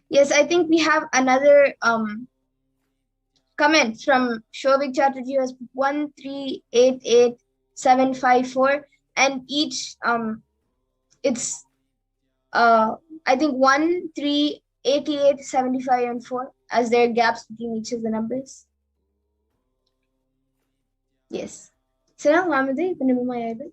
Yes, I think we have another comment from Shobik Chatterjee, who has 1388754, and each it's I think 1388875 and 4, as there are gaps between each of the numbers. Yes. So now Hamide, you can remove my eyeball.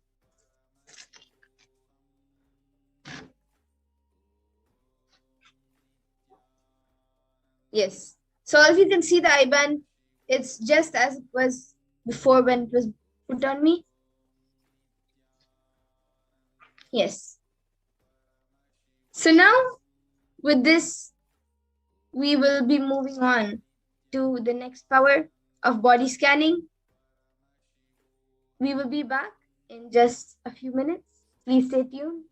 Yes. So if you can see the IBAN, it's just as it was before when it was put on me. Yes. So now with this, we will be moving on to the next power of body scanning. We will be back in just a few minutes. Please stay tuned.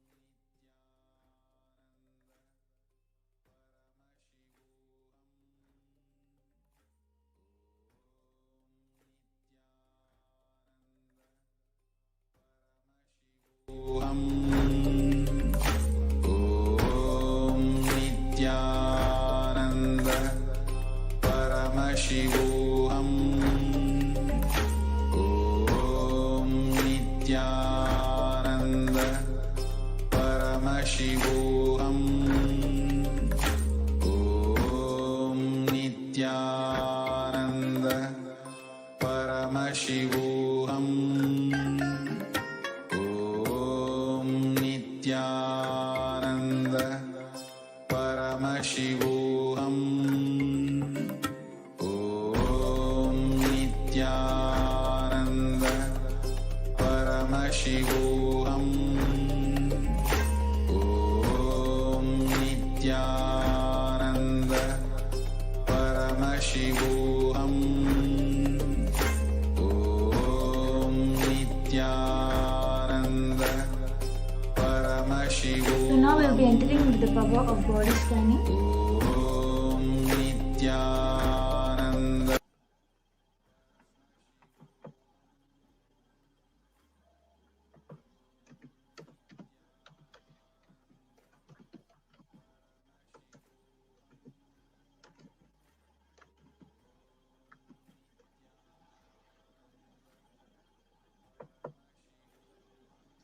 Nithyananda Paramashivoham. Om Nithyananda Paramashivoham. Om Nithyananda Paramashivoham. Om Nithyananda Paramashivoham. Om Nithyananda Paramashivoham. Om Nithyananda Paramashivoham. Om Nithyananda Paramashivoham. So now we will be entering into the power of body scanning. Om Nithyananda.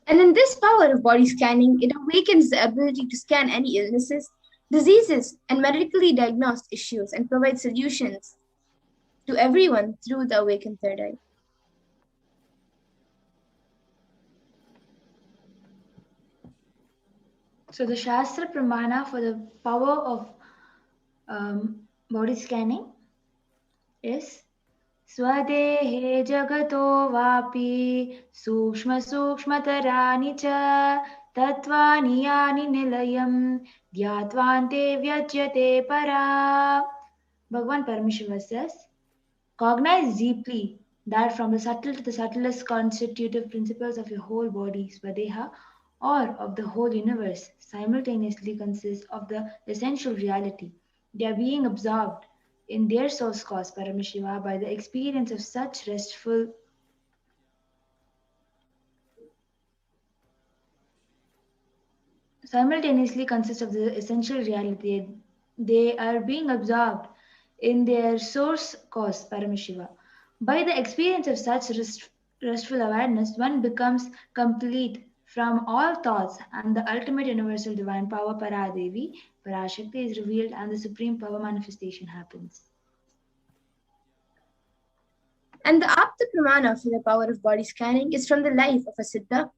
And in this power of body scanning, it awakens the ability to scan any illnesses, diseases, and medically diagnosed issues and provide solutions to everyone through the awakened third eye. So the Shastra Pramana for the power of body scanning is Swadehe Jagato Vapi Sukshma Sukshmatarani Cha Tatvani Yani Nilayam Dhyatvante Vyajyate Para. Bhagavan Paramashiva says, cognize deeply that from the subtle to the subtlest constitutive principles of your whole body, Swadeha, or of the whole universe, simultaneously consist of the essential reality. They are being absorbed in their source cause, Paramashiva, by the experience of such restful simultaneously consist of the essential reality. They are being absorbed in their source cause, Paramashiva. By the experience of such restful awareness, one becomes complete from all thoughts, and the ultimate universal divine power, Paradevi, Parashakti, is revealed, and the supreme power manifestation happens. And the Apta Pramana for the power of body scanning is from the life of a Siddha.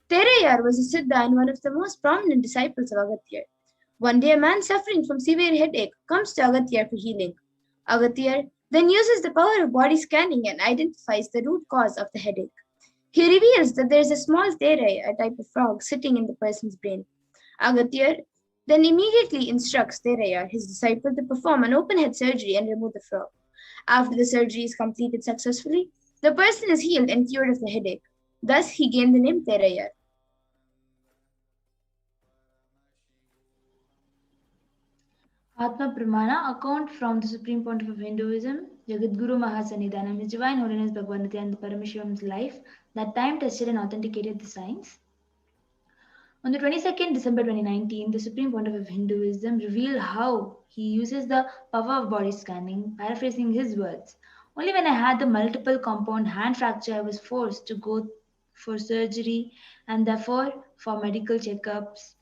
Terayar was a Siddha and one of the most prominent disciples of Agatyar. One day, a man suffering from severe headache comes to Agatyar for healing. Agatyar then uses the power of body scanning and identifies the root cause of the headache. He reveals that there is a small terai, a type of frog, sitting in the person's brain. Agatyar then immediately instructs Terayar, his disciple, to perform an open head surgery and remove the frog. After the surgery is completed successfully, the person is healed and cured of the headache. Thus, he gained the name Terayar. Atma Pramana, account from the Supreme Pontiff of Hinduism, Jagadguru Mahasanidhanam, His Divine Holiness Bhagavan Nithyananda Paramashivam's life, that time tested and authenticated the science. On the 22nd December 2019, the Supreme Pontiff of Hinduism revealed how he uses the power of body scanning, paraphrasing his words. Only when I had the multiple compound hand fracture, I was forced to go for surgery and therefore for medical checkups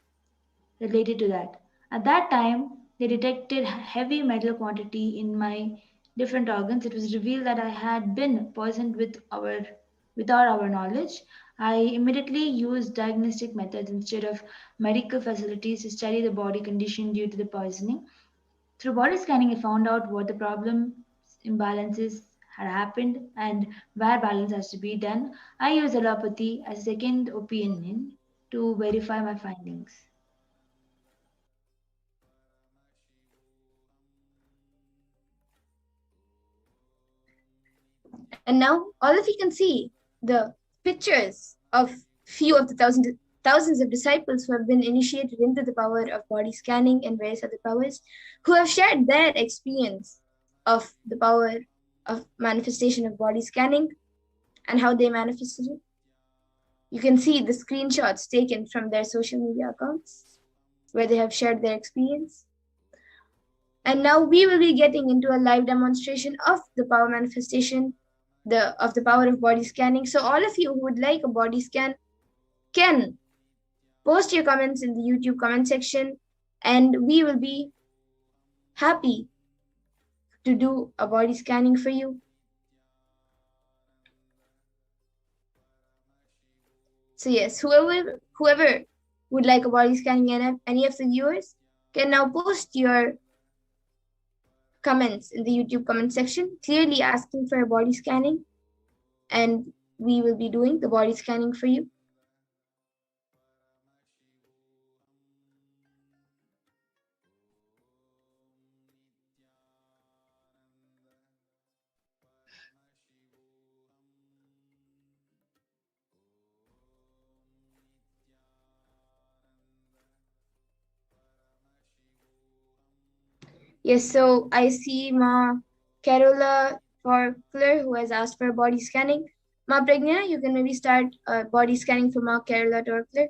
related to that. At that time, they detected heavy metal quantity in my different organs. It was revealed that I had been poisoned without our knowledge. I immediately used diagnostic methods instead of medical facilities to study the body condition due to the poisoning. Through body scanning, I found out what the problem imbalances had happened and where balance has to be done. I use allopathy as a second opinion to verify my findings. And now all of you can see the pictures of few of the thousands of disciples who have been initiated into the power of body scanning and various other powers, who have shared their experience of the power of manifestation of body scanning and how they manifested it. You can see the screenshots taken from their social media accounts where they have shared their experience. And now we will be getting into a live demonstration of the power manifestation, of the power of body scanning. So all of you who would like a body scan can post your comments in the YouTube comment section, and we will be happy to do a body scanning for you. So yes, whoever would like a body scanning, and any of the viewers can now post your comments in the YouTube comment section, clearly asking for a body scanning, and we will be doing the body scanning for you. Yes, so I see Ma Carola Torkler, who has asked for body scanning. Ma Pragna, you can maybe start body scanning for Ma Carola Torkler.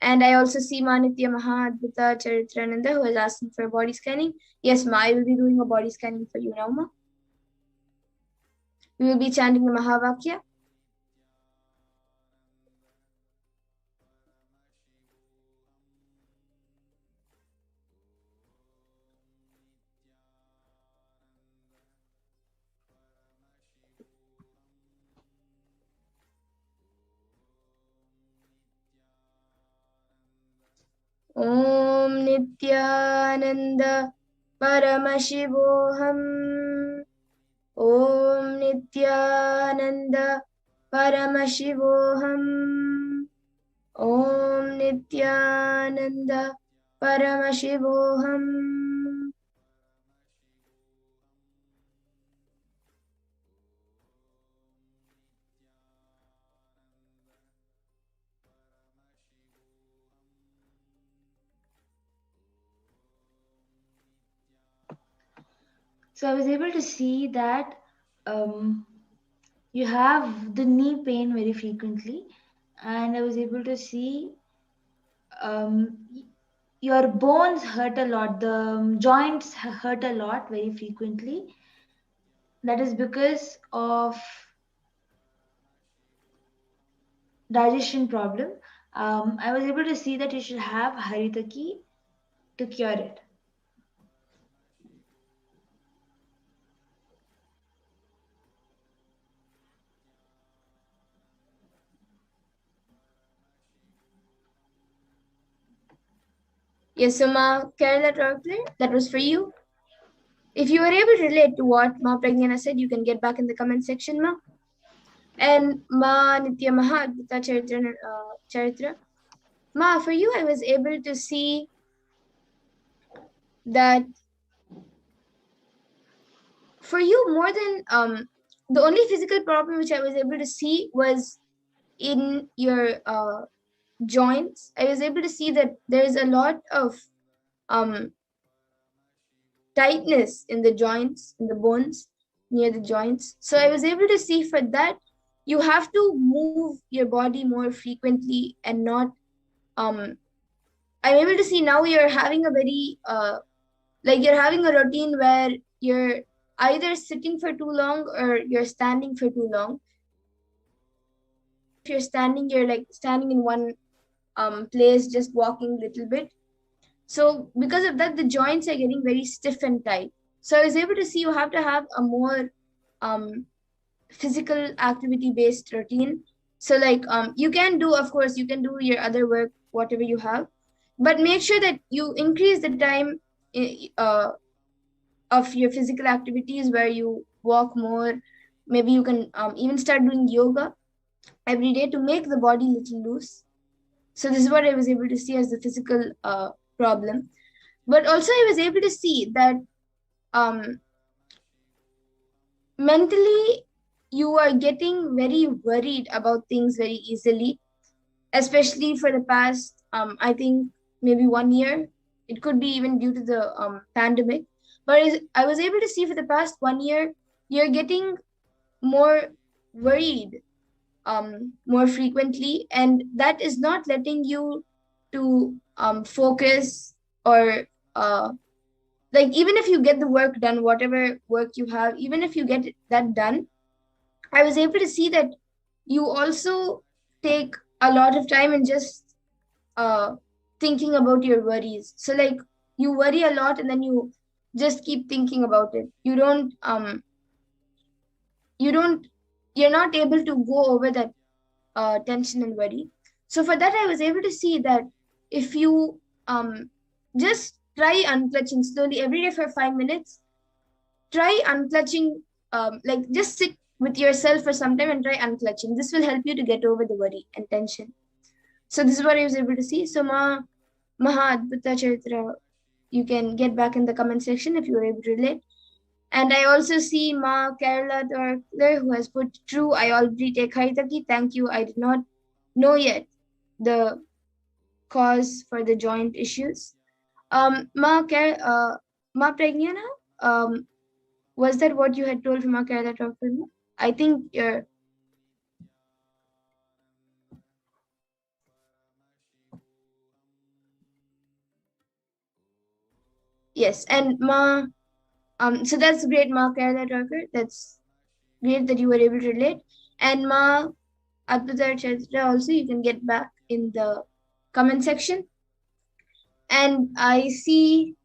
And I also see Ma Nitya Mahadvita Charitrananda, who is asking for body scanning. Yes, Ma, I will be doing a body scanning for you now, Ma. We will be chanting the Mahavakya. Om Nithyananda Paramashivoham. Om Nithyananda Paramashivoham. Om Nithyananda Paramashivoham. So I was able to see that you have the knee pain very frequently, and I was able to see your bones hurt a lot, the joints hurt a lot very frequently. That is because of digestion problem. I was able to see that you should have haritaki to cure it. Yes, so Ma Kerala Torkler, that was for you. If you were able to relate to what Ma Pragnana said, you can get back in the comment section, Ma. And Ma Nitya Mahadvita Charitra. Ma, for you, I was able to see that for you, more than the only physical problem which I was able to see was in your joints. I was able to see that there is a lot of tightness in the joints, in the bones near the joints. So I was able to see for that, you have to move your body more frequently and not I'm able to see now you're having a very you're having a routine where you're either sitting for too long or you're standing for too long. If you're standing, you're like standing in one place, just walking a little bit. So because of that, the joints are getting very stiff and tight. So I was able to see you have to have a more physical activity based routine. So you can do, of course, you can do your other work, whatever you have, but make sure that you increase the time of your physical activities where you walk more. Maybe you can even start doing yoga every day to make the body little loose. So this is what I was able to see as the physical problem. But also I was able to see that mentally you are getting very worried about things very easily, especially for the past, I think maybe 1 year. It could be even due to the pandemic. But I was able to see for the past 1 year, you're getting more worried more frequently, and that is not letting you to focus or even if you get the work done, whatever work you have, even if you get that done, I was able to see that you also take a lot of time in just thinking about your worries. So you worry a lot and then you just keep thinking about it. You're not able to go over that tension and worry. So for that, I was able to see that if you just try unclutching slowly every day for 5 minutes, try unclutching, just sit with yourself for some time and try unclutching. This will help you to get over the worry and tension. So this is what I was able to see. So Maha Adbhuta Charitra, you can get back in the comment section if you were able to relate. And I also see Ma Kerala Dorkler, who has put, true, I already take Haritaki. Thank you. I did not know yet the cause for the joint issues. Ma Pragnana, was that what you had told from Ma Kerala Dorkler? I think you're... Yes, and Ma... so that's great, Ma Kerala Dorkler. That's great that you were able to relate. And Ma Adbhuta Chaitra also, you can get back in the comment section. And I see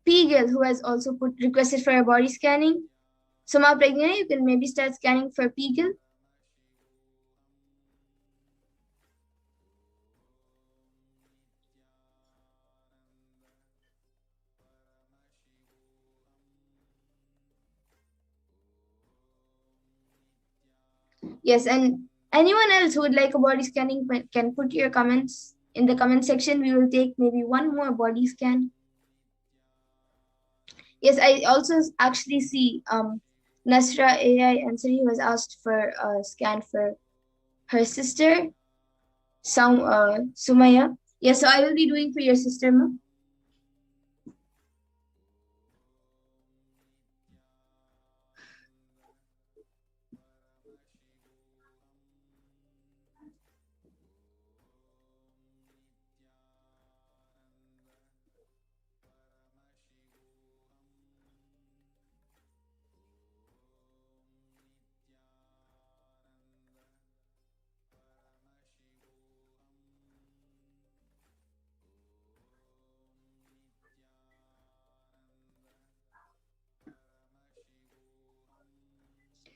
Pigel, who has also requested for a body scanning. So Ma Pragna, you can maybe start scanning for Pigel. Yes, and anyone else who would like a body scanning can put your comments in the comment section. We will take maybe one more body scan. Yes, I also actually see Nasra AI Ansari, who has asked for a scan for her sister, Sumaya. Yes, so I will be doing for your sister, Ma.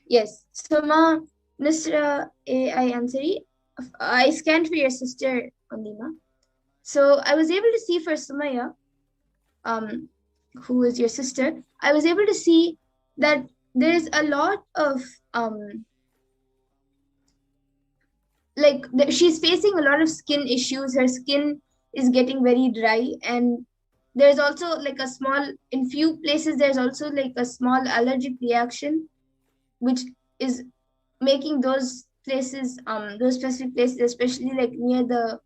Yes, so Ma, Nasra AI Ansari, I scanned for your sister, Andima. So I was able to see for Sumaya, who is your sister, I was able to see that there's a lot of she's facing a lot of skin issues. Her skin is getting very dry, and there's also in few places there's also a small allergic reaction, which is making those places, those specific places, especially near the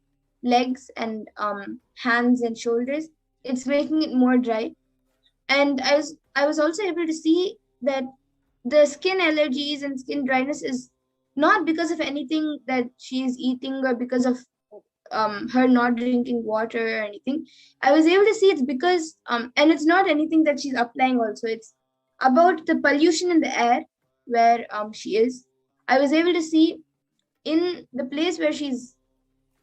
legs and hands and shoulders, it's making it more dry. And I was also able to see that the skin allergies and skin dryness is not because of anything that she is eating or because of her not drinking water or anything, I was able to see it's because and it's not anything that she's applying also, it's about the pollution in the air where she is. I was able to see in the place where she's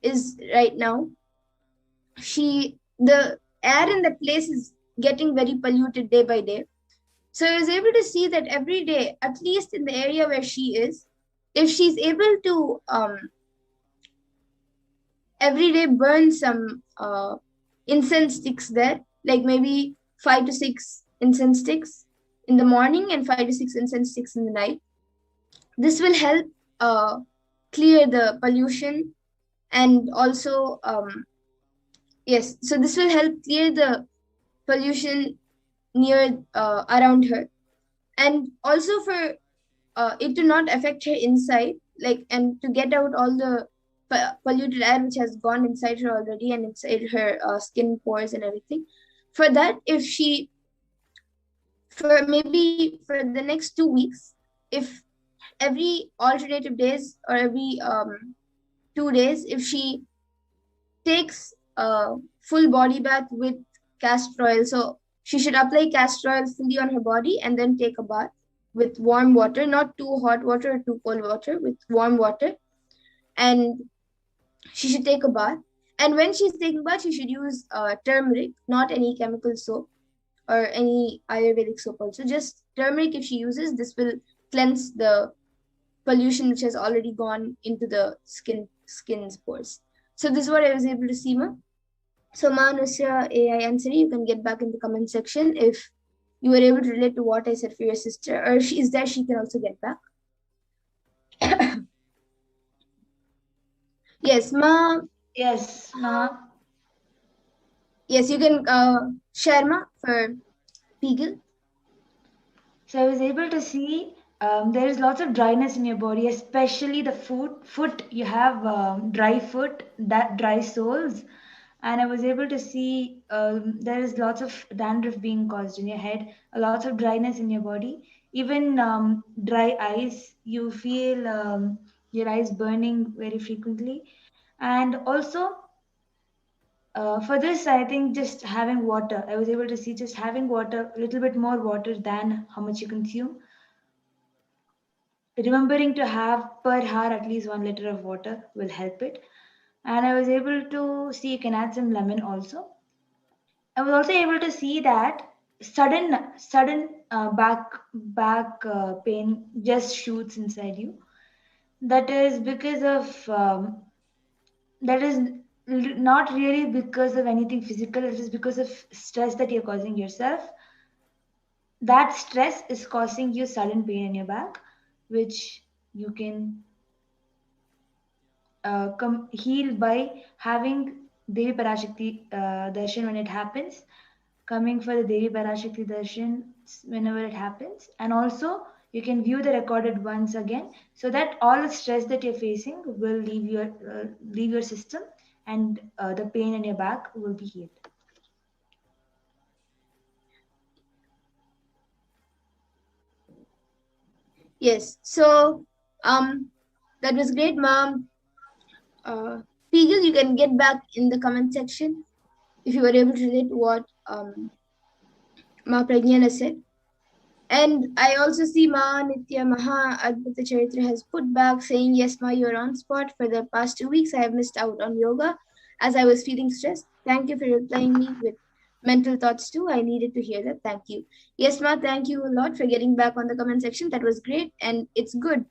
is right now, the air in that place is getting very polluted day by day. So I was able to see that every day, at least in the area where she is, if she's able to every day burn some incense sticks there, like maybe 5 to 6 incense sticks in the morning and 5 to 6 incense sticks in the night, this will help clear the pollution. And also yes, so this will help clear the pollution near around her, and also for it to not affect her inside, like, and to get out all the polluted air which has gone inside her already and inside her skin pores and everything. For that, if she, for maybe for the next 2 weeks, if every alternative days or every 2 days, if she takes a full body bath with castor oil, so she should apply castor oil fully on her body and then take a bath with warm water, not too hot water or too cold water, with warm water. And she should take a bath. And when she's taking bath, she should use turmeric, not any chemical soap or any Ayurvedic soap also. Just turmeric, if she uses, this will cleanse the pollution which has already gone into the skin's pores. So this is what I was able to see, ma. So Ma, Nusra, AI answer, you can get back in the comment section if you were able to relate to what I said for your sister, or if she is there, she can also get back. Yes, Ma. Yes, Ma. Yes, you can share, Ma, for Pegel. So I was able to see there is lots of dryness in your body, especially the foot. You have dry foot, that dry soles, and I was able to see there is lots of dandruff being caused in your head, lots of dryness in your body, even dry eyes. You feel your eyes burning very frequently, and also for this, I think just having water. I was able to see just having water, a little bit more water than how much you consume. Remembering to have per hour at least 1 liter of water will help it. And I was able to see you can add some lemon also. I was also able to see that sudden back pain just shoots inside you. That is because of that is not really because of anything physical. It is because of stress that you're causing yourself. That stress is causing you sudden pain in your back, which you can heal by having Devi Parashakti darshan when it happens, coming for the Devi Parashakti darshan whenever it happens, and also you can view the recorded once again, so that all the stress that you're facing will leave your system, and the pain in your back will be healed. Yes, so that was great, Mom. Pegel, you can get back in the comment section if you were able to relate to what Ma Pragyana said. And I also see Ma Nitya Maha Adbhuta Charitra has put back saying, yes, Ma, you're on spot. For the past 2 weeks, I have missed out on yoga as I was feeling stressed. Thank you for replying me with mental thoughts too. I needed to hear that. Thank you. Yes, Ma, thank you a lot for getting back on the comment section. That was great. And it's good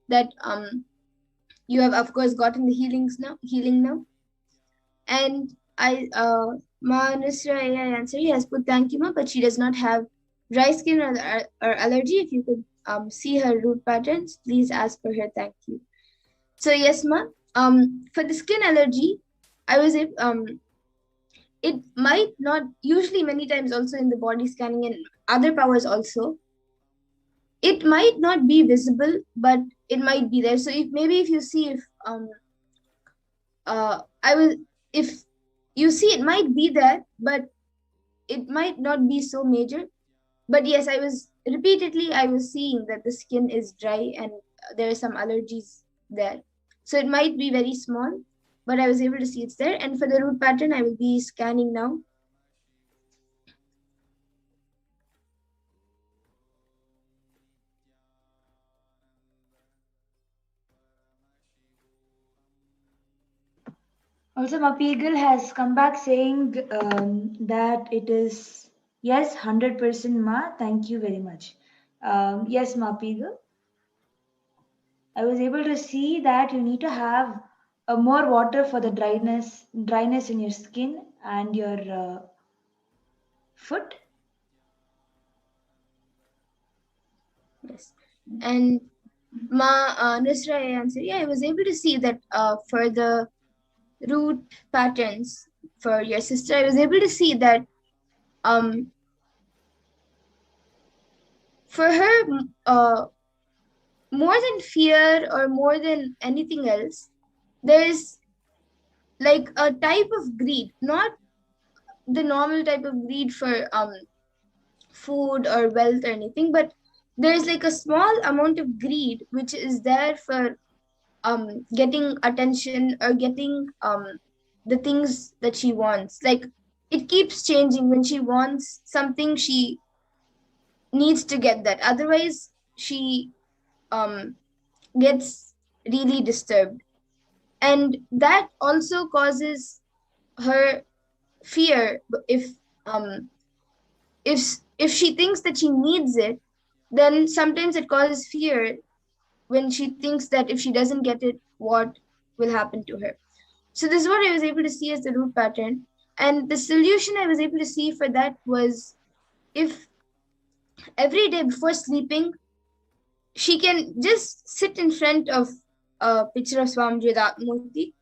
that you have, of course, gotten the healing now. And Ma Nusra AI answer, has put thank you, Ma, but she does not have dry skin or allergy. If you could see her root patterns, please ask for her. Thank you. So yes, Ma. For the skin allergy, I was it might not, usually many times also in the body scanning and other powers also, it might not be visible, but it might be there. So if you see if if you see it might be there, but it might not be so major. But yes, I was seeing that the skin is dry and there are some allergies there. So it might be very small. but I was able to see it's there. And for the root pattern, I will be scanning now. Also, Mapigal has come back saying that it is, yes, 100% Ma. Thank you very much. Yes, Mapigal. I was able to see that you need to have more water for the dryness in your skin and your foot. Yes. And Nusra, I answered. Yeah, I was able to see that for the root patterns for your sister, I was able to see that for her, more than fear or more than anything else, there's like a type of greed, not the normal type of greed for food or wealth or anything, but there's like a small amount of greed which is there for getting attention or getting the things that she wants. Like it keeps changing. When she wants something, she needs to get that, otherwise she gets really disturbed, and that also causes her fear. If she thinks that she needs it, then sometimes it causes fear when she thinks that if she doesn't get it, what will happen to her. So this is what I was able to see as the root pattern. And the solution I was able to see for that was, if every day before sleeping, she can just sit in front of a picture of Swamiji with Atmurti.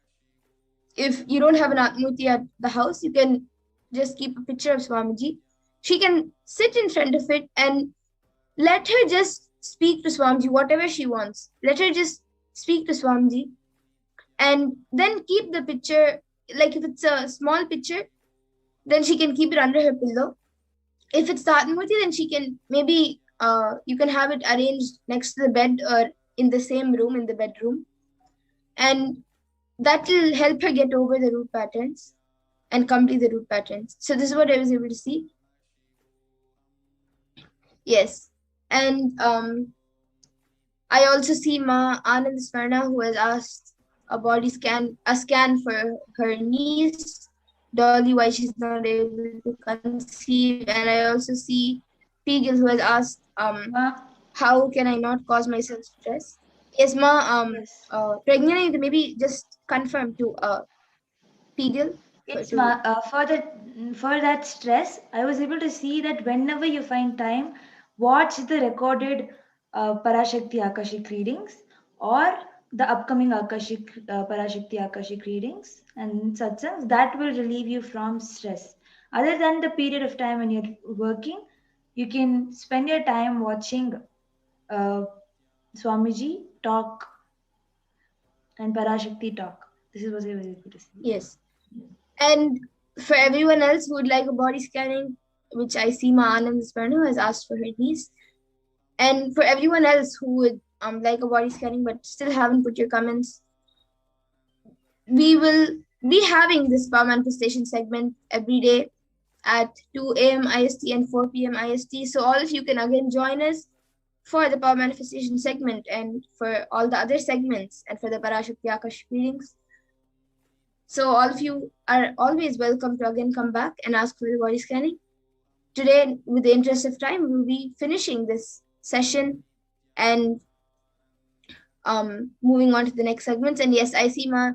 If you don't have an Atmurti at the house, you can just keep a picture of Swamiji. She can sit in front of it and let her just speak to Swamiji, whatever she wants. Let her just speak to Swamiji, and then keep the picture, like if it's a small picture, then she can keep it under her pillow. If it's the Atmurti, then she can maybe you can have it arranged next to the bed or in the same room, in the bedroom. And that will help her get over the root patterns and complete the root patterns. So this is what I was able to see. Yes. And I also see Ma Anand Smarna, who has asked a scan for her niece, Dolly, why she's not able to conceive. And I also see Pigil, who has asked, how can I not cause myself stress? Yes, Ma. Yes. Pragnana, you can maybe just confirm to Pigil. It's for that stress, I was able to see that whenever you find time, watch the recorded Parashakti Akashic readings or the upcoming Parashakti Akashic readings and satsangs. That will relieve you from stress. Other than the period of time when you're working, you can spend your time watching Swamiji talk and Parashakti talk. This is what I was able to see. Yes. And for everyone else who would like a body scanning, which I see Ma Anand Sparno has asked for her niece, and for everyone else who would like a body scanning but still haven't put your comments, we will be having this power manifestation segment every day at 2 a.m. IST and 4 p.m. IST. So all of you can again join us for the power manifestation segment and for all the other segments and for the Parashakti Akash readings. So all of you are always welcome to again come back and ask for the body scanning. Today, with the interest of time, we'll be finishing this session and moving on to the next segments. And yes, I see Ma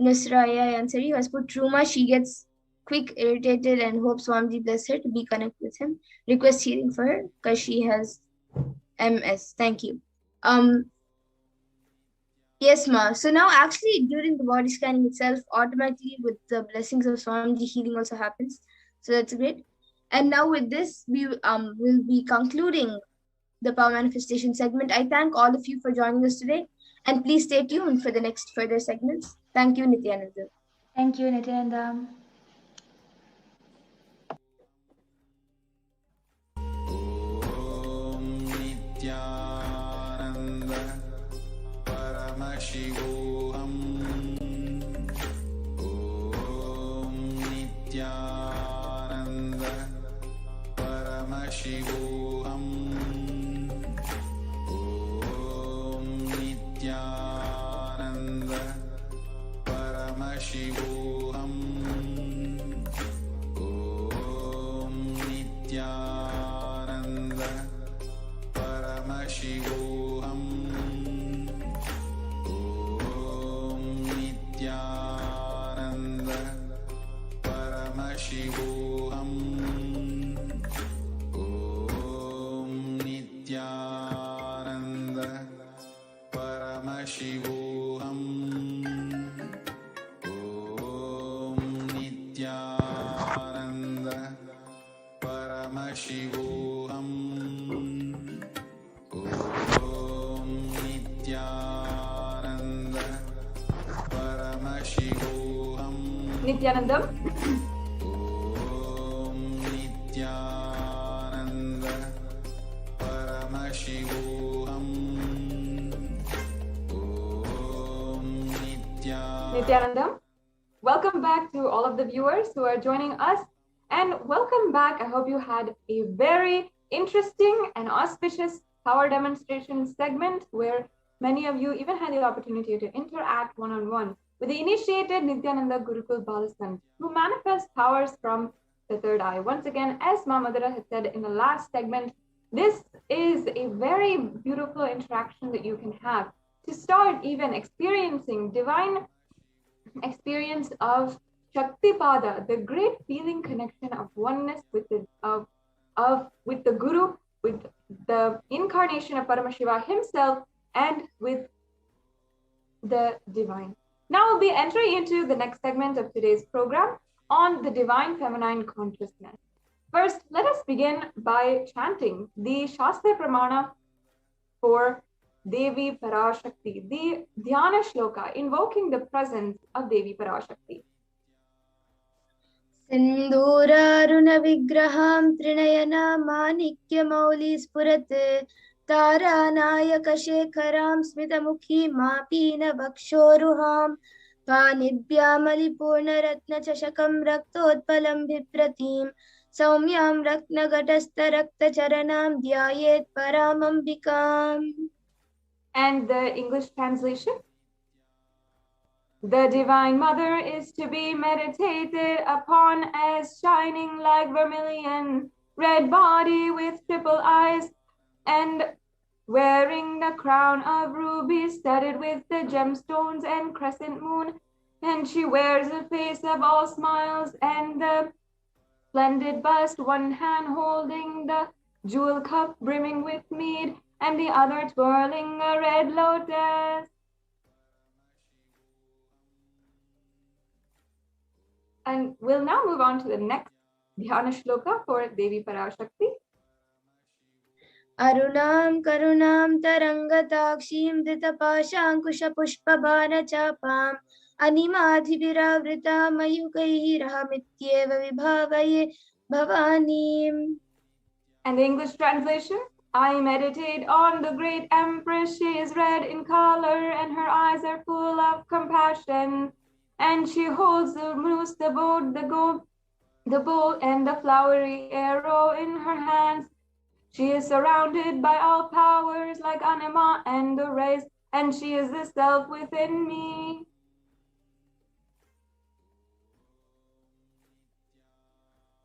Nusraya Ansari, who has put Truma. She gets quick irritated and hopes Swamiji bless her to be connected with him. Request healing for her because she has MS. Thank you. Yes, Ma. So now actually during the body scanning itself, automatically with the blessings of Swamiji, healing also happens. So that's great. And now with this, we will be concluding the power manifestation segment. I thank all of you for joining us today. And please stay tuned for the next further segments. Thank you, Nithyananda. Thank you, Nithyananda. Om Nithyananda Paramashivoham. Paramashivoham. Om Nithyananda Paramashivoham. Om Nithyananda Paramashivoham. Om Nithyananda Paramashivoham. Om Nithyananda Paramashivoham. Om Nithyananda Paramashivoham. Om Nithyananda Paramashivoham. Nithyanandam. Om Nithyananda Paramashivoham. Om Nithyanandam. Welcome back to all of the viewers who are joining us, and welcome back. I hope you had a very interesting and auspicious power demonstration segment where many of you even had the opportunity to interact one-on-one with the initiated Nithyananda Gurukul Balasant, who manifest powers from the third eye. Once again, as Mamadara had said in the last segment, this is a very beautiful interaction that you can have to start even experiencing divine experience of Shaktipada, the great feeling connection of oneness with the with the Guru, with the incarnation of Paramashiva himself, and with the divine. Now we'll be entering into the next segment of today's program on the divine feminine consciousness. First, let us begin by chanting the Shastra Pramana for Devi Parashakti, the Dhyana Shloka, invoking the presence of Devi Parashakti. Sindhuraruna vigraham trinayana manikya mauli spurat taranayaka shekharam smitamukhi mapina vakshoruham panibhyamali ratna chashakam raktotpalam bhipratim saumyam raknagatastha rakta charanam dhyayet paramambikam. And the English translation? The Divine Mother is to be meditated upon as shining like vermilion, red body with triple eyes, and wearing the crown of rubies studded with the gemstones and crescent moon. And she wears a face of all smiles and the splendid bust, one hand holding the jewel cup brimming with mead, and the other twirling a red lotus. And we'll now move on to the next Dhyana Shloka for Devi Parashakti. Arunam karunam tarangatakshim dritapashankusha pushpabana chapam animadhiviravrita mayukaihi rahamityeva vibhavaye bhavanim. And the English translation? I meditate on the great Empress. She is red in color and her eyes are full of compassion. And she holds the moose, the bow, the bow, and the flowery arrow in her hands. She is surrounded by all powers like anima and the rays, and she is the self within me.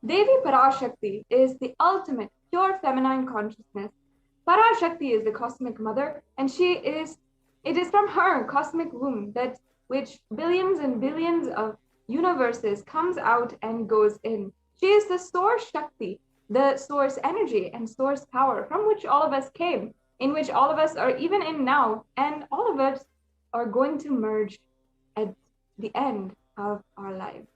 Devi Parashakti is the ultimate pure feminine consciousness. Parashakti is the cosmic mother, and it is from her cosmic womb that which billions and billions of universes comes out and goes in. She is the source Shakti, the source energy and source power from which all of us came, in which all of us are even in now, and all of us are going to merge at the end of our lives.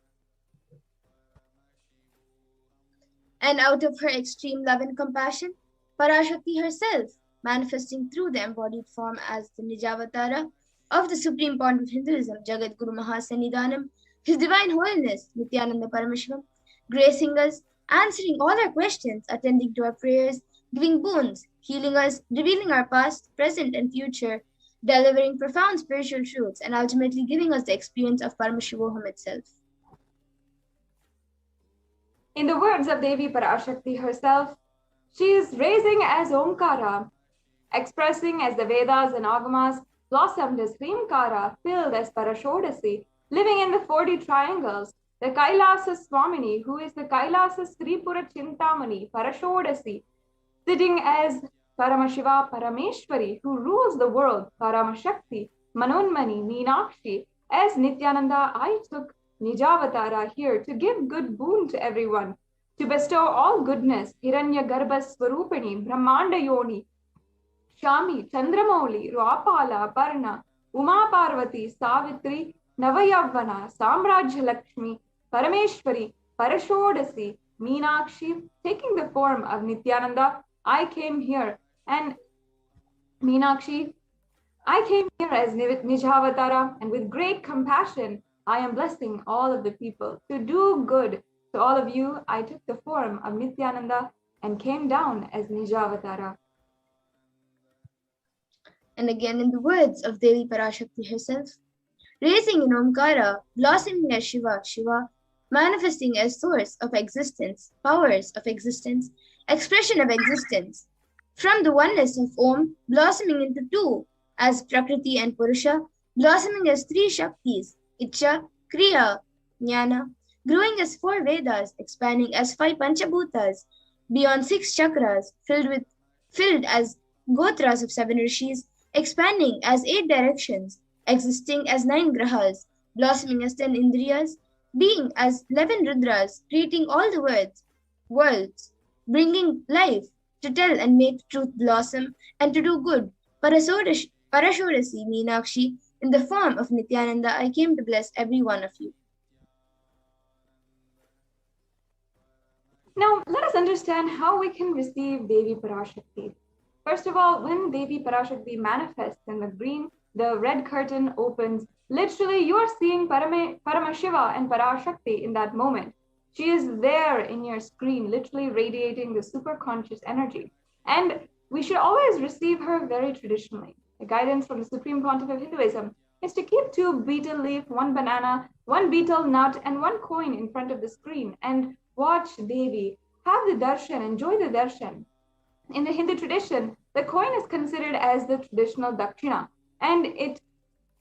And out of her extreme love and compassion, Parashakti herself, manifesting through the embodied form as the Nijavatara of the Supreme Point of Hinduism, Jagat Guru Mahasannidhanam, His Divine Holiness, Nithyananda Paramashivam, gracing us, answering all our questions, attending to our prayers, giving boons, healing us, revealing our past, present, and future, delivering profound spiritual truths, and ultimately giving us the experience of Paramashivoham itself. In the words of Devi Parashakti herself, She is raising as Omkara, expressing as the Vedas and Agamas, blossomed as Hrimkara, filled as Parashodasi, living in the 40 triangles. The Kailasa Swamini, who is the Kailasa Sripura Chintamani, Parashodasi, sitting as Paramashiva Parameshwari, who rules the world, Paramashakti, Manonmani, Meenakshi. As Nithyananda, I took Nijavatara here to give good boon to everyone, to bestow all goodness, Hiranya Garbha Swarupani, Brahmanda Yoni, Shami, Chandramouli, Rapala, Parna, Uma Parvati, Savitri, Navayavana, Samrajya Lakshmi, Parameshwari, Parashodasi, Meenakshi, taking the form of Nithyananda, I came here, and Meenakshi, I came here as Nijavatara, and with great compassion, I am blessing all of the people. To do good to all of you, I took the form of Nithyananda and came down as Nijavatara. And again in the words of Devi Parashakti herself, raising in Omkara, blossoming as Shiva, Shiva, manifesting as source of existence, powers of existence, expression of existence, from the oneness of Om, blossoming into two, as Prakriti and Purusha, blossoming as three Shaktis, Icha, Kriya, Jnana, growing as four Vedas, expanding as five Panchabhutas, beyond six chakras, filled as Gotras of seven Rishis, expanding as eight directions, existing as nine Grahas, blossoming as 10 Indriyas, being as 11 Rudras, creating all the worlds, bringing life to tell and make truth blossom and to do good. Parashodasi Meenakshi, in the form of Nithyananda, I came to bless every one of you. Now, let us understand how we can receive Devi Parashakti. First of all, when Devi Parashakti manifests in the red curtain opens, literally you are seeing Paramashiva and Parashakti in that moment. She is there in your screen, literally radiating the superconscious energy. And we should always receive her very traditionally. The guidance from the Supreme Pontiff of Hinduism is to keep 2 betel leaf, 1 banana, 1 betel nut, and 1 coin in front of the screen and watch Devi, have the darshan, enjoy the darshan. In the Hindu tradition, the coin is considered as the traditional dakshina, and it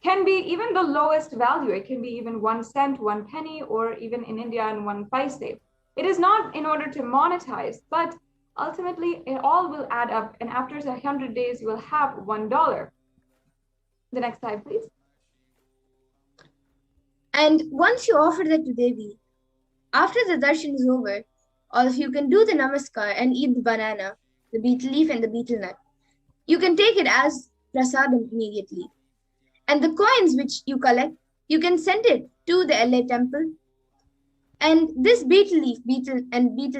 can be even the lowest value. It can be even 1 cent, 1 penny, or even in India, and 1 paise. It is not in order to monetize, but ultimately it all will add up, and after 100 days, you will have $1. The next slide, please. And once you offer that to Devi, after the darshan is over, all of you can do the namaskar and eat the banana, the betel leaf and the betel nut. You can take it as prasadam immediately. And the coins which you collect, you can send it to the LA temple. And this betel leaf, betel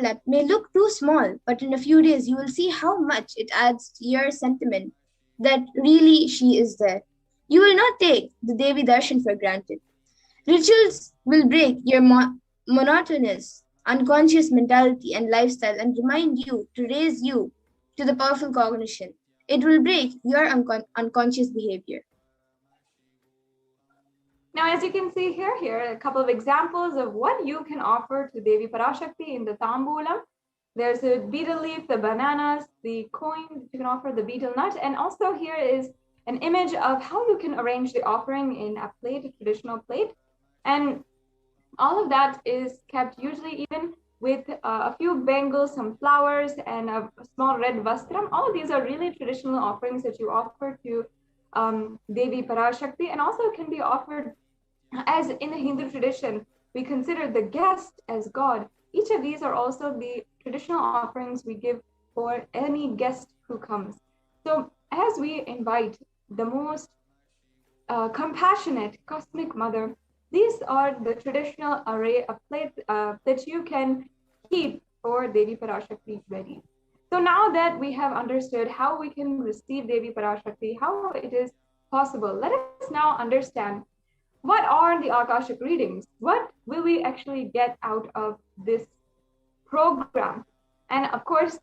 nut may look too small, but in a few days you will see how much it adds to your sentiment that really she is there. You will not take the Devi darshan for granted. Rituals will break your monotonous, unconscious mentality and lifestyle and remind you to raise you to the powerful cognition. It will break your unconscious behavior. Now, as you can see here are a couple of examples of what you can offer to Devi Parashakti in the Tambulam. There's a betel leaf, the bananas, the coin, you can offer the betel nut, and also here is an image of how you can arrange the offering in a plate, a traditional plate. And all of that is kept usually even with a few bangles, some flowers, and a small red vastram. All of these are really traditional offerings that you offer to Devi Parashakti, and also can be offered as in the Hindu tradition, we consider the guest as God. Each of these are also the traditional offerings we give for any guest who comes. So as we invite the most compassionate cosmic mother, these are the traditional array of plates that you can keep for Devi Parashakti ready. So now that we have understood how we can receive Devi Parashakti, how it is possible, let us now understand what are the Akashic readings? What will we actually get out of this program? And of course,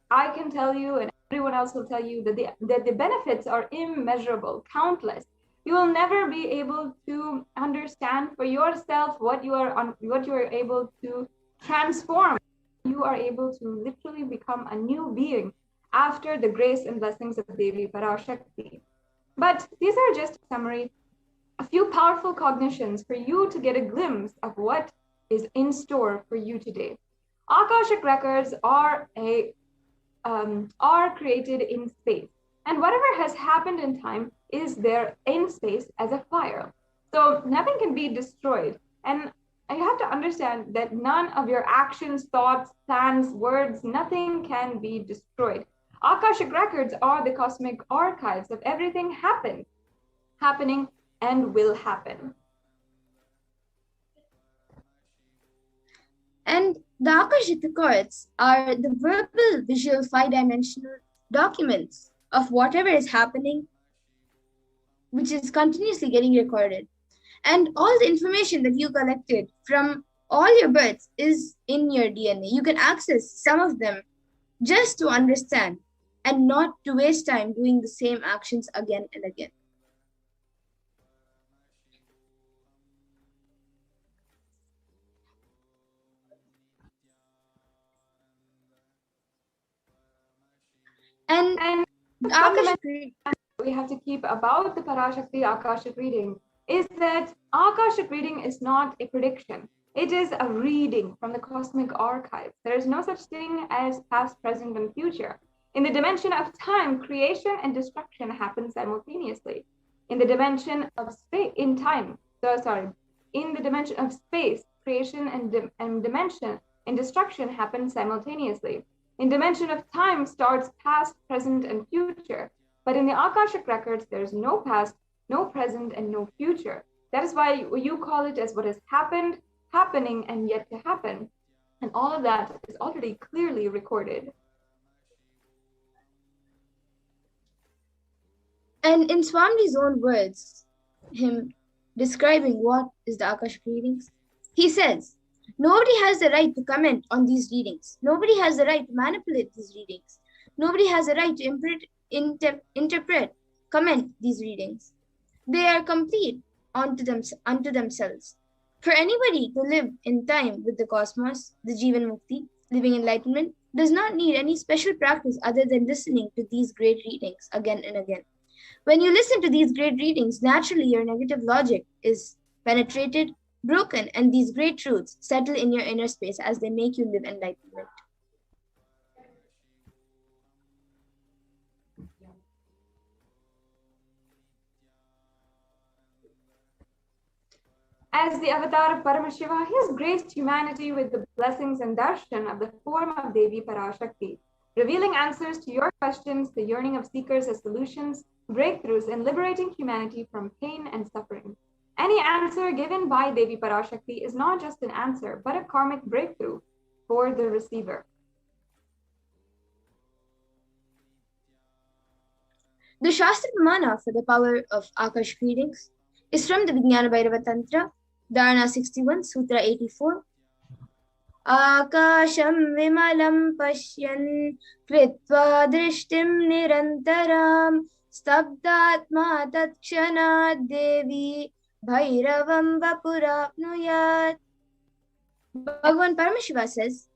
I can tell you, and everyone else will tell you, that the benefits are immeasurable, countless. You will never be able to understand for yourself what you are able to transform you are able to literally become a new being after the grace and blessings of Devi Parashakti. But these are just a summary, a few powerful cognitions for you to get a glimpse of what is in store for you today. Akashic records are created in space, and whatever has happened in time is there in space as a file. So nothing can be destroyed, and you have to understand that none of your actions, thoughts, plans, words, nothing can be destroyed. Akashic records are the cosmic archives of everything happening, and will happen. And the Akashic records are the verbal, visual, five-dimensional documents of whatever is happening, which is continuously getting recorded. And all the information that you collected from all your births is in your DNA. You can access some of them just to understand and not to waste time doing the same actions again and again. And fundamentally, we have to keep about the Parashakti Akashic reading is that Akashic reading is not a prediction. It is a reading from the cosmic archives. There is no such thing as past, present, and future. In the dimension of time, creation and destruction happen simultaneously. In the dimension of space, in the dimension of space, creation and dimension and destruction happen simultaneously. In dimension of time starts past, present, and future. But in the Akashic records, there's no past, no present, and no future. That is why you call it as what has happened, happening, and yet to happen. And all of that is already clearly recorded. And in Swami's own words, him describing what is the Akashic readings, he says, nobody has the right to comment on these readings. Nobody has the right to manipulate these readings. Nobody has the right to interpret, comment these readings. They are complete unto themselves. For anybody to live in time with the cosmos, the Jivan Mukti, living enlightenment, does not need any special practice other than listening to these great readings again and again. When you listen to these great readings, naturally your negative logic is penetrated, broken, and these great truths settle in your inner space as they make you live enlightenment. As the avatar of Paramashiva, he has graced humanity with the blessings and darshan of the form of Devi Parashakti, revealing answers to your questions, the yearning of seekers as solutions, breakthroughs, and liberating humanity from pain and suffering. Any answer given by Devi Parashakti is not just an answer, but a karmic breakthrough for the receiver. The Shastra Pramana for the power of Akashic readings is from the Vijnana Bhairava Tantra, Dharana 61, Sutra 84. Akasham vimalam pashyan kritva drishtim nirantaram stabdatma tatshanad devi bhairavam vapurapnuyat. Bhagavan Paramashiva says,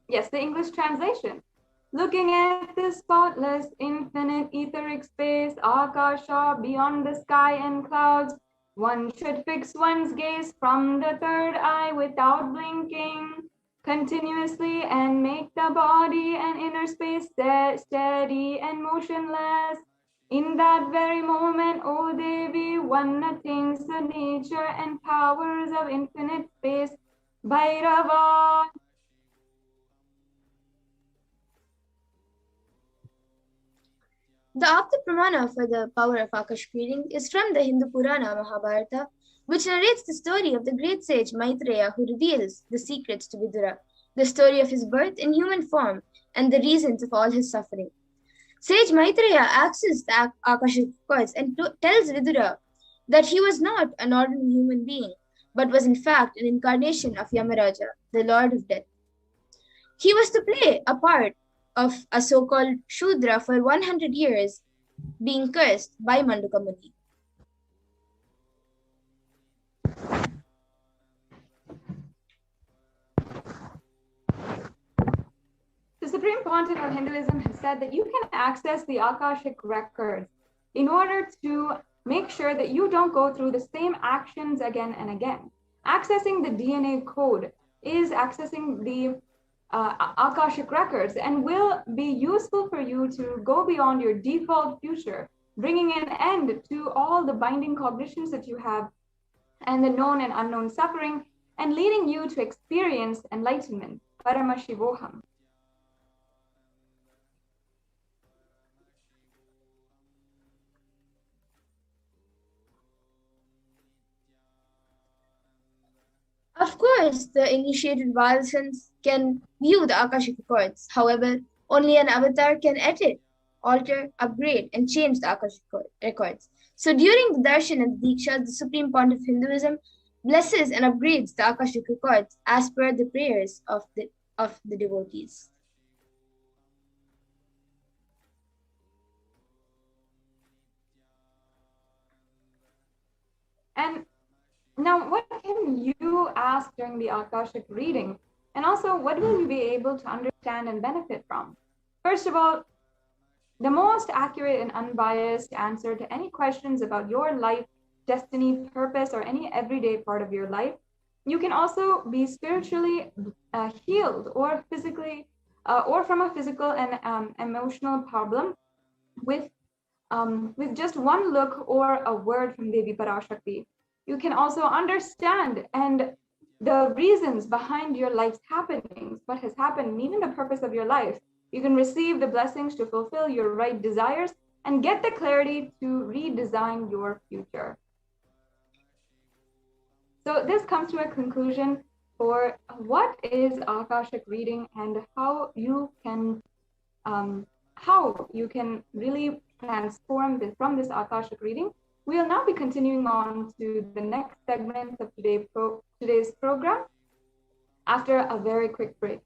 yes, the English translation. Looking at the spotless, infinite etheric space, Akasha, beyond the sky and clouds, one should fix one's gaze from the third eye without blinking continuously and make the body and inner space steady and motionless. In that very moment, O Devi, one attains the nature and powers of infinite space, Bhairava. The Apta Pramana for the power of Akashic reading is from the Hindu Purana Mahabharata, which narrates the story of the great sage Maitreya who reveals the secrets to Vidura, the story of his birth in human form, and the reasons of all his suffering. Sage Maitreya accesses the Akashic records and tells Vidura that he was not an ordinary human being, but was in fact an incarnation of Yamaraja, the Lord of Death. He was to play a part of a so-called Shudra for 100 years, being cursed by Manduka Muni. Supreme Pontiff of Hinduism has said that you can access the Akashic records in order to make sure that you don't go through the same actions again and again. Accessing the DNA code is accessing the Akashic records and will be useful for you to go beyond your default future, bringing an end to all the binding cognitions that you have and the known and unknown suffering, and leading you to experience enlightenment, Paramashivoham. Of course, the initiated Valasans can view the Akashic records. However, only an avatar can edit, alter, upgrade, and change the Akashic records. So during the darshan and diksha, the Supreme Pontiff of Hinduism blesses and upgrades the Akashic records as per the prayers of the devotees. And now, what can you ask during the Akashic reading? And also, what will you be able to understand and benefit from? First of all, the most accurate and unbiased answer to any questions about your life, destiny, purpose, or any everyday part of your life. You can also be spiritually healed or physically, or from a physical and emotional problem with just one look or a word from Devi Parashakti. You can also understand and the reasons behind your life's happenings, what has happened, and even the purpose of your life. You can receive the blessings to fulfill your right desires and get the clarity to redesign your future. So this comes to a conclusion for what is Akashic reading and how you can really transform from this Akashic reading. We'll now be continuing on to the next segment of today's program after a very quick break.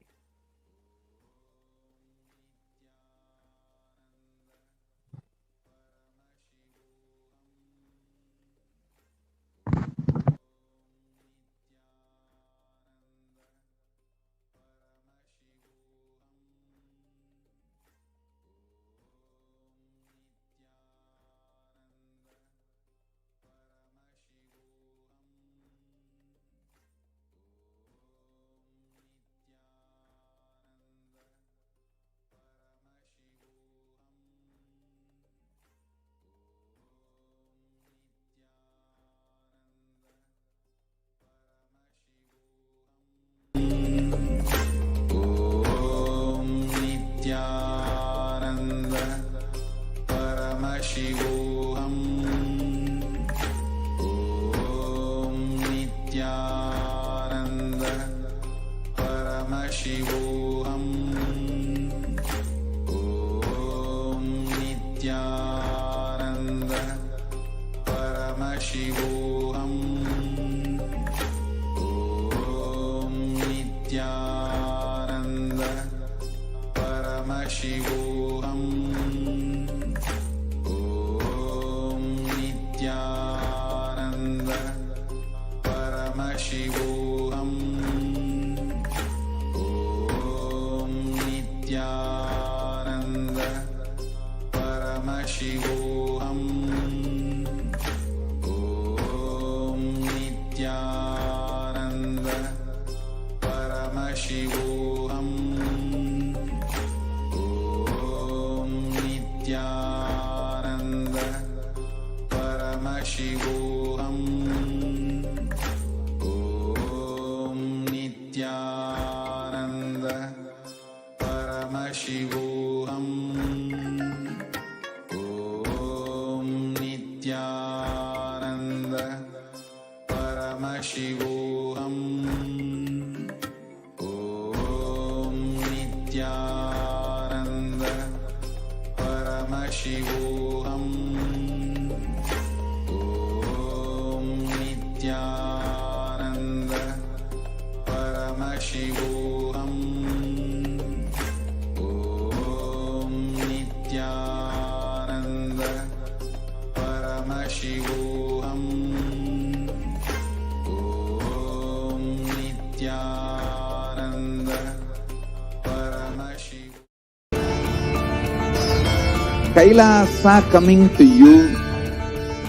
Kailasa coming to you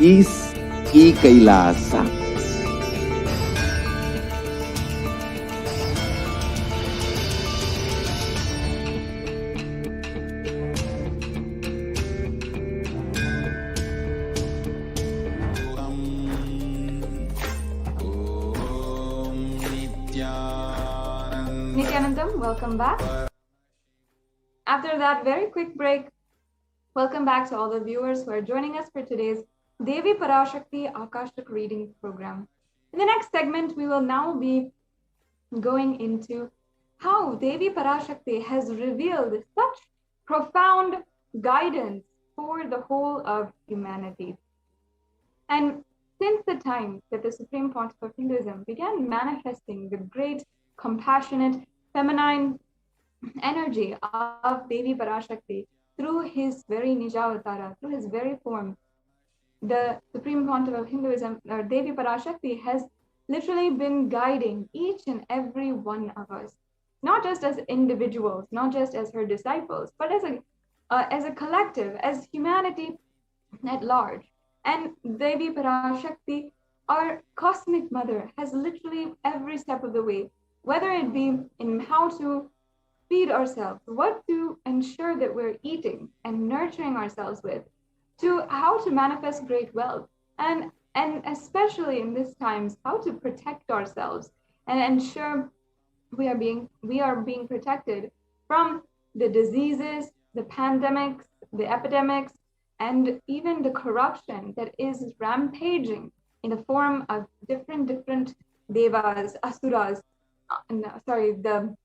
is e-Kailasa. Nithyanandam, welcome back. After that very quick break, welcome back to all the viewers who are joining us for today's Devi Parashakti Akashik reading program. In the next segment, we will now be going into how Devi Parashakti has revealed such profound guidance for the whole of humanity. And since the time that the Supreme Pontiff of Hinduism began manifesting the great, compassionate, feminine energy of Devi Parashakti through his very Nijavatara, through his very form, the Supreme Pontiff of Hinduism, or Devi Parashakti, has literally been guiding each and every one of us, not just as individuals, not just as her disciples, but as a collective, as humanity at large. And Devi Parashakti, our cosmic mother, has literally every step of the way, whether it be in how to feed ourselves, what to ensure that we're eating and nurturing ourselves with, to how to manifest great wealth, and especially in these times, how to protect ourselves and ensure we are being protected from the diseases, the pandemics, the epidemics, and even the corruption that is rampaging in the form of different devas, asuras, the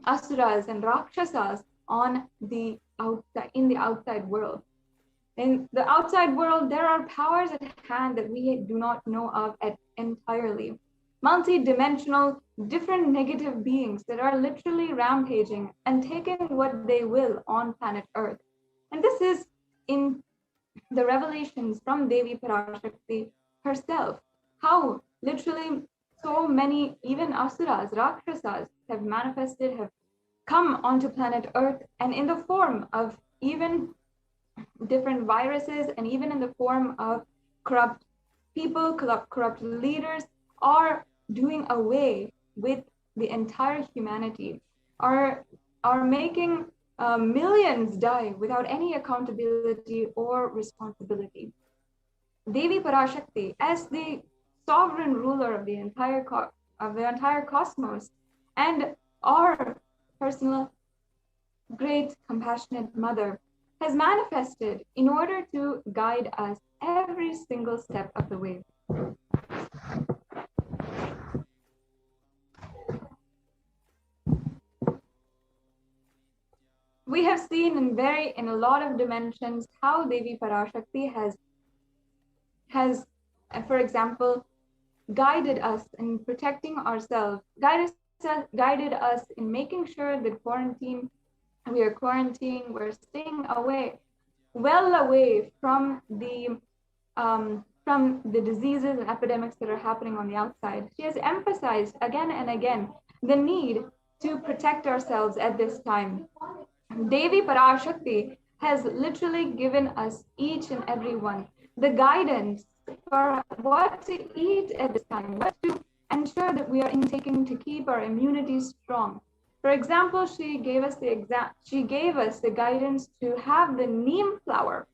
asuras and rakshasas on the outside, in the outside world. In the outside world, there are powers at hand that we do not know of entirely. Multi-dimensional, different negative beings that are literally rampaging and taking what they will on planet Earth. And this is in the revelations from Devi Parashakti herself, how literally so many, even asuras, rakshasas, have manifested, have come onto planet Earth, and in the form of even different viruses, and even in the form of corrupt people, corrupt leaders, are doing away with the entire humanity, are making millions die without any accountability or responsibility. Devi Parashakti, as the sovereign ruler of the entire cosmos, and our personal great compassionate mother, has manifested in order to guide us every single step of the way. We have seen in a lot of dimensions how Devi Parashakti has, for example, guided us in protecting ourselves, guided us in making sure that we are quarantining, we're staying away, well away from the diseases and epidemics that are happening on the outside. She has emphasized again and again the need to protect ourselves at this time. Devi Parashakti has literally given us, each and every one, the guidance for what to eat at this time, what to ensure that we are intaking to keep our immunity strong. For example, she gave us the guidance to have the neem flower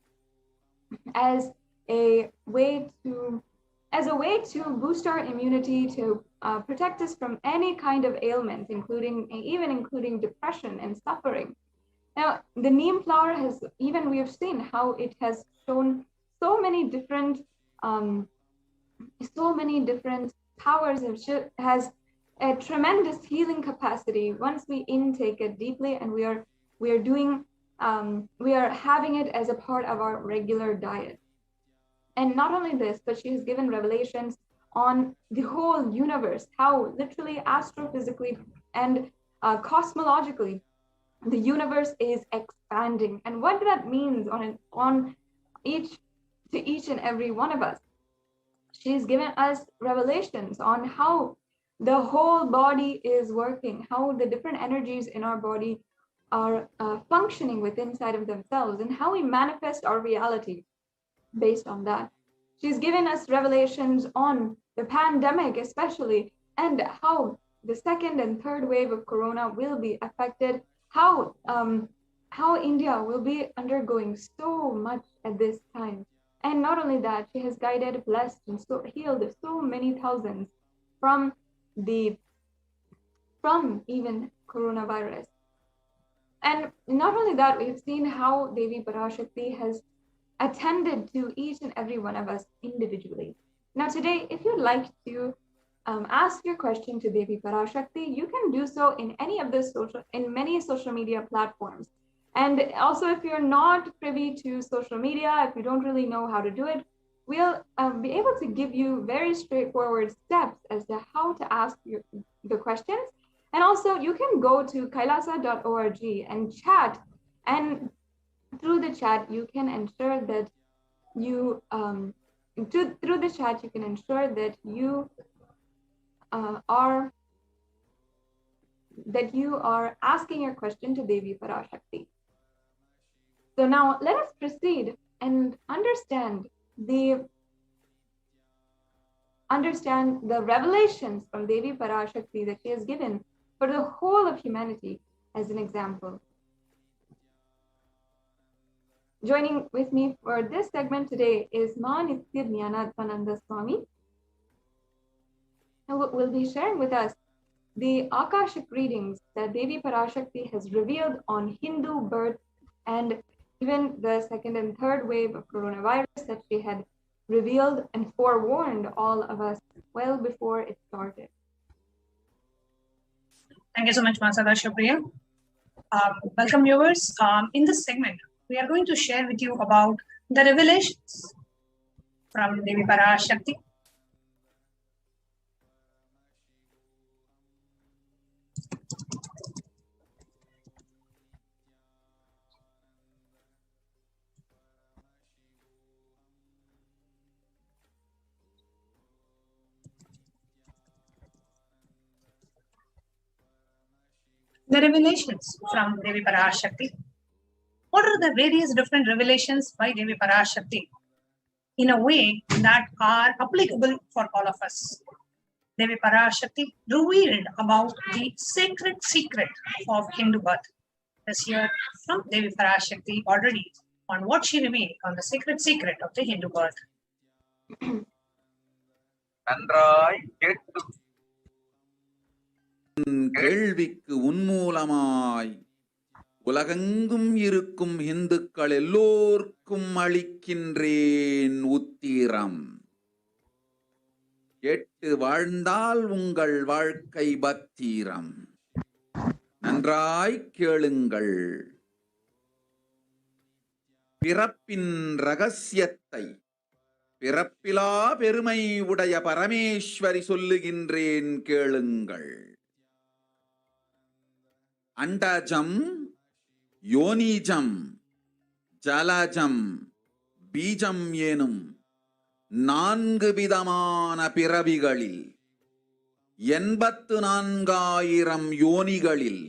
as a way to boost our immunity, to protect us from any kind of ailment, including depression and suffering. Now, the neem flower we have seen how it has shown so many different powers, and has a tremendous healing capacity once we intake it deeply, and we are having it as a part of our regular diet. And not only this, but she has given revelations on the whole universe, how literally astrophysically and cosmologically the universe is expanding, and what that means on each and every one of us. She's given us revelations on how the whole body is working, how the different energies in our body are functioning within inside of themselves, and how we manifest our reality based on that. She's given us revelations on the pandemic, especially, and how the second and third wave of corona will be affected, how India will be undergoing so much at this time. And not only that, she has guided, blessed, and healed so many thousands from even coronavirus. And not only that, we've seen how Devi Parashakti has attended to each and every one of us individually. Now today, if you'd like to ask your question to Devi Parashakti, you can do so in many social media platforms. And also, if you're not privy to social media, if you don't really know how to do it, we'll be able to give you very straightforward steps as to how to ask the questions. And also, you can go to kailasa.org and chat, and through the chat, you can ensure that you are asking your question to Devi Parashakti. So now let us proceed and understand the revelations from Devi Parashakti that she has given for the whole of humanity as an example. Joining with me for this segment today is Ma Nithyananda Paramashivam, who will be sharing with us the Akashic readings that Devi Parashakti has revealed on Hindu birth and even the second and third wave of coronavirus that she had revealed and forewarned all of us well before it started. Thank you so much, Masada Shapriya. Welcome, viewers. In this segment, we are going to share with you about the revelations from Devi Parashakti. The revelations from Devi Parashakti. What are the various different revelations by Devi Parashakti in a way that are applicable for all of us? Devi Parashakti revealed about the sacred secret of Hindu birth. Let's hear from Devi Parashakti already on what she revealed on the sacred secret of the Hindu birth. கேள்விக்கு உன்மூலமாய் உலகெங்கும் இருக்கும் இந்துக்கள் எல்லோர்க்கும் அளிக்கின்றேன் உத்திரம். கேட்டு வாழ்ந்தால் உங்கள் வாழ்க்கை பத்திரம். நன்றாய் கேளுங்கள். பிறப்பின் ரகசியத்தை பிறப்பிலா பெருமை உடைய பரமேஸ்வரி சொல்லுகின்றேன் கேளுங்கள். அண்டஜம், யோனிஜம், ஜலஜம், பீஜம் எனும் 4 விதமான பிறவிகளில் 84,000 யோனிகளில்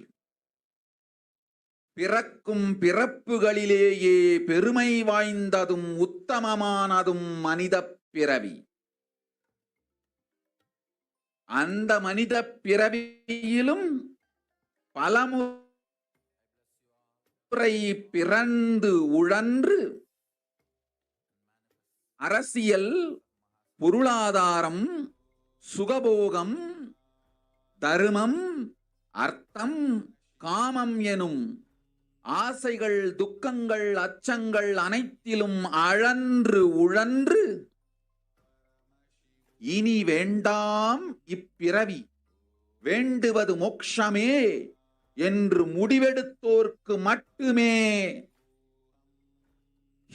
பிறக்கும் பிறப்புகளிலேயே பெருமை வாய்ந்ததும் உத்தமமானதும் மனித பிறவி. அந்த மனித பிறவியிலும் பலமுறை பிறந்து உழன்று அரசியல், பொருளாதாரம், சுகபோகம், தர்மம், அர்த்தம், காமம் எனும் ஆசைகள், துக்கங்கள், அச்சங்கள் அனைத்திலும் அழன்று உழன்று இனி வேண்டாம் இப்பிறவி, வேண்டுவது மோட்சமே என்று முடிவெடுத்தோர்க்கு மட்டுமே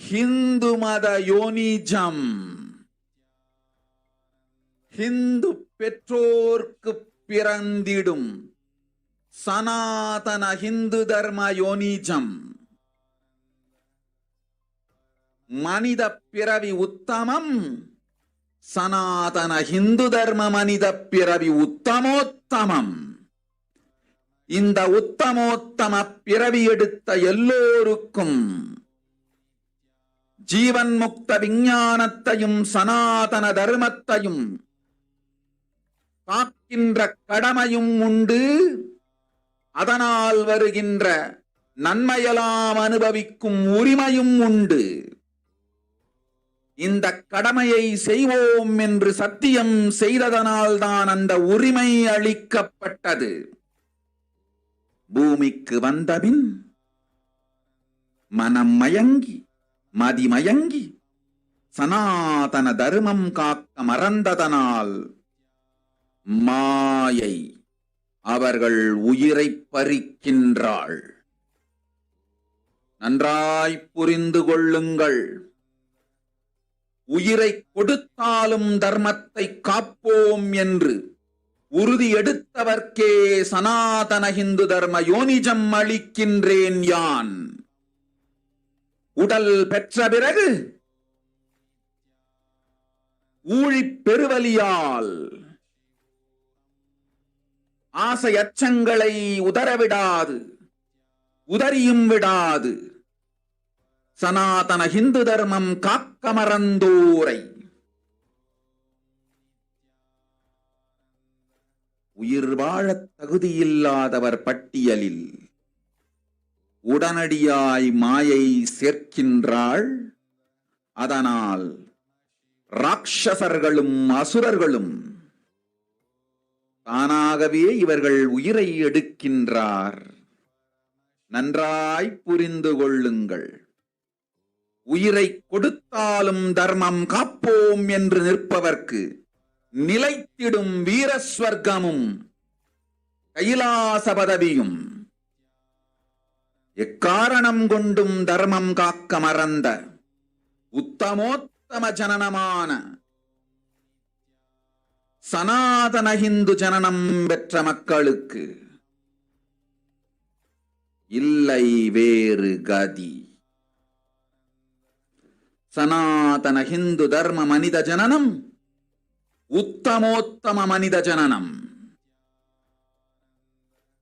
ஹிந்து மத யோனிஜம், ஹிந்து பெற்றோர்க்கு பிறந்திடும் சனாதன ஹிந்து தர்ம யோனிஜம், மனித பிறவி உத்தமம், சனாதன ஹிந்து தர்ம மனித பிறவி உத்தமோத்தமம். இந்த உத்தமோத்தம பிறவி எடுத்த எல்லோருக்கும் ஜீவன் முக்த விஞ்ஞானத்தையும் சனாதன தர்மத்தையும் காக்கின்ற கடமையும் உண்டு. அதனால் வருகின்ற நன்மையெல்லாம் அனுபவிக்கும் உரிமையும் உண்டு. இந்த கடமையை செய்வோம் என்று சத்தியம் செய்ததனால்தான் அந்த உரிமை அளிக்கப்பட்டது. பூமிக்கு வந்தபின் மனம் மயங்கி மதிமயங்கி சனாதன தர்மம் காக்க மறந்ததனால் மாயை அவர்கள் உயிரை பறிக்கின்றாள். நன்றாய் புரிந்து கொள்ளுங்கள். உயிரை கொடுத்தாலும் தர்மத்தை காப்போம் என்று உறுதி எடுத்தவர்க்கே சனாதன இந்து தர்ம யோனிஜம் அளிக்கின்றேன் யான். உடல் பெற்ற பிறகு ஊழிப் பெருவலியால் ஆசை அச்சங்களை உதறவிடாது, உதறியும் விடாது சனாதன இந்து தர்மம் காக்க மறந்தோரை உயிர் வாழத் தகுதியில்லாதவர் பட்டியலில் உடனடியாய் மாயை சேர்க்கின்றாள். அதனால் ராட்சசர்களும் அசுரர்களும் தானாகவே இவர்கள் உயிரை எடுக்கின்றார். நன்றாய் புரிந்து கொள்ளுங்கள். உயிரை கொடுத்தாலும் தர்மம் காப்போம் என்று நிற்பவர்க்கு நிலைத்திடும் வீரஸ்வர்க்கமும் கைலாச பதவியும் எக்காரணம் கொண்டும் தர்மம் காக்க மறந்த உத்தமோத்தம ஜனனமான சனாதன இந்து ஜனனம் பெற்ற மக்களுக்கு இல்லை வேறு கதி. சனாதன இந்து தர்ம மனித ஜனனம் உத்தமோத்தம மனித ஜனனம்.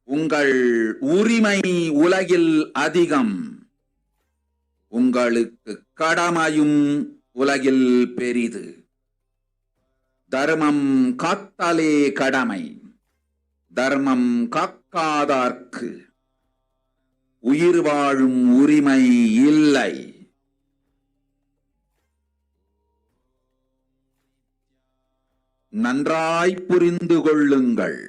உங்கள் உரிமை உலகில் அதிகம், உங்களுக்கு கடமையும் உலகில் பெரிது. தர்மம் காத்தாலே கடமை, தர்மம் காக்காதார்க்கு உயிர் வாழும் உரிமை இல்லை. நன்றாய் புரிந்து கொள்ளுங்கள்.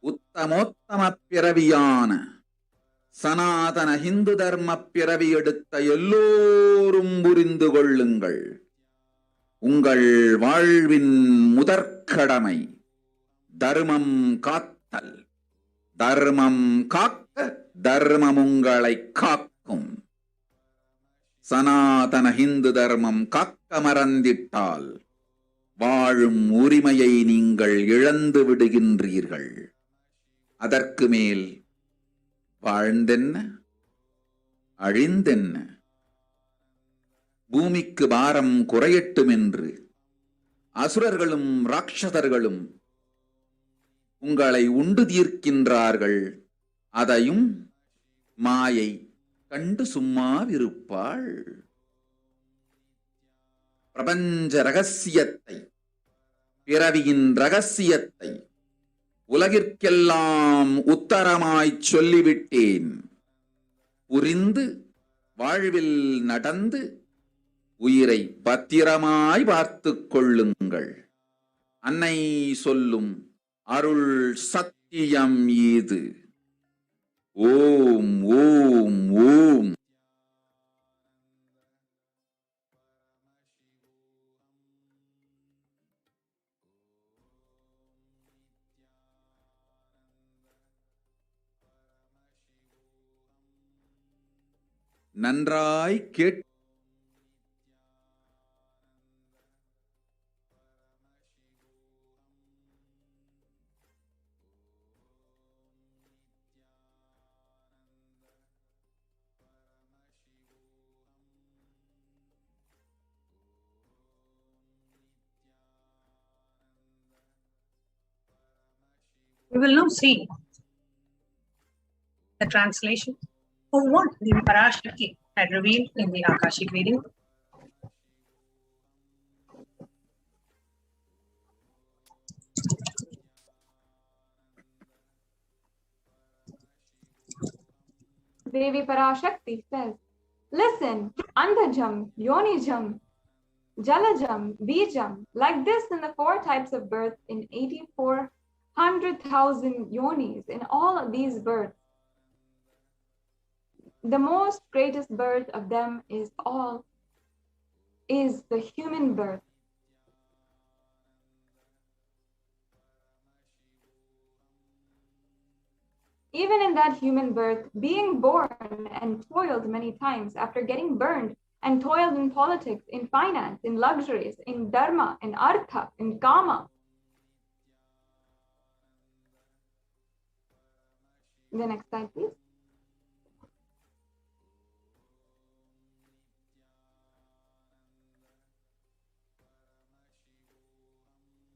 உத்தமோத்தம பிறவியான சனாதன இந்து தர்ம பிறவி எடுத்த எல்லோரும் புரிந்து கொள்ளுங்கள். உங்கள் வாழ்வின் முதற்கடமை தர்மம் காத்தல். தர்மம் காக்க தர்மம் உங்களை காக்கும். சனாதன இந்து தர்மம் காக்க மறந்திட்டால் வாழும் உரிமையை நீங்கள் இழந்து விடுகின்றீர்கள். அதற்கு மேல் வாழ்ந்தென்ன அழிந்தென்ன? பூமிக்கு பாரம் குறையட்டும் என்று அசுரர்களும் ராட்சதர்களும் உங்களை உண்டு தீர்க்கின்றார்கள். அதையும் மாயை கண்டு சும்மாவிருப்பாள். பிரபஞ்ச ரகசியத்தை, பிறவியின் ரகசியத்தை உலகிற்கெல்லாம் உத்தரமாய்ச் சொல்லிவிட்டேன். புரிந்து வாழ்வில் நடந்து உயிரை பத்திரமாய் பார்த்துக் கொள்ளுங்கள். அன்னை சொல்லும் அருள் சத்தியம் இது. ஓம் ஓம் ஓம். நன்றாய் gate We will now see the translation of what Devi Parashakti had revealed in the Akashic reading. Devi Parashakti says, listen, Andhajam, Yonijam, Jalajam, Bijam, like this in the 4 types of birth in 84,000,000 yonis in all of these births. The most greatest birth of them is the human birth. Even in that human birth, being born and toiled many times after getting burned and toiled in politics, in finance, in luxuries, in dharma, in artha, in kama. The next slide, please.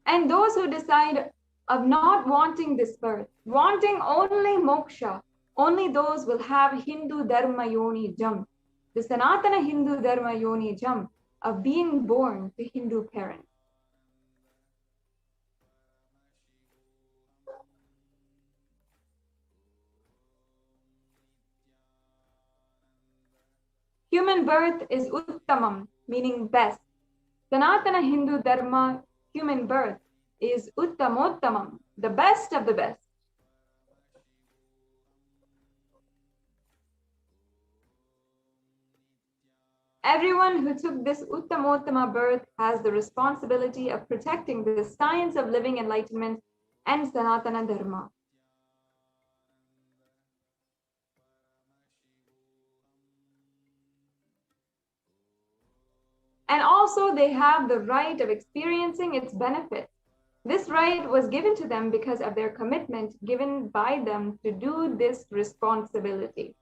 And those who decide of not wanting this birth, wanting only moksha, only those will have Hindu dharma yoni jam, the Sanatana Hindu dharma yoni jam of being born to Hindu parents. Human birth is uttamam, meaning best. Sanatana Hindu dharma human birth is uttamottamam, the best of the best. Everyone who took this uttamottama birth has the responsibility of protecting the science of living enlightenment and Sanatana dharma. And also they have the right of experiencing its benefits. This right was given to them because of their commitment given by them to do this responsibility.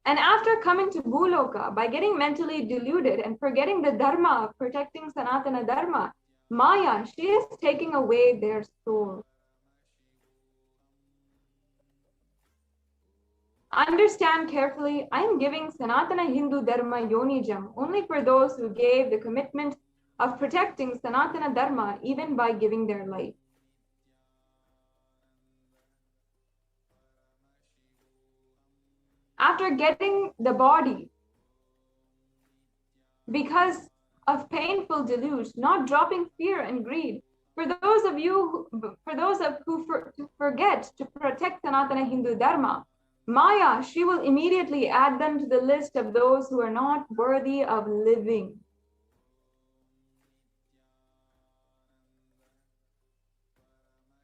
And after coming to Bhuloka, by getting mentally deluded and forgetting the dharma of protecting Sanatana dharma, Maya, she is taking away their soul. Understand carefully, I am giving Sanatana Hindu Dharma Yonijam only for those who gave the commitment of protecting Sanatana Dharma even by giving their life. After getting the body, because of painful deluge, not dropping fear and greed, for those of you who forget to protect Sanatana Hindu Dharma, Maya, she will immediately add them to the list of those who are not worthy of living.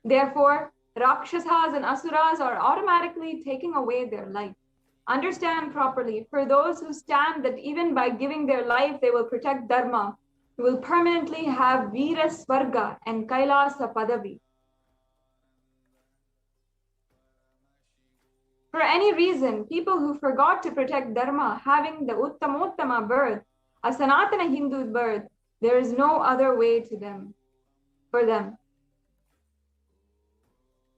Therefore, Rakshasas and Asuras are automatically taking away their life. Understand properly, for those who stand that even by giving their life they will protect Dharma, will permanently have Veera Swarga and Kailasa Padavi. For any reason, people who forgot to protect Dharma, having the Uttamottama birth, a Sanatana Hindu birth, there is no other way to them, for them.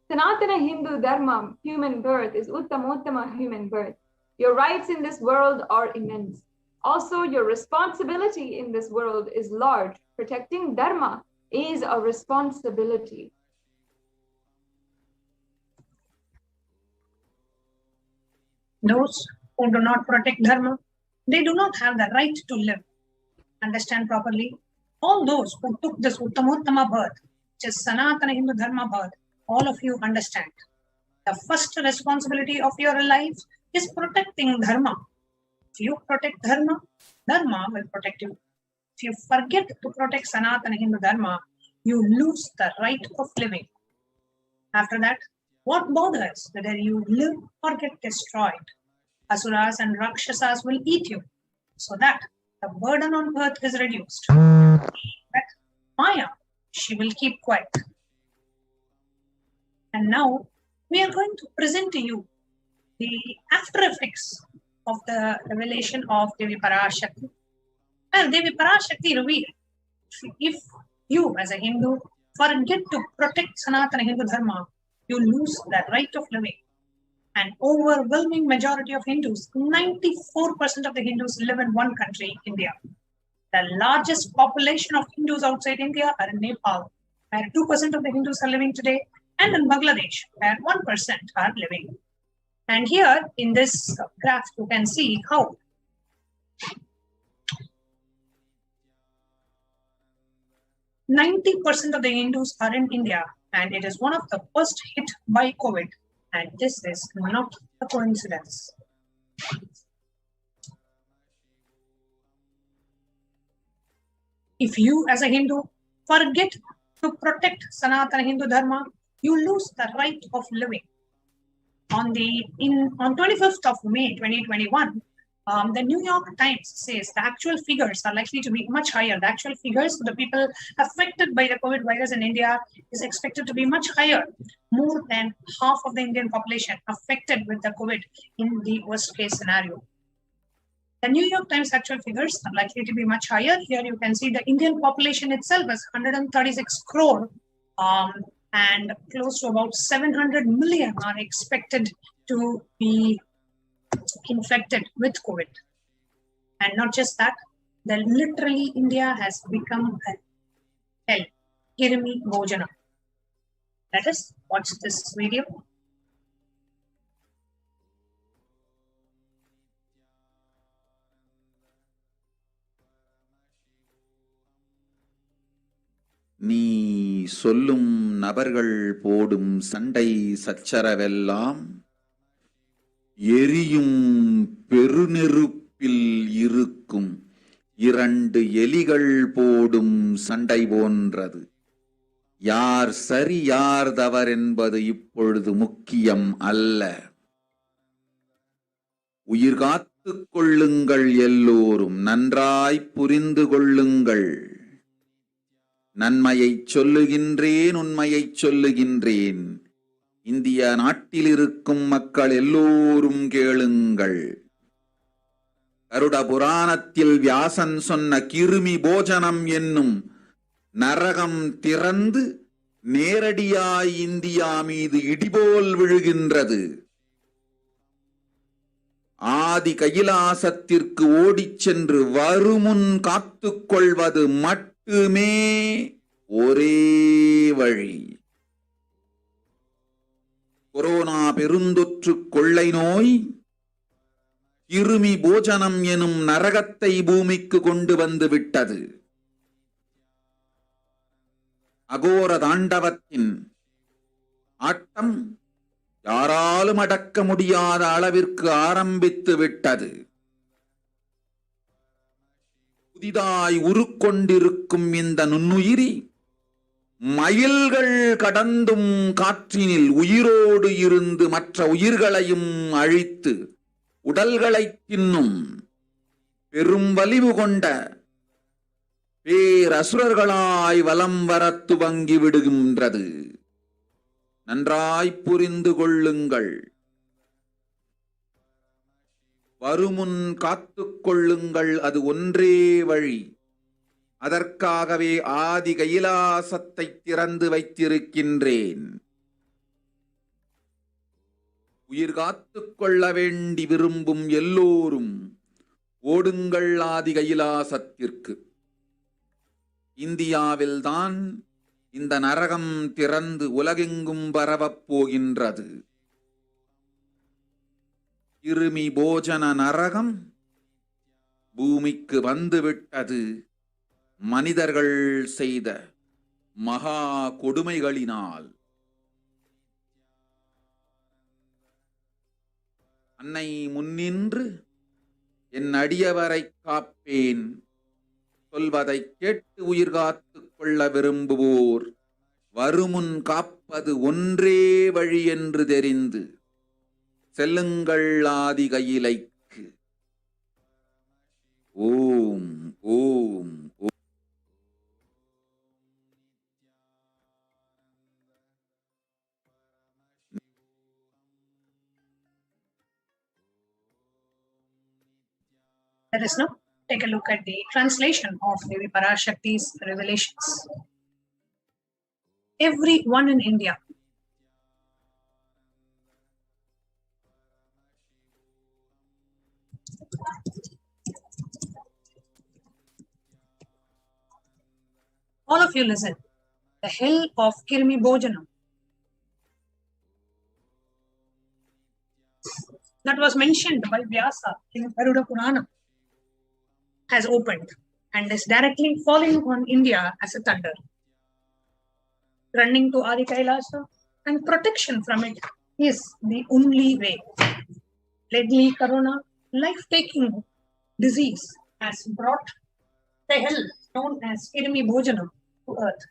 Sanatana Hindu Dharma, human birth, is Uttamottama human birth. Your rights in this world are immense. Also, your responsibility in this world is large. Protecting Dharma is a responsibility. Those who do not protect Dharma, they do not have the right to live. Understand properly. All those who took this Uttamottama birth, which is Sanatana Hindu Dharma birth, all of you understand. The first responsibility of your life is protecting Dharma. If you protect Dharma, Dharma will protect you. If you forget to protect Sanatana Hindu Dharma, you lose the right of living. After that, what bothers whether you live or get destroyed? Asuras and Rakshasas will eat you, so that the burden on earth is reduced. But Maya, she will keep quiet. And now we are going to present to you the after effects of the revelation of Devi Parashakti. And Devi Parashakti revealed, if you as a Hindu forget to protect Sanatana Hindu Dharma, you lose the right of living. An overwhelming majority of Hindus, 94% of the Hindus live in one country, India. The largest population of Hindus outside India are in Nepal, where 2% of the Hindus are living today, and in Bangladesh, where 1% are living. And here in this graph, you can see how 90% of the Hindus are in India, and it is one of the first hit by COVID. And this is not a coincidence. If you as a Hindu forget to protect Sanatana Hindu Dharma, you lose the right of living. On 25th of May 2021, the New York Times says the actual figures are likely to be much higher. The actual figures for the people affected by the COVID virus in India is expected to be much higher. More than half of the Indian population affected with the COVID in the worst case scenario. The New York Times actual figures are likely to be much higher. Here you can see the Indian population itself is 136 crore and close to about 700 million are expected to be infected with COVID. And not just that, literally India has become a hell. Kirimi Bhojana. Let us watch this video. நீ சொல்லும் நபர்கள் போடும் சண்டை சச்சரவெல்லாம் எரியும் பெருநெருப்பில் இருக்கும் இரண்டு எலிகள் போடும் சண்டை போன்றது. யார் சரி யார் தவறென்பது இப்பொழுது முக்கியம் அல்ல. உயிர் காத்துக் கொள்ளுங்கள், எல்லோரும் நன்றாய் புரிந்து கொள்ளுங்கள். நன்மையைச் சொல்லுகின்றேன், உண்மையைச் சொல்லுகின்றேன். இந்திய நாட்டில் இருக்கும் மக்கள் எல்லோரும் கேளுங்கள். கருட புராணத்தில் வியாசன் சொன்ன கிருமி போஜனம் என்னும் நரகம் திறந்து நேரடியாய் இந்தியா மீது இடிபோல் விழுகின்றது. ஆதி கைலாசத்திற்கு ஓடிச் சென்று வருமுன் காத்துக் கொள்வது மட்டுமே ஒரே வழி. கொரோனா பெருந்தொற்று கொள்ளை நோய் கிருமி போஜனம் எனும் நரகத்தை பூமிக்கு கொண்டு வந்து விட்டது. அகோர தாண்டவத்தின் ஆட்டம் யாராலும் அடக்க முடியாத அளவிற்கு ஆரம்பித்து விட்டது. புதிதாய் உருக்கொண்டிருக்கும் இந்த நுண்ணுயிரி மைல்கள் கடந்தும் காற்றினில் உயிரோடு இருந்து மற்ற உயிர்களையும் அழித்து உடல்களை தின்னும் பெரும் வலிவு கொண்ட பேரசுரர்களாய் வலம் வர துவங்கி விடுகின்றது. நன்றாய் புரிந்து கொள்ளுங்கள். வருமுன் காத்துக் கொள்ளுங்கள், அது ஒன்றே வழி. அதற்காகவே ஆதி கைலாசத்தை திறந்து வைத்திருக்கின்றேன். உயிர் காத்துக் கொள்ள வேண்டி விரும்பும் எல்லோரும் ஓடுங்கள் ஆதி கைலாசத்திற்கு. இந்தியாவில்தான் இந்த நரகம் திறந்து உலகெங்கும் பரவப் போகின்றது. கிருமி போஜன நரகம் பூமிக்கு வந்துவிட்டது. மனிதர்கள் செய்த மகா கொடுமைகளினால். அன்னை முன்னின்று என் அடியவரை காப்பேன் சொல்வதை கேட்டு உயிர் காத்துக் கொள்ள விரும்புவோர் வருமுன் காப்பது ஒன்றே வழி என்று தெரிந்து செல்லுங்கள் ஆதி கையிலைக்கு. ஓம் ஓம். Let us now take a look at the translation of Devi Parashakti's revelations. Everyone in India, all of you listen. The hell of Kirmi Bhojanam that was mentioned by Vyasa in Garuda Purana has opened and is directly falling on India as a thunder. Running to Adi Kailasa and protection from it is the only way. Deadly corona, life-taking disease has brought the hell known as Kirmi Bhojanam to earth.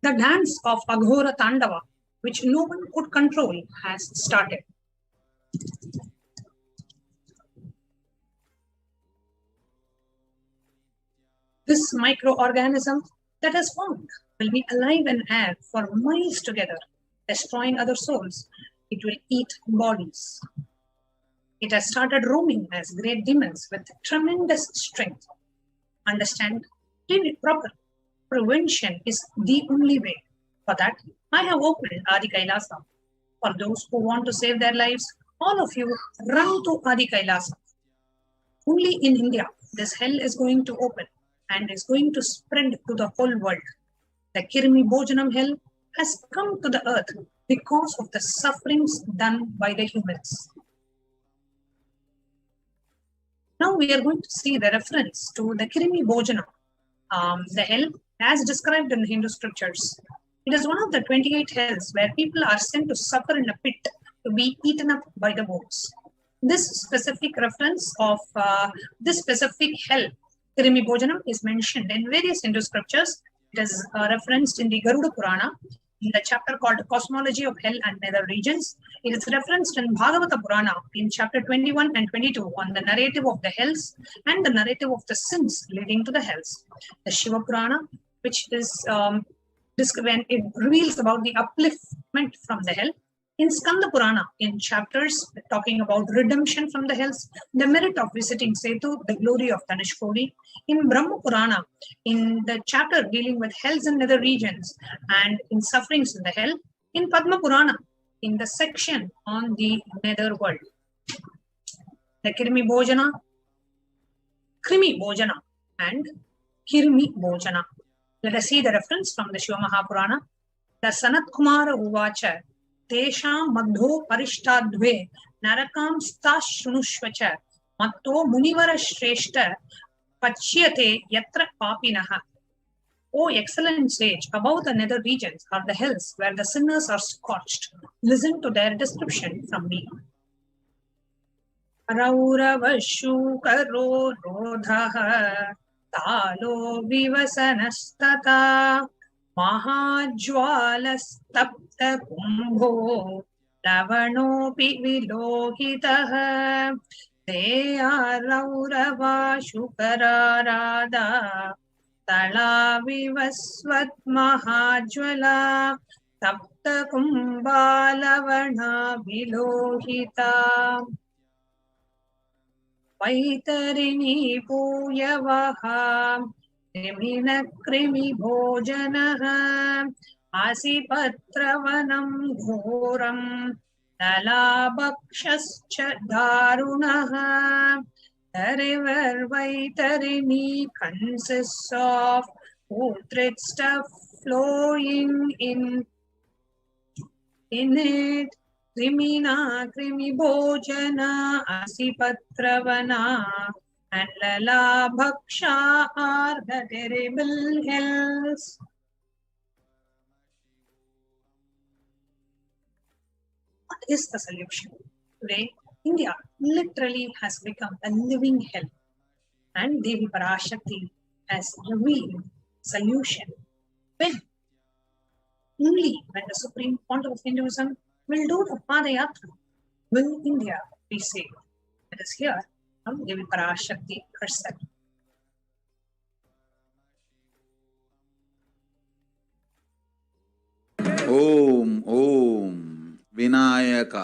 The dance of Aghora Tandava, which no one could control, has started. This microorganism that has formed will be alive and air for miles together, destroying other souls. It will eat bodies. It has started roaming as great demons with tremendous strength. Understand? Read it properly. Prevention is the only way. For that, I have opened Adi Kailasa. For those who want to save their lives, all of you run to Adi Kailasa. Only in India, this hell is going to open and is going to spread to the whole world. The Kirmi Bhojanam hell has come to the earth because of the sufferings done by the humans. Now we are going to see the reference to the Kirmi Bhojanam, the hell as described in the Hindu scriptures. It is one of the 28 hells where people are sent to suffer in a pit to be eaten up by the wolves. This specific reference of this specific hell, Kirmi Bhojanam, is mentioned in various Hindu scriptures. It is referenced in the Garuda Purana, in the chapter called Cosmology of Hell and Nether Regions. It is referenced in Bhagavata Purana in chapter 21 and 22 on the narrative of the hells and the narrative of the sins leading to the hells. The Shiva Purana, which is when it reveals about the upliftment from the hell. In Skanda Purana, in chapters talking about redemption from the hells, the merit of visiting Setu, the glory of Tanishkodi. In Brahma Purana, in the chapter dealing with hells and nether regions and in sufferings in the hell. In Padma Purana, in the section on the nether world. The Kirmi Bhojana, Krimi Bhojana and Kirmi Bhojana. Let us see the reference from the Shiva Mahapurana. The Sanat Kumara Uvacha Tesham Madho Parishtadve Narakam Stashunushvacha Matto Munivara Shreshta Pachyate Yatra Papinaha. O excellent sage, above the nether regions are the hells where the sinners are scorched. Listen to their description from me. Raurava Shukaro Rodhaha Talo Vivasanastata Mahajwalastapta Kumbho Ravanopi Vilohitaha Deya Raurava Shukararada Tala Vivasvat Mahajwala Tapta Kumbhalavana Vilohita Vaitarini Puyavaha Krimina Krimi Bhojanaha Asipatravanam Ghoram Dalabakshascha Darunaha. The river Vaitarini consists of putrid stuff flowing in it. Krimina, Krimi Bhojana, Asipatravana, and Lala Bhaksha are the terrible hells. What is the solution? Today, India literally has become a living hell, and Devi Parashakti has revealed solution. When? Only when the Supreme Pontiff of Hinduism will do the Padayatra will India be saved. Let us hear from Devi Parashakti herself. Vinayaka,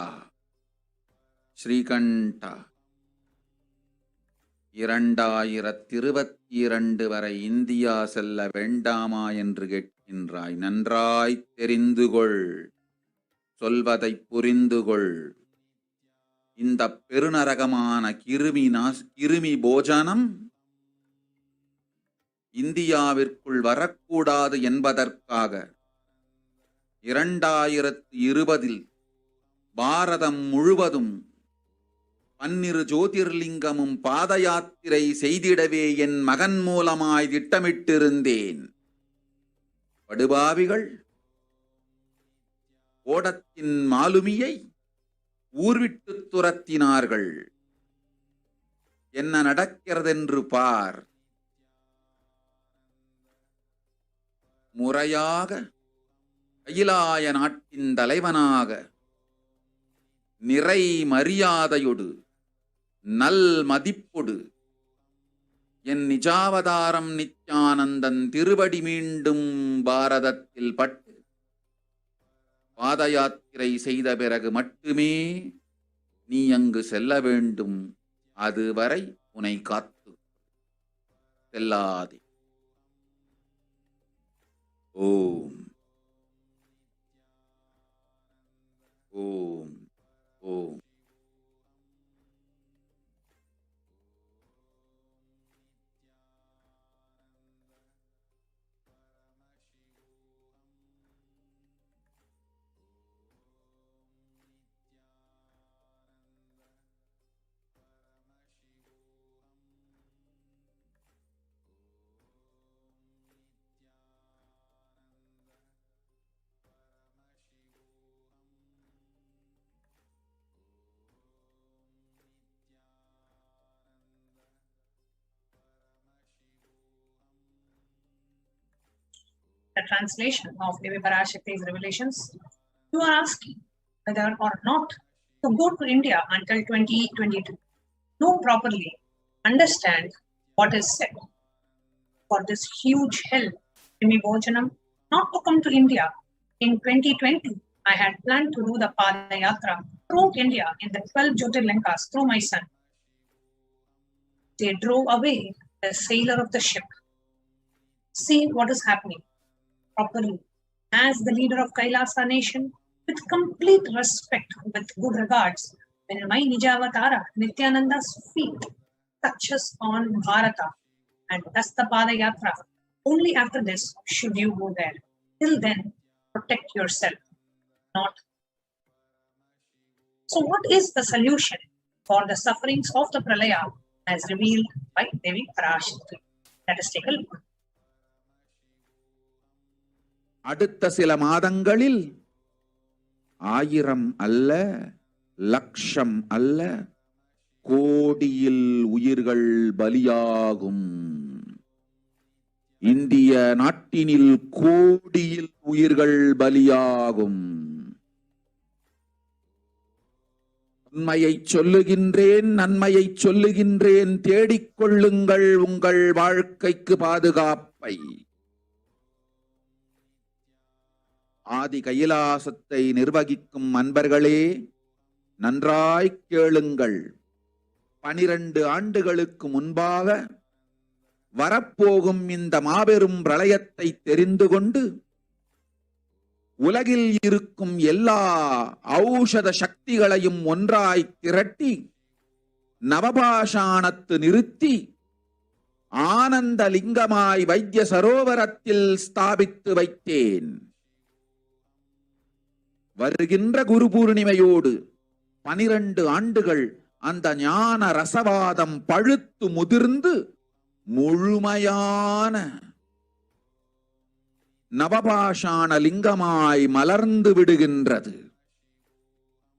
Srikanta 2022 வரை India செல்ல வேண்டாமா என்று கேட்கின்றாய். நன்றாய் தெரிந்து கொள், சொல்வதை புரிந்து கொள். இந்த பெருநரகமான கிருமி போஜனம் இந்தியாவிற்குள் வரக்கூடாது என்பதற்காக 2020 பாரதம் முழுவதும் 12 ஜோதிர்லிங்கமும் பாத யாத்திரை செய்திடவே என் மகன் மூலமாய் திட்டமிட்டிருந்தேன். படுபாவிகள் ஓடத்தின் மாலுமியை ஊர்விட்டு துரத்தினார்கள். என்ன நடக்கிறதென்று பார். முறையாக கைலாய நாட்டின் தலைவனாக நிறை மரியாதையொடு நல் மதிப்பொடு என் நிஜாவதாரம் நித்யானந்தன் திருவடி மீண்டும் பாரதத்தில் பட்டு பாத யாத்திரை செய்த பிறகு மட்டுமே நீ அங்கு செல்ல வேண்டும். அதுவரை உன்னை காத்து செல்லாதே. ஓம் ஓம் ஓம். The translation of Devi Parashakti's revelations, you are asking whether or not to go to India until 2022. Know properly, understand what is said. For this huge hell, Krimi Bhojanam, not to come to India. In 2020, I had planned to do the Pada Yatra throughout India in the 12 Jyotirlingas through my son. They drove away the sailor of the ship. See what is happening. Properly, as the leader of Kailasa nation, with complete respect, with good regards, when my Nijavatara, Nithyananda's feet touches on Bharata and does the Pada Yatra, only after this should you go there. Till then, protect yourself, not. So what is the solution for the sufferings of the Pralaya as revealed by Devi Parashakti? Let us take a look. அடுத்த சில மாதங்களில் 1000 அல்ல, லட்சம் அல்ல, கோடியில் உயிர்கள் பலியாகும். இந்திய நாட்டினில் கோடியில் உயிர்கள் பலியாகும். உண்மையை சொல்லுகின்றேன், நன்மையை சொல்லுகின்றேன். தேடிக்கொள்ளுங்கள் உங்கள் வாழ்க்கைக்கு பாதுகாப்பை. ஆதி கைலாசத்தை நிர்வகிக்கும் அன்பர்களே, நன்றாய் கேளுங்கள். 12 ஆண்டுகளுக்கு முன்பாக வரப்போகும் இந்த மாபெரும் பிரளயத்தை தெரிந்து கொண்டு உலகில் இருக்கும் எல்லா ஔஷத சக்திகளையும் ஒன்றாய் திரட்டி நவபாஷாணத்து நிறுத்தி ஆனந்த லிங்கமாய் வைத்திய சரோவரத்தில் ஸ்தாபித்து வைத்தேன். வருகின்ற குரு பூர்ணிமையோடு 12 ஆண்டுகள் அந்த ஞான ரசவாதம் பழுத்து முதிர்ந்து முழுமையான நவபாஷாண லிங்கமாய் மலர்ந்து விடுகின்றது.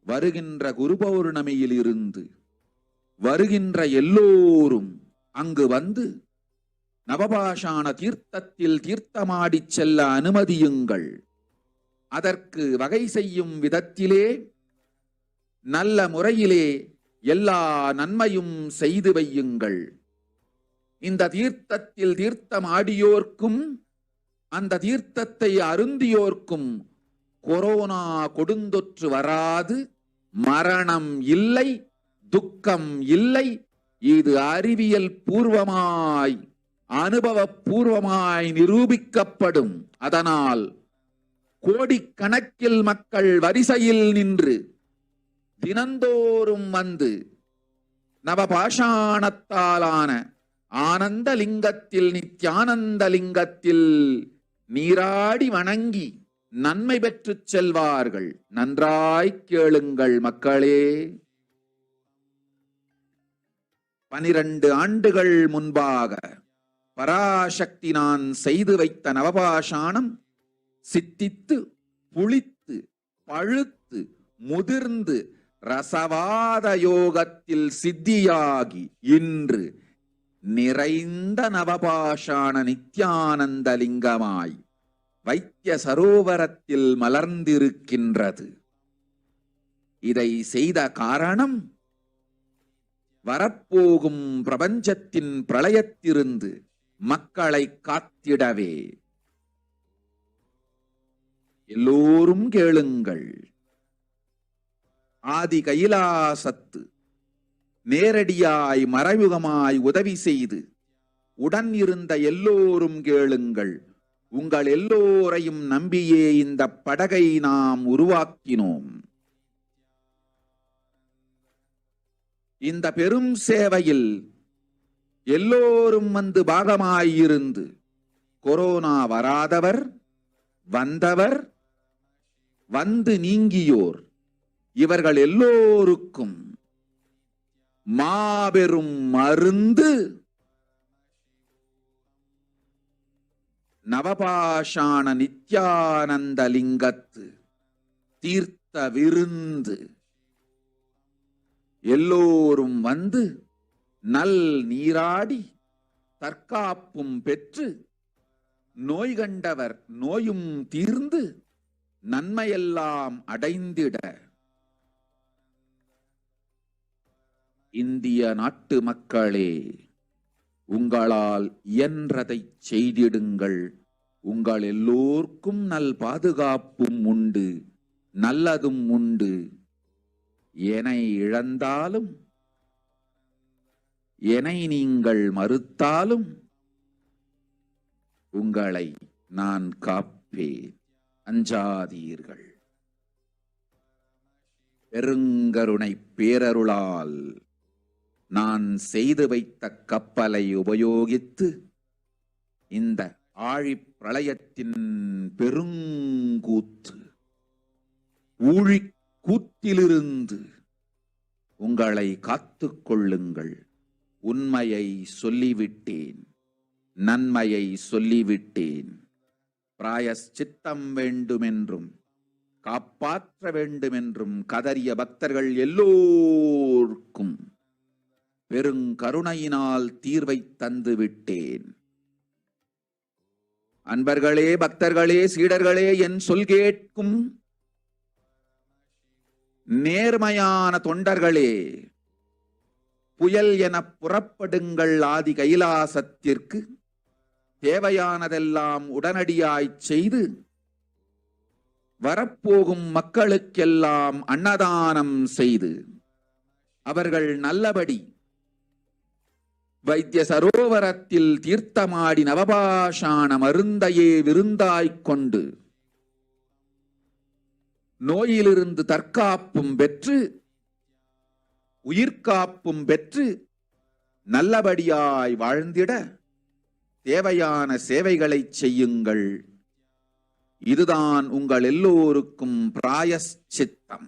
வருகின்ற குரு பௌர்ணமியில் இருந்து வருகின்ற எல்லோரும் அங்கு வந்து நவபாஷாண தீர்த்தத்தில் தீர்த்தமாடி செல்ல அனுமதியுங்கள். அதற்கு வகை செய்யும் விதத்திலே நல்ல முறையிலே எல்லா நன்மையும் செய்து வையுங்கள். இந்த தீர்த்தத்தில் தீர்த்தமாடியோர்க்கும் அந்த தீர்த்தத்தை அருந்தியோர்க்கும் கொரோனா கொடுந்தொற்று வராது, மரணம் இல்லை, துக்கம் இல்லை. இது அறிவியல் பூர்வமாய் அனுபவ பூர்வமாய் நிரூபிக்கப்படும். அதனால் கோடிக்கணக்கில் மக்கள் வரிசையில் நின்று தினந்தோறும் வந்து நவபாஷாணத்தாலான ஆனந்த லிங்கத்தில், நித்யானந்த லிங்கத்தில் நீராடி வணங்கி நன்மை பெற்றுச் செல்வார்கள். நன்றாய் கேளுங்கள் மக்களே. 12 ஆண்டுகள் முன்பாக பராசக்தி நான் செய்து வைத்த நவபாஷாணம் சித்தித்து, புளித்து, பழுத்து, முதிர்ந்து ரசவாத யோகத்தில் சித்தியாகி இன்று நிறைந்த நவபாஷாண நித்யானந்த லிங்கமாய் வைத்திய சரோவரத்தில் மலர்ந்திருக்கின்றது. இதை செய்த காரணம் வரப்போகும் பிரபஞ்சத்தின் பிரளயத்திலிருந்து மக்களை காத்திடவே. எல்லோரும் கேளுங்கள். ஆதி கைலாசத்து நேரடியாய் மறைமுகமாய் உதவி செய்து உடன் இருந்த எல்லோரும் கேளுங்கள். உங்கள் எல்லோரையும் நம்பியே இந்த படகை நாம் உருவாக்கினோம். இந்த பெரும் சேவையில் எல்லோரும் வந்து பாகமாயிருந்து கொரோனா வராதவர், வந்தவர், வந்து நீங்கியோர், இவர்கள் எல்லோருக்கும் மாபெரும் மருந்து நவபாஷாண நித்யானந்த லிங்கத்து தீர்த்த விருந்து. எல்லோரும் வந்து நல் நீராடி தற்காப்பும் பெற்று நோய் கண்டவர் நோயும் தீர்ந்து நன்மையெல்லாம் அடைந்திட இந்திய நாட்டு மக்களே, உங்களால் இயன்றதை செய்திடுங்கள். உங்கள் எல்லோர்க்கும் நல் பாதுகாப்பும் உண்டு, நல்லதும் உண்டு. என்னை இழந்தாலும், என்னை நீங்கள் மறுத்தாலும் உங்களை நான் காப்பேன். அஞ்சாதீர்கள். பெருங்கருணை பேரருளால் நான் செய்து வைத்த கப்பலை உபயோகித்து இந்த ஆழிப் பிரளயத்தின் பெருங்கூத்து ஊழிக் கூத்திலிருந்து உங்களை காத்துக் கொள்ளுங்கள். உண்மையை சொல்லிவிட்டேன், நன்மையை சொல்லிவிட்டேன். பிராயச்சித்தம் வேண்டுமென்றும் காப்பாற்ற வேண்டுமென்றும் கதறிய பக்தர்கள் எல்லோருக்கும் பெருங்கருணையினால் தீர்வை தந்து விட்டேன். அன்பர்களே, பக்தர்களே, சீடர்களே, என் சொல் கேட்கும் நேர்மையான தொண்டர்களே, புயல் என புறப்படுங்கள். ஆதி கைலாசத்திற்கு தேவையானதெல்லாம் உடனடியாய் செய்து வரப்போகும் மக்களுக்கெல்லாம் அன்னதானம் செய்து அவர்கள் நல்லபடி வைத்திய சரோவரத்தில் தீர்த்தமாடி நவபாஷாண மருந்தையே விருந்தாய்க் கொண்டு நோயிலிருந்து தற்காப்பும் பெற்று உயிர்காப்பும் பெற்று நல்லபடியாய் வாழ்ந்திட தேவையான சேவைகளை செய்யுங்கள். இதுதான் உங்கள் எல்லோருக்கும் பிராயச்சித்தம்.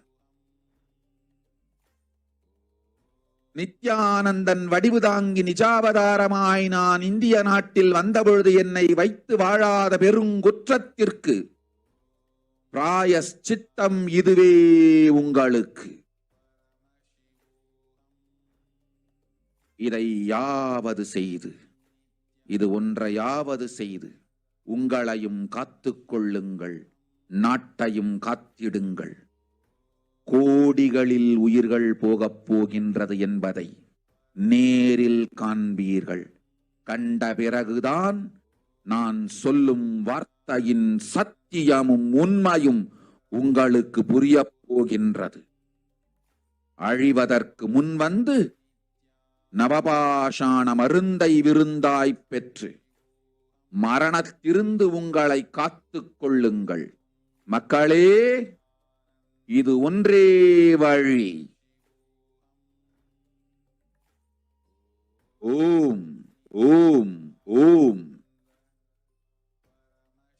நித்யானந்தன் வடிவு தாங்கி நிஜாவதாரமாய் நான் இந்திய நாட்டில் வந்தபொழுது என்னை வைத்து வாழாத பெருங்குற்றத்திற்கு பிராயச்சித்தம் இதுவே உங்களுக்கு. இதை யாவது செய்து, இது ஒன்றையாவது செய்து உங்களையும் காத்துக் கொள்ளுங்கள், நாட்டையும் காத்திடுங்கள். கோடிகளில் உயிர்கள் போகப் போகின்றது என்பதை நேரில் காண்பீர்கள். கண்ட பிறகுதான் நான் சொல்லும் வார்த்தையின் சத்தியமும் உண்மையும் உங்களுக்கு புரியப் போகின்றது. அழிவதற்கு முன் வந்து நவபாஷாண மருந்தை விருந்தாய்ப் பெற்று மரணத்திலிருந்து உங்களை காத்துக் கொள்ளுங்கள். மக்களே, இது ஒன்றே வழி. ஓம் ஓம் ஓம்.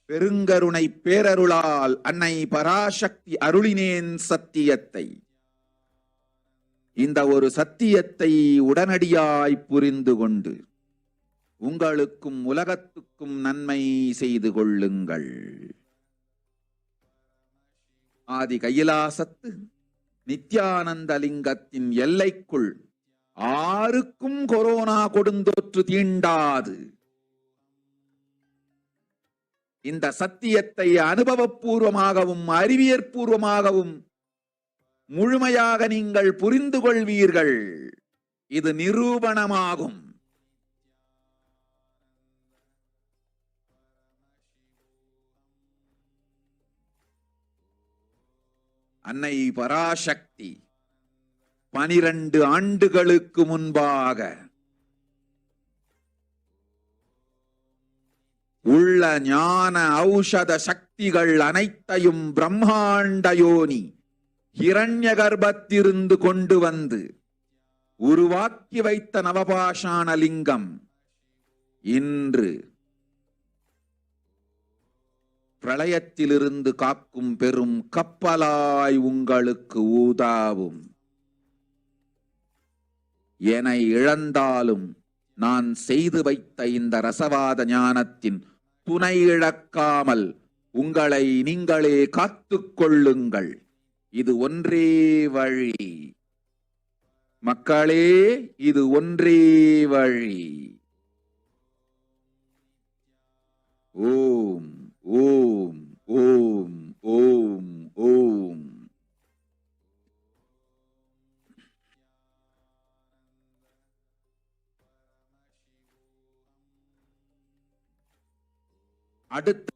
பெருங்கருணை பேரருளால் அன்னை பராசக்தி அருளினேன் சத்தியத்தை. இந்த ஒரு சத்தியத்தை உடனடியாய் புரிந்து கொண்டு உங்களுக்கும் உலகத்துக்கும் நன்மை செய்து கொள்ளுங்கள். ஆதி கைலாசத்து நித்யானந்த லிங்கத்தின் எல்லைக்குள் ஆருக்கும் கொரோனா கொடுந்தொற்று தீண்டாது. இந்த சத்தியத்தை அனுபவபூர்வமாகவும் அறிவியற்பூர்வமாகவும் முழுமையாக நீங்கள் புரிந்து கொள்வீர்கள். இது நிரூபணமாகும். அன்னை பராசக்தி 12 ஆண்டுகளுக்கு முன்பாக உள்ள ஞான ஔஷத சக்திகள் அனைத்தையும் பிரம்மாண்ட யோனி ஹிரண்ய கர்ப்பத்திலிருந்து கொண்டு வந்து உருவாக்கி வைத்த நவபாஷாண லிங்கம் இன்று பிரளயத்திலிருந்து காக்கும் பெரும் கப்பலாய் உங்களுக்கு ஊதாவும். என்னை இழந்தாலும் நான் செய்து வைத்த இந்த ரசவாத ஞானத்தின் துணை இழக்காமல் உங்களை நீங்களே காத்துக் கொள்ளுங்கள். இது ஒன்றே வழி. மக்களே, இது ஒன்றே வழி. ஓம் ஓம் ஓம் ஓம் ஓம். அடுத்து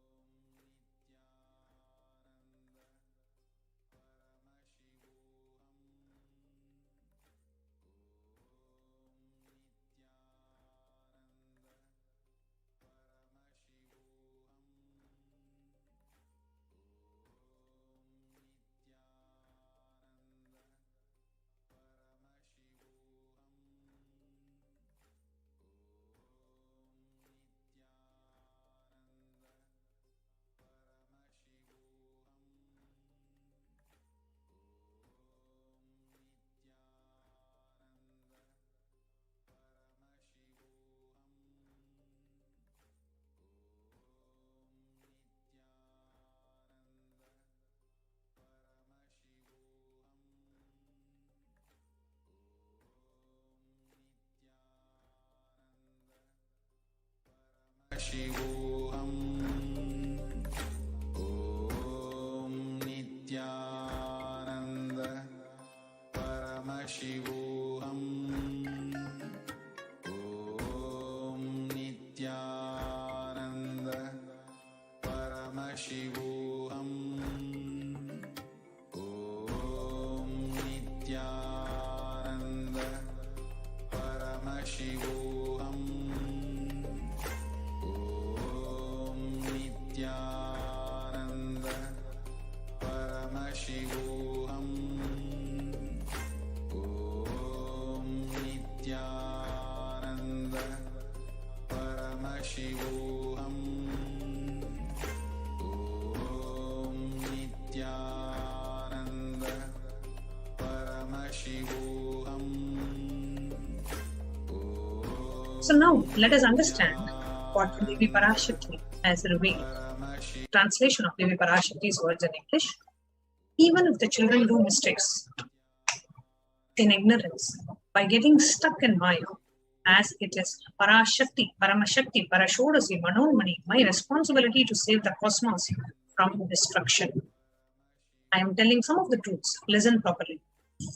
Paramashivoham. Om Nithyananda Paramashivoham. Om Nithyananda Paramashivoham. Om Nithyananda Paramashivoham. Nithyananda Paramashivoham. Om Nithyananda Paramashivoham. Om Nithyananda Paramashivoham. So now let us understand what Devi Parashakti has revealed. Translation of Devi Parashakti's words in English. Even if the children do mistakes in ignorance by getting stuck in Maya, as it is Parashakti, Paramashakti, Parashodasi, Manonmani, my responsibility to save the cosmos from destruction. I am telling some of the truths. Listen properly.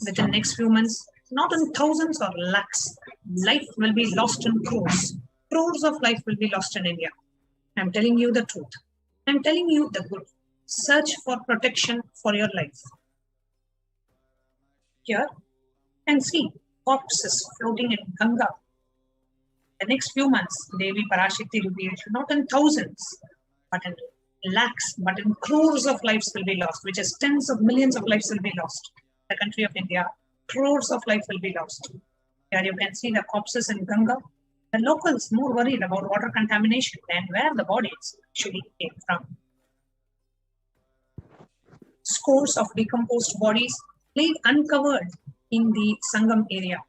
Within the next few months, not in thousands or lakhs, life will be lost in crores. Crores of life will be lost in India. I am telling you the truth. I am telling you the good. search for protection for your life. Here, you can see corpses floating in Ganga. The next few months, Devi Parashakti revealed not in thousands, but in lakhs, but in crores of lives will be lost, which is tens of millions of lives will be lost. The country of India, crores of lives will be lost. Here you can see the corpses in Ganga. The locals more worried about water contamination than where the bodies actually came from. Scores of decomposed bodies laid uncovered in the Sangam area.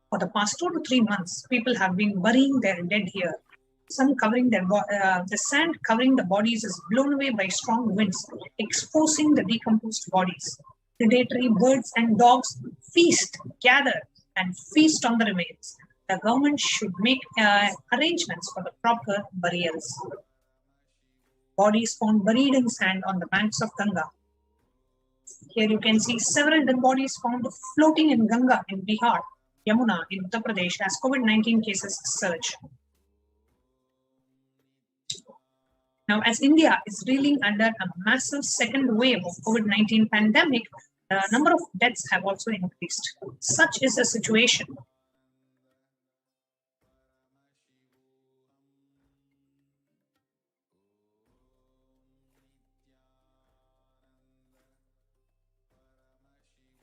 For the past 2 to 3 months, people have been burying their dead here. Some covering the sand covering the bodies is blown away by strong winds, exposing the decomposed bodies. Predatory birds and dogs gather and feast on the remains. The government should make arrangements for the proper burials. Bodies found buried in sand on the banks of Ganga. Here you can see several dead bodies found floating in Ganga in Bihar, Yamuna in Uttar Pradesh as COVID-19 cases surge. Now, as India is reeling under a massive second wave of COVID-19 pandemic, the number of deaths have also increased. Such is the situation.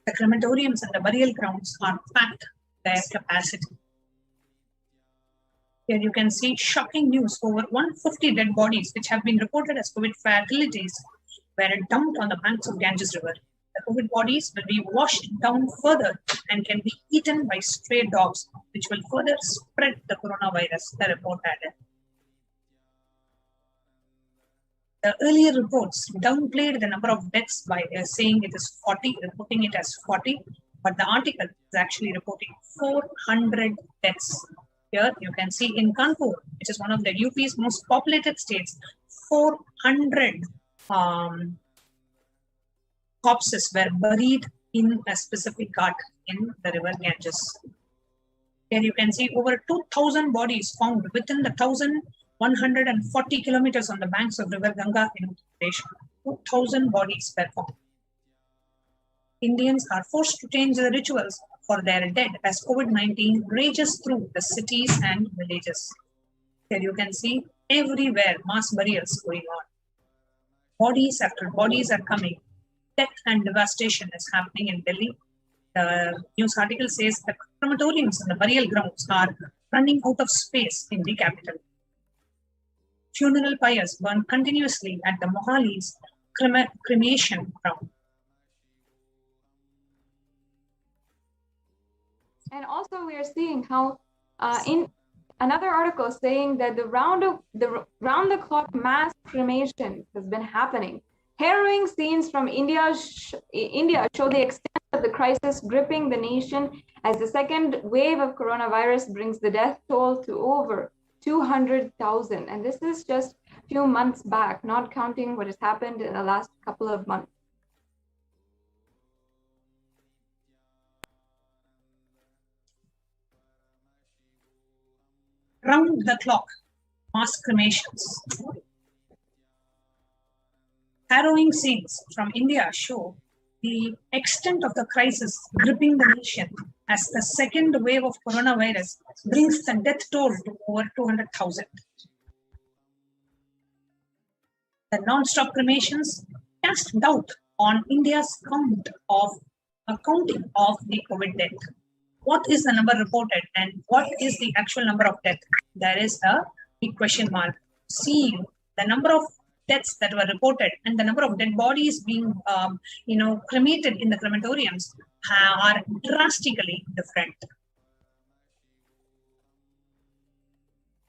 The crematoriums and the burial grounds are packed their capacity. Here you can see shocking news. Over 150 dead bodies, which have been reported as COVID fatalities, were dumped on the banks of Ganges River. The COVID bodies will be washed down further and can be eaten by stray dogs, which will further spread the coronavirus, the report added. The earlier reports downplayed the number of deaths by saying it is 40, reporting it as 40, but the article is actually reporting 400 deaths. Here you can see in Kanpur, which is one of the UP's most populated states, 400 corpses were buried in a specific ghat in the river Ganges. Here you can see over 2,000 bodies found within the 1,140 kilometers on the banks of river Ganga in Uttar Pradesh. 2,000 bodies were found. Indians are forced to change their rituals for their dead as COVID-19 rages through the cities and villages. Here you can see everywhere mass burials going on. Bodies after bodies are coming. Death and devastation is happening in Delhi. The news article says the crematoriums and the burial grounds are running out of space in the capital. Funeral pyres burn continuously at the Mohali's cremation ground. And also we are seeing how in another article saying that the round-the-clock mass cremation has been happening. Harrowing scenes from India show the extent of the crisis gripping the nation as the second wave of coronavirus brings the death toll to over 200,000. And this is just a few months back, not counting what has happened in the last couple of months. Round the clock mass cremations. Harrowing scenes from India show the extent of the crisis gripping the nation as the second wave of coronavirus brings the death toll to over 200,000. The non-stop cremations cast doubt on India's counting of the COVID death. What is the number reported and what is the actual number of deaths? There is a big question mark. Seeing the number of deaths that were reported and the number of dead bodies being cremated in the crematoriums are drastically different.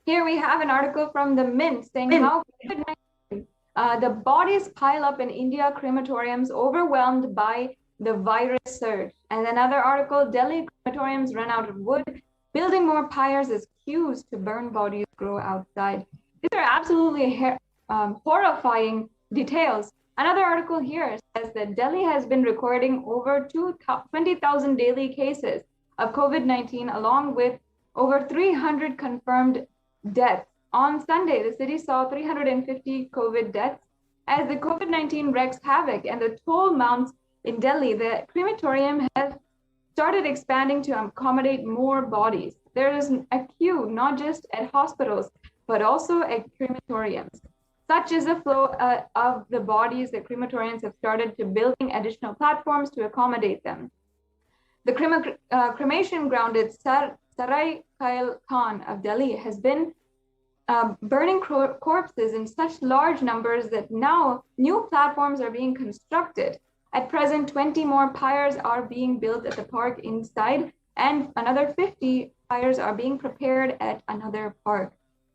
Here we have an article from the Mint saying how COVID-19, the bodies pile up in India crematoriums overwhelmed by the virus surge. And another article, Delhi crematoriums run out of wood, building more pyres as queues to burn bodies grow outside. These are absolutely horrifying details. Another article here says that Delhi has been recording over 20,000 daily cases of COVID-19, along with over 300 confirmed deaths. On Sunday, the city saw 350 COVID deaths, as the COVID-19 wreaks havoc and the toll mounts in Delhi, the crematorium has started expanding to accommodate more bodies. There is a queue not just at hospitals, but also at crematoriums. Such is the flow of the bodies that crematoriums have started to building additional platforms to accommodate them. The cremation ground at Sarai Khan of Delhi has been burning corpses in such large numbers that now new platforms are being constructed. At present, 20 more pyres are being built at the park inside, and another 50 pyres are being prepared at another park.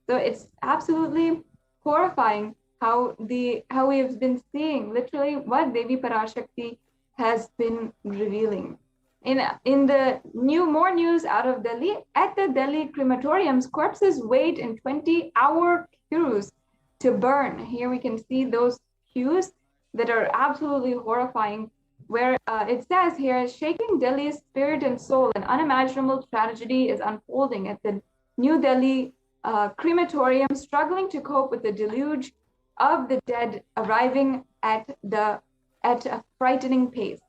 So it's absolutely horrifying how we have been seeing literally what Devi Parashakti has been revealing. In the more news out of Delhi, at the Delhi crematoriums, corpses wait in 20-hour queues to burn. Here we can see those queues that are absolutely horrifying, where it says here, shaking Delhi's spirit and soul, an unimaginable tragedy is unfolding at the New Delhi crematorium, struggling to cope with the deluge of the dead arriving at a frightening pace.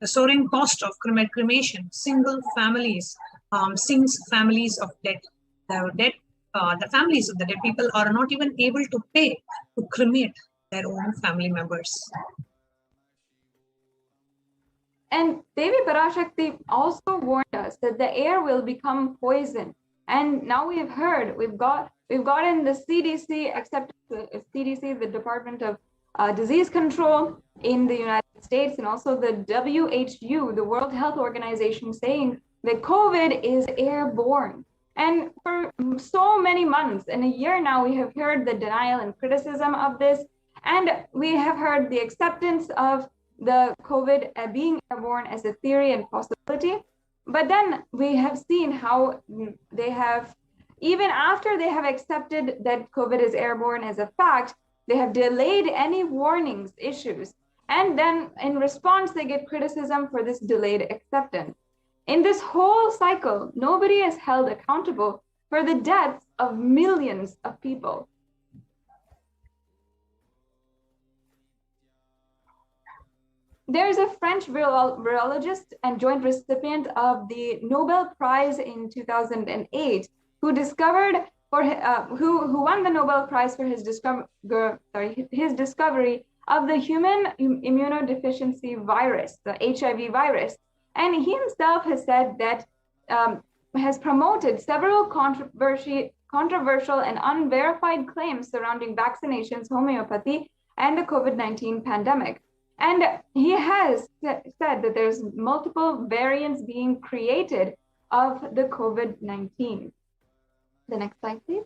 The soaring cost of cremation sinks families of dead. The families of the dead people are not even able to pay to cremate their own family members. And Devi Parashakti also warned us that the air will become poison. And now we've gotten the CDC, except the CDC, the Department of Disease Control in the United States, and also the WHO, the World Health Organization, saying that COVID is airborne. And for so many months, in a year now, we have heard the denial and criticism of this, and we have heard the acceptance of the COVID being airborne as a theory and possibility. But then we have seen how they have, even after they have accepted that COVID is airborne as a fact, they have delayed any warnings issues. And then in response, they get criticism for this delayed acceptance. In this whole cycle, nobody is held accountable for the deaths of millions of people. There is a French virologist and joint recipient of the Nobel Prize in 2008 who discovered who won the Nobel Prize for his discovery of the human immunodeficiency virus, the HIV virus. And he himself has said that has promoted several controversial and unverified claims surrounding vaccinations, homeopathy, and the COVID-19 pandemic. And he has said that there's multiple variants being created of the COVID-19. The next slide, please.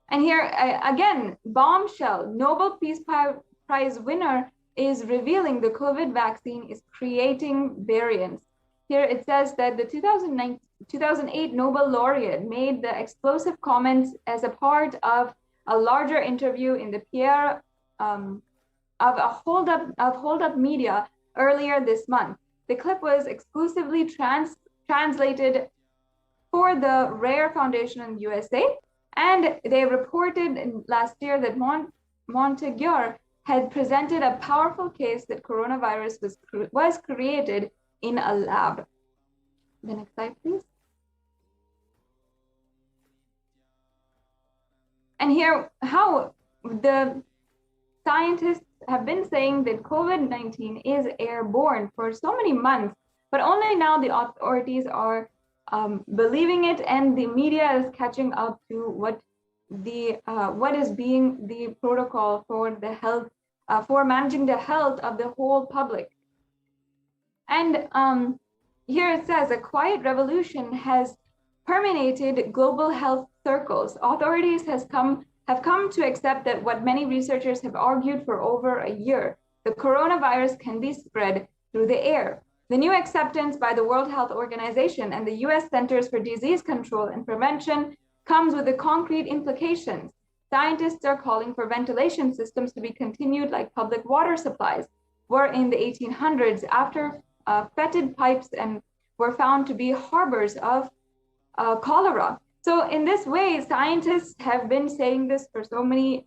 And here, again, bombshell, Nobel Peace Prize winner is revealing the COVID vaccine is creating variants. Here it says that the 2008 Nobel laureate made the explosive comments as a part of a larger interview in the Pierre of Hold Up Media earlier this month. The clip was exclusively translated for the Rare Foundation in USA, and they reported last year that Montague had presented a powerful case that coronavirus was created in a lab. The next slide, please. And here, how the scientists have been saying that COVID-19 is airborne for so many months, but only now the authorities are believing it, and the media is catching up to what is being the protocol for the health, for managing the health of the whole public. And here it says a quiet revolution has permeated global health circles. Authorities have come to accept that what many researchers have argued for over a year, the coronavirus can be spread through the air. The new acceptance by the World Health Organization and the US Centers for Disease Control and Prevention comes with the concrete implications. Scientists are calling for ventilation systems to be continued like public water supplies were in the 1800s after fetid pipes and were found to be harbors of cholera. So in this way, scientists have been saying this for so many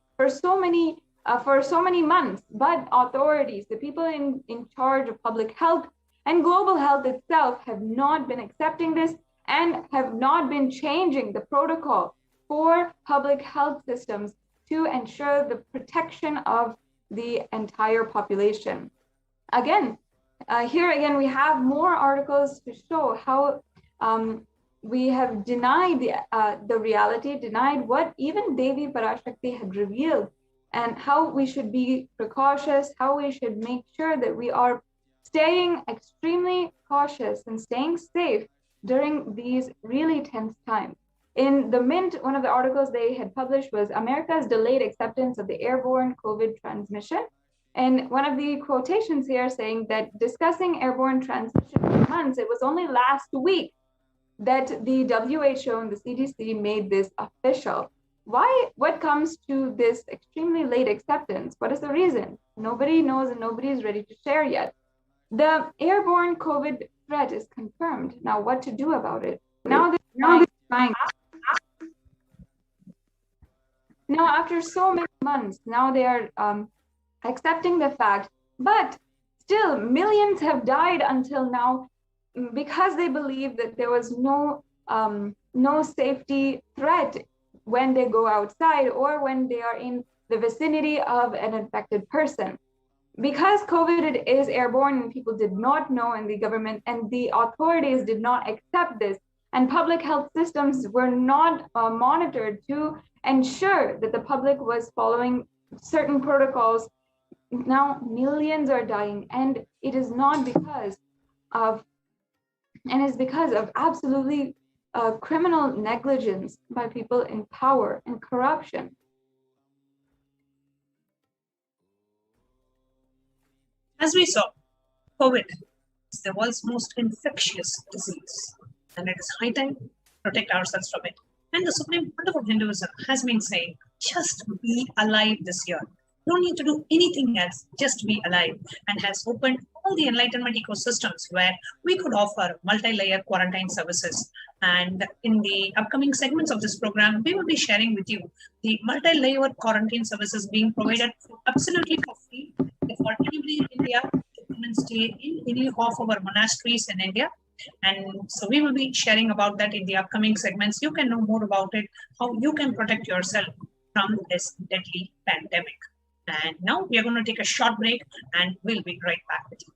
months, but authorities, the people in charge of public health and global health itself, have not been accepting this and have not been changing the protocol for public health systems to ensure the protection of the entire population. Here again, we have more articles to show how we have denied the reality, denied what even Devi Parashakti had revealed, and how we should be precautious, how we should make sure that we are staying extremely cautious and staying safe during these really tense times. In the Mint, one of the articles they had published was America's delayed acceptance of the airborne COVID transmission. And one of the quotations here saying that discussing airborne transmission for months, it was only last week that the WHO and the CDC made this official. Why? What comes to this extremely late acceptance? What is the reason? Nobody knows and nobody is ready to share yet. The airborne COVID threat is confirmed. Now, what to do about it? Now after so many months, now they are accepting the fact, but still millions have died until now because they believe that there was no safety threat when they go outside or when they are in the vicinity of an infected person. Because COVID is airborne and people did not know, and the government and the authorities did not accept this, and public health systems were not monitored to ensure that the public was following certain protocols. Now millions are dying, and it is not because of, and it's because of absolutely criminal negligence by people in power and corruption. As we saw, COVID is the world's most infectious disease, and it is high time to protect ourselves from it. And the Supreme Court of Hinduism has been saying, just be alive this year. Don't need to do anything else, just be alive, and has opened all the enlightenment ecosystems where we could offer multi-layer quarantine services. And in the upcoming segments of this program, we will be sharing with you the multi-layer quarantine services being provided absolutely for free for anybody in India to come and stay in any of our monasteries in India. And so we will be sharing about that in the upcoming segments. You can know more about it, how you can protect yourself from this deadly pandemic. And now we are going to take a short break and we'll be right back with you.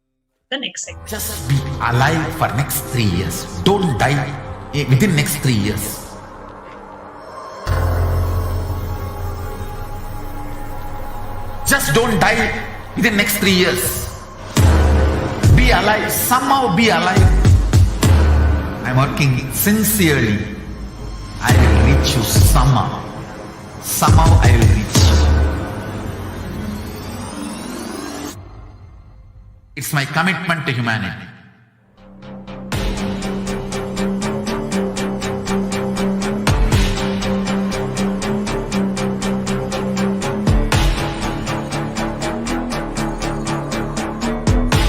The next segment. Just be alive for next 3 years. Don't die within next 3 years. Just don't die within next 3 years. Be alive. Somehow be alive. I'm working sincerely. I will reach you somehow. Somehow I will reach you. It's my commitment to humanity.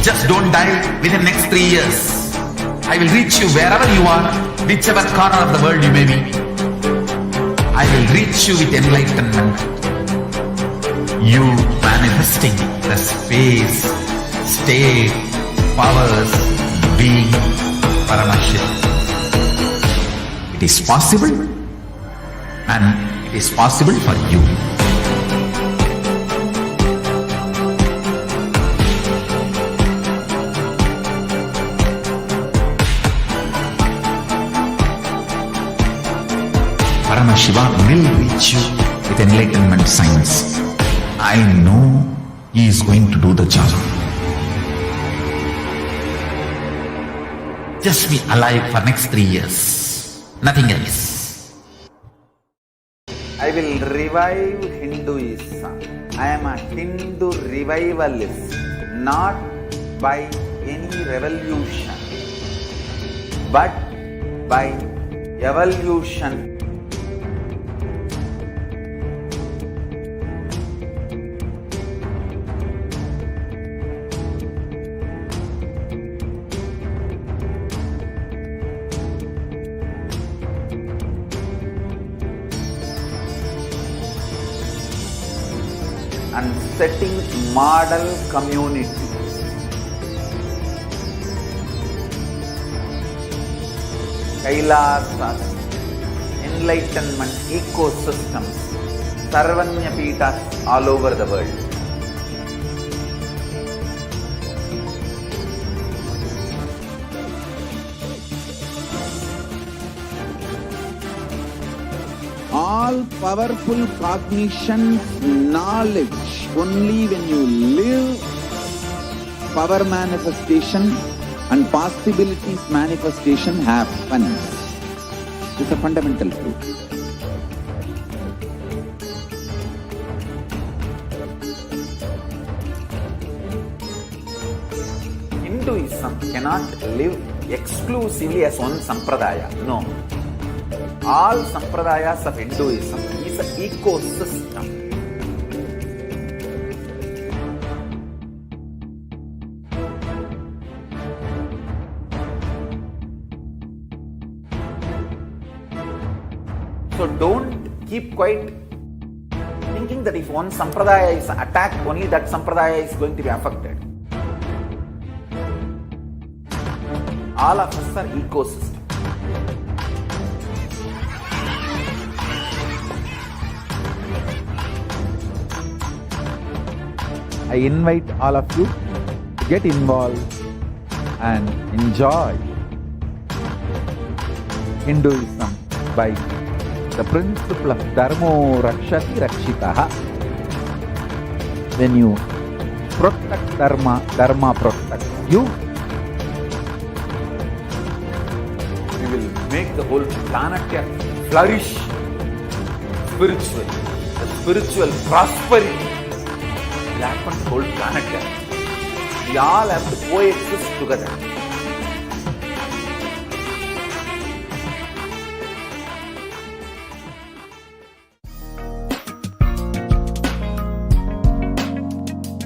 Just don't die within the next 3 years. I will reach you wherever you are, whichever corner of the world you may be. I will reach you with enlightenment. You manifesting the space, state, powers, being Paramashivoham. It is possible, and it is possible for you. Paramashivoham will reach you with enlightenment science. I know he is going to do the job. Just be alive for next 3 years. Nothing else. I will revive Hinduism. I am a Hindu revivalist, not by any revolution, but by evolution. setting model community. Kailasa, enlightenment ecosystems, Sarvanya Peethas all over the world. All powerful cognition, knowledge, only when you live, power manifestation and possibilities manifestation happens. It's a fundamental truth. Hinduism cannot live exclusively as one sampradaya. No. All sampradayas of Hinduism is an ecosystem. So don't keep quiet thinking that if one sampradaya is attacked, only that sampradaya is going to be affected. All of us are ecosystems. I invite all of you to get involved and enjoy Hinduism by the principle of Dharmo Rakshati Rakshitaha. When you protect Dharma, Dharma protects you. We will make the whole planet flourish spiritually. The spiritual prosperity will happen to the whole planet. We all have to coexist together.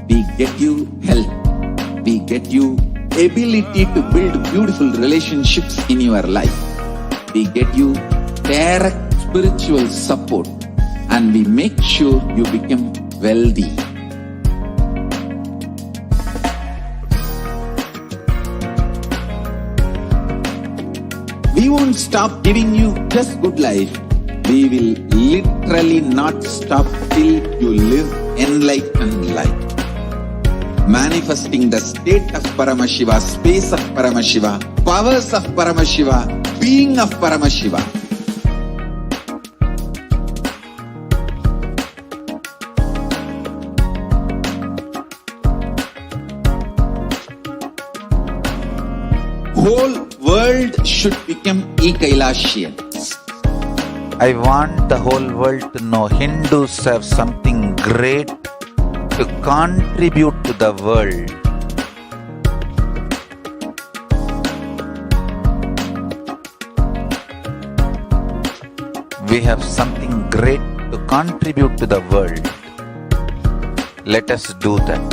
We get you health. We get you ability to build beautiful relationships in your life. We get you direct spiritual support, and we make sure you become wealthy. We won't stop giving you just good life. We will literally not stop till you live enlightened life. Manifesting the state of Paramashiva, space of Paramashiva, powers of Paramashiva, being of Paramashiva. Whole world should become Kailasians. I want the whole world to know Hindus have something great to contribute to the world. We have something great to contribute to the world. Let us do that.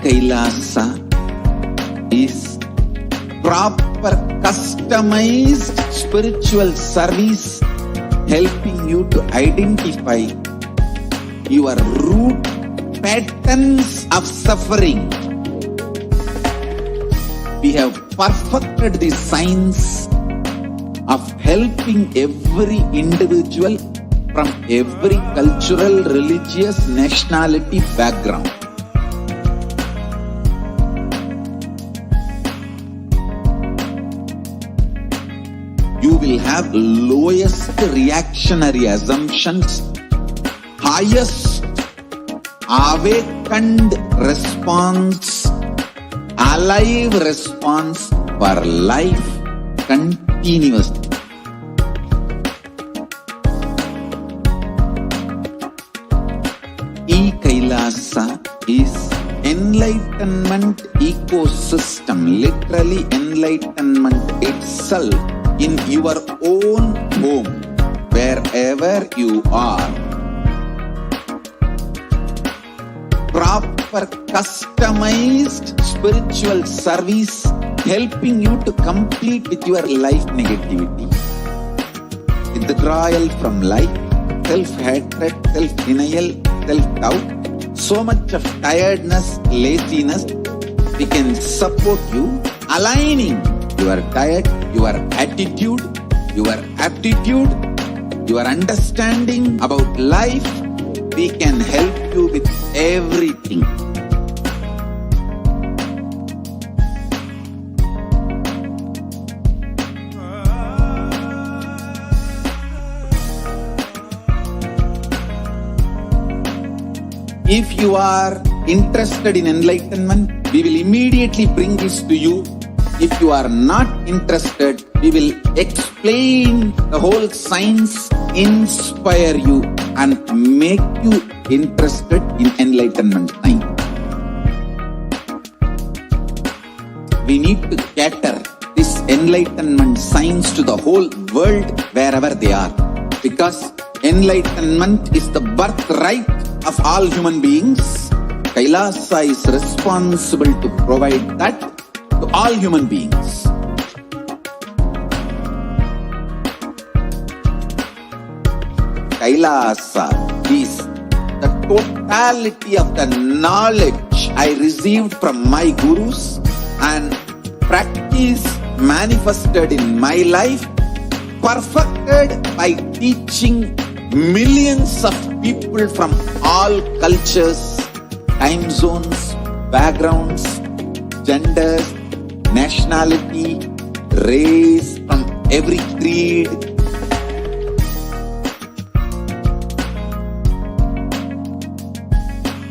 Kailasa is proper customized spiritual service helping you to identify your root patterns of suffering. We have perfected the science of helping every individual from every cultural, religious, nationality background. You will have lowest reactionary assumptions, highest awakened response, alive response for life continuously. Kailasa is enlightenment ecosystem, literally enlightenment itself in your own home, wherever you are. Proper customized spiritual service helping you to complete with your life negativity. Withdrawal from life, self-hatred, self-denial, self-doubt, so much of tiredness, laziness. We can support you, aligning your diet, your attitude, your aptitude, your understanding about life. We can help you with everything. If you are interested in enlightenment, we will immediately bring this to you. If you are not interested, we will explain the whole science, inspire you and make you interested in enlightenment science. We need to cater this enlightenment science to the whole world wherever they are, because enlightenment is the birthright of all human beings. Kailasa is responsible to provide that to all human beings. Kailasa is the totality of the knowledge I received from my gurus and practice manifested in my life, perfected by teaching millions of people from all cultures, time zones, backgrounds, genders, nationality, race, from every creed.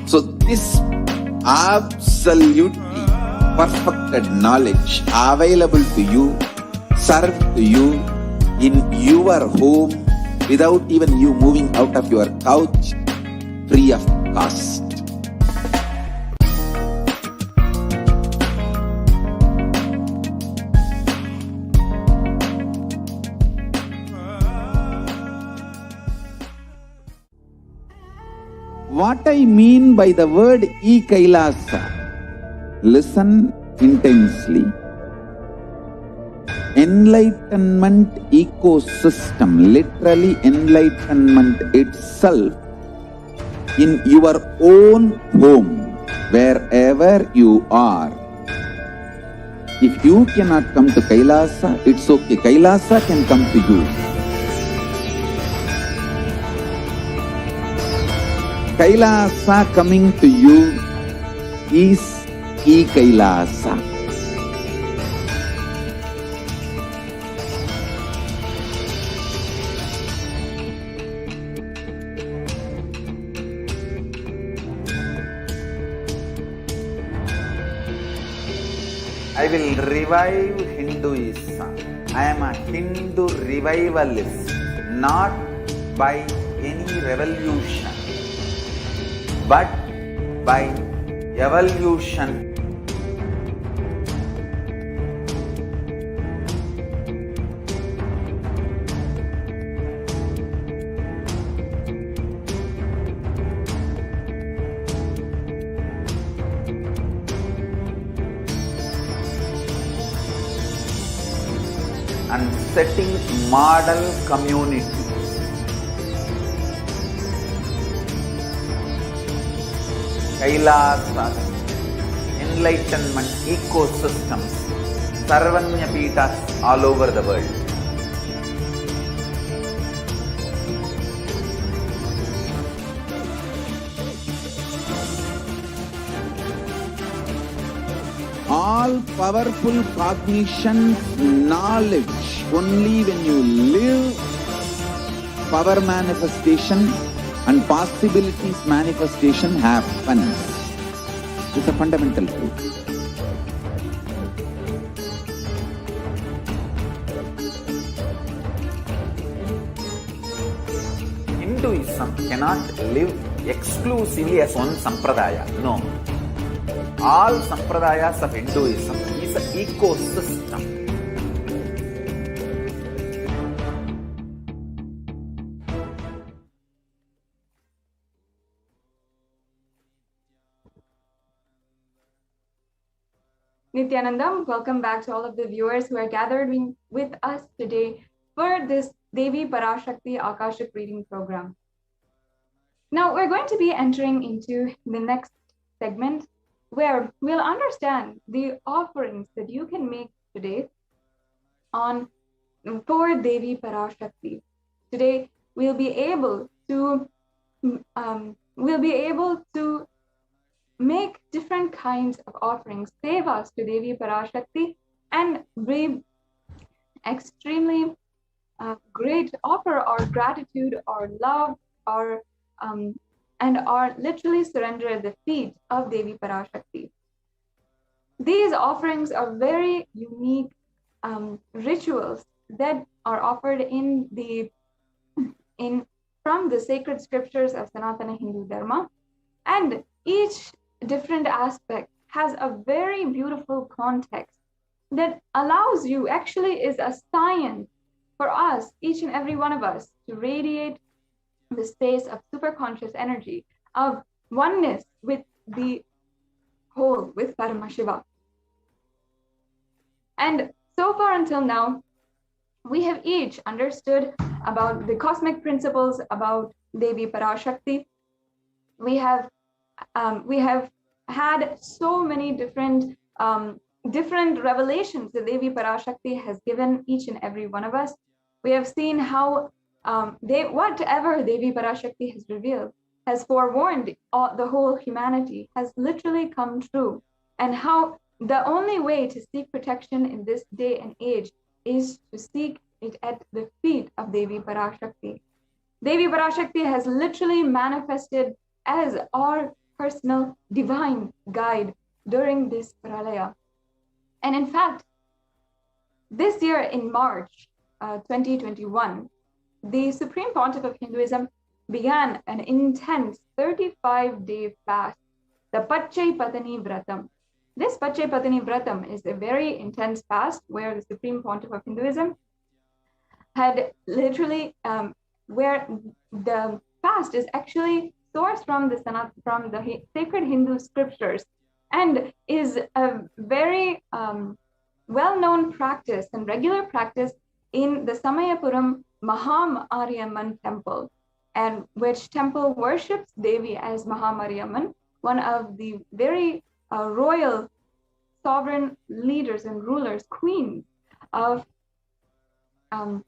So this absolutely perfected knowledge available to you, served to you in your home, without even you moving out of your couch, free of cost. What I mean by the word Kailasa, listen intensely. Enlightenment ecosystem, literally enlightenment itself, in your own home, wherever you are. If you cannot come to Kailasa, it's okay. Kailasa can come to you. Kailasa coming to you is Kailasa. I will revive Hinduism. I am a Hindu revivalist, not by any revolution, but by evolution. And setting model community. Kailasa, enlightenment ecosystems, Sarvanya Pitas all over the world. All powerful cognition, knowledge, only when you live power manifestation and possibilities manifestation happens. It's a fundamental truth. Hinduism cannot live exclusively as one sampradaya. No. All sampradayas of Hinduism is an ecosystem. Nithyanandam, welcome back to all of the viewers who are gathered with us today for this Devi Parashakti Akashic reading program. Now we're going to be entering into the next segment where we'll understand the offerings that you can make today for Devi Parashakti. Today we'll be able to make different kinds of offerings, sevas to Devi Parashakti, and be extremely great, offer our gratitude, our love, and our literally surrender at the feet of Devi Parashakti. These offerings are very unique rituals that are offered from the sacred scriptures of Sanatana Hindu Dharma, and each different aspect has a very beautiful context that allows you, actually is a science for us, each and every one of us, to radiate the space of superconscious energy, of oneness with the whole, with Paramashiva. And so far until now, we have each understood about the cosmic principles about Devi Parashakti. We have had so many different revelations that Devi Parashakti has given each and every one of us. We have seen how whatever Devi Parashakti has revealed has forewarned the whole humanity, has literally come true, and how the only way to seek protection in this day and age is to seek it at the feet of Devi Parashakti. Devi Parashakti has literally manifested as our personal divine guide during this Pralaya. And in fact, this year in March 2021, the Supreme Pontiff of Hinduism began an intense 35-day fast, the Pachai Patani Vratam. This Pachai Patani Vratam is a very intense fast where the Supreme Pontiff of Hinduism had literally, where the fast is actually sourced from the sacred Hindu scriptures, and is a very well-known practice and regular practice in the Samayapuram Mahamariamman temple, and which temple worships Devi as Mahamariamman, one of the very royal sovereign leaders and rulers, queens of, and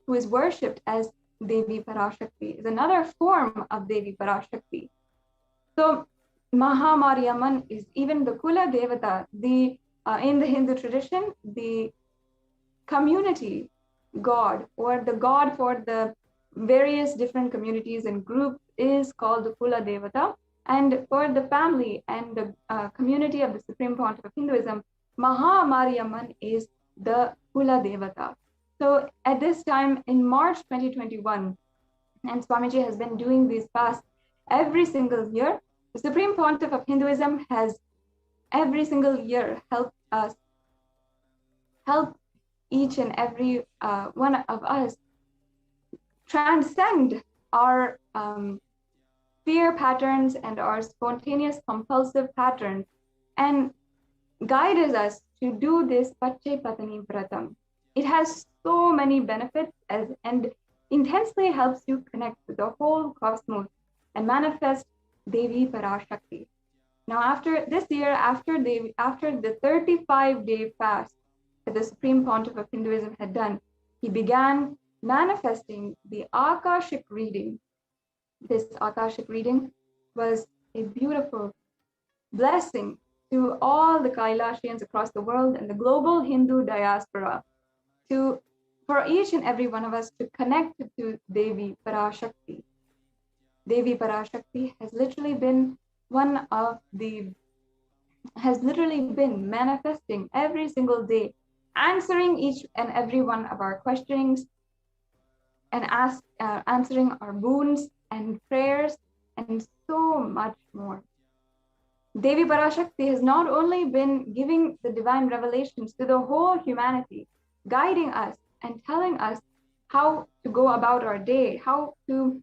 who is worshipped as Devi Parashakti, is another form of Devi Parashakti. So Mahamariamman is even the Kula Devata, in the Hindu tradition, the community god, or the god for the various different communities and groups, is called the Kula Devata. And for the family and the community of the Supreme Pontiff of Hinduism, Mahamariamman is the Kula Devata. So at this time in March 2021, and Swamiji has been doing these fasts every single year, the Supreme Pontiff of Hinduism has every single year helped each and every one of us transcend our fear patterns and our spontaneous compulsive patterns, and guides us to do this Pachai Patani Vratam. It has so many benefits and intensely helps you connect with the whole cosmos and manifest Devi Parashakti. Now, after this year, after the 35-day fast that the Supreme Pontiff of Hinduism had done, he began manifesting the Akashic reading. This Akashic reading was a beautiful blessing to all the Kailasians across the world and the global Hindu diaspora, for each and every one of us to connect to Devi Parashakti. Devi Parashakti has literally been manifesting every single day, answering each and every one of our questions, and answering our boons and prayers, and so much more. Devi Parashakti has not only been giving the divine revelations to the whole humanity, guiding us and telling us how to go about our day, how to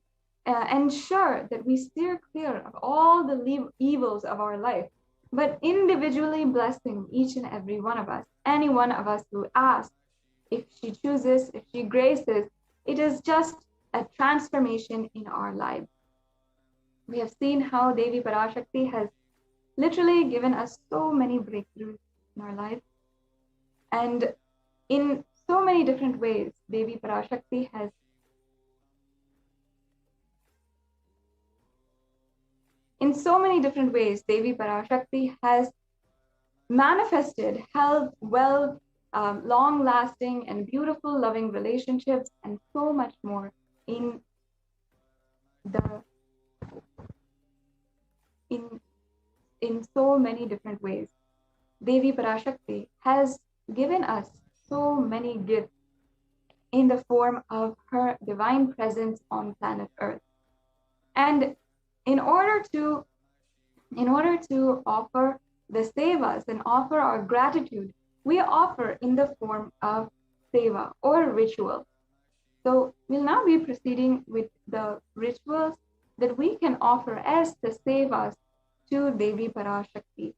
ensure that we steer clear of all the evils of our life, but individually blessing each and every one of us. Any one of us who asks, if she chooses, if she graces, it is just a transformation in our lives. We have seen how Devi Parashakti has literally given us so many breakthroughs in our life. And in so many different ways, Devi Parashakti has manifested health, wealth, long-lasting and beautiful loving relationships, and so much more in so many different ways. Devi Parashakti has given us so many gifts in the form of her divine presence on planet Earth. And in order to offer the sevas and offer our gratitude, we offer in the form of seva or ritual. So we'll now be proceeding with the rituals that we can offer as the sevas to Devi Parashakti.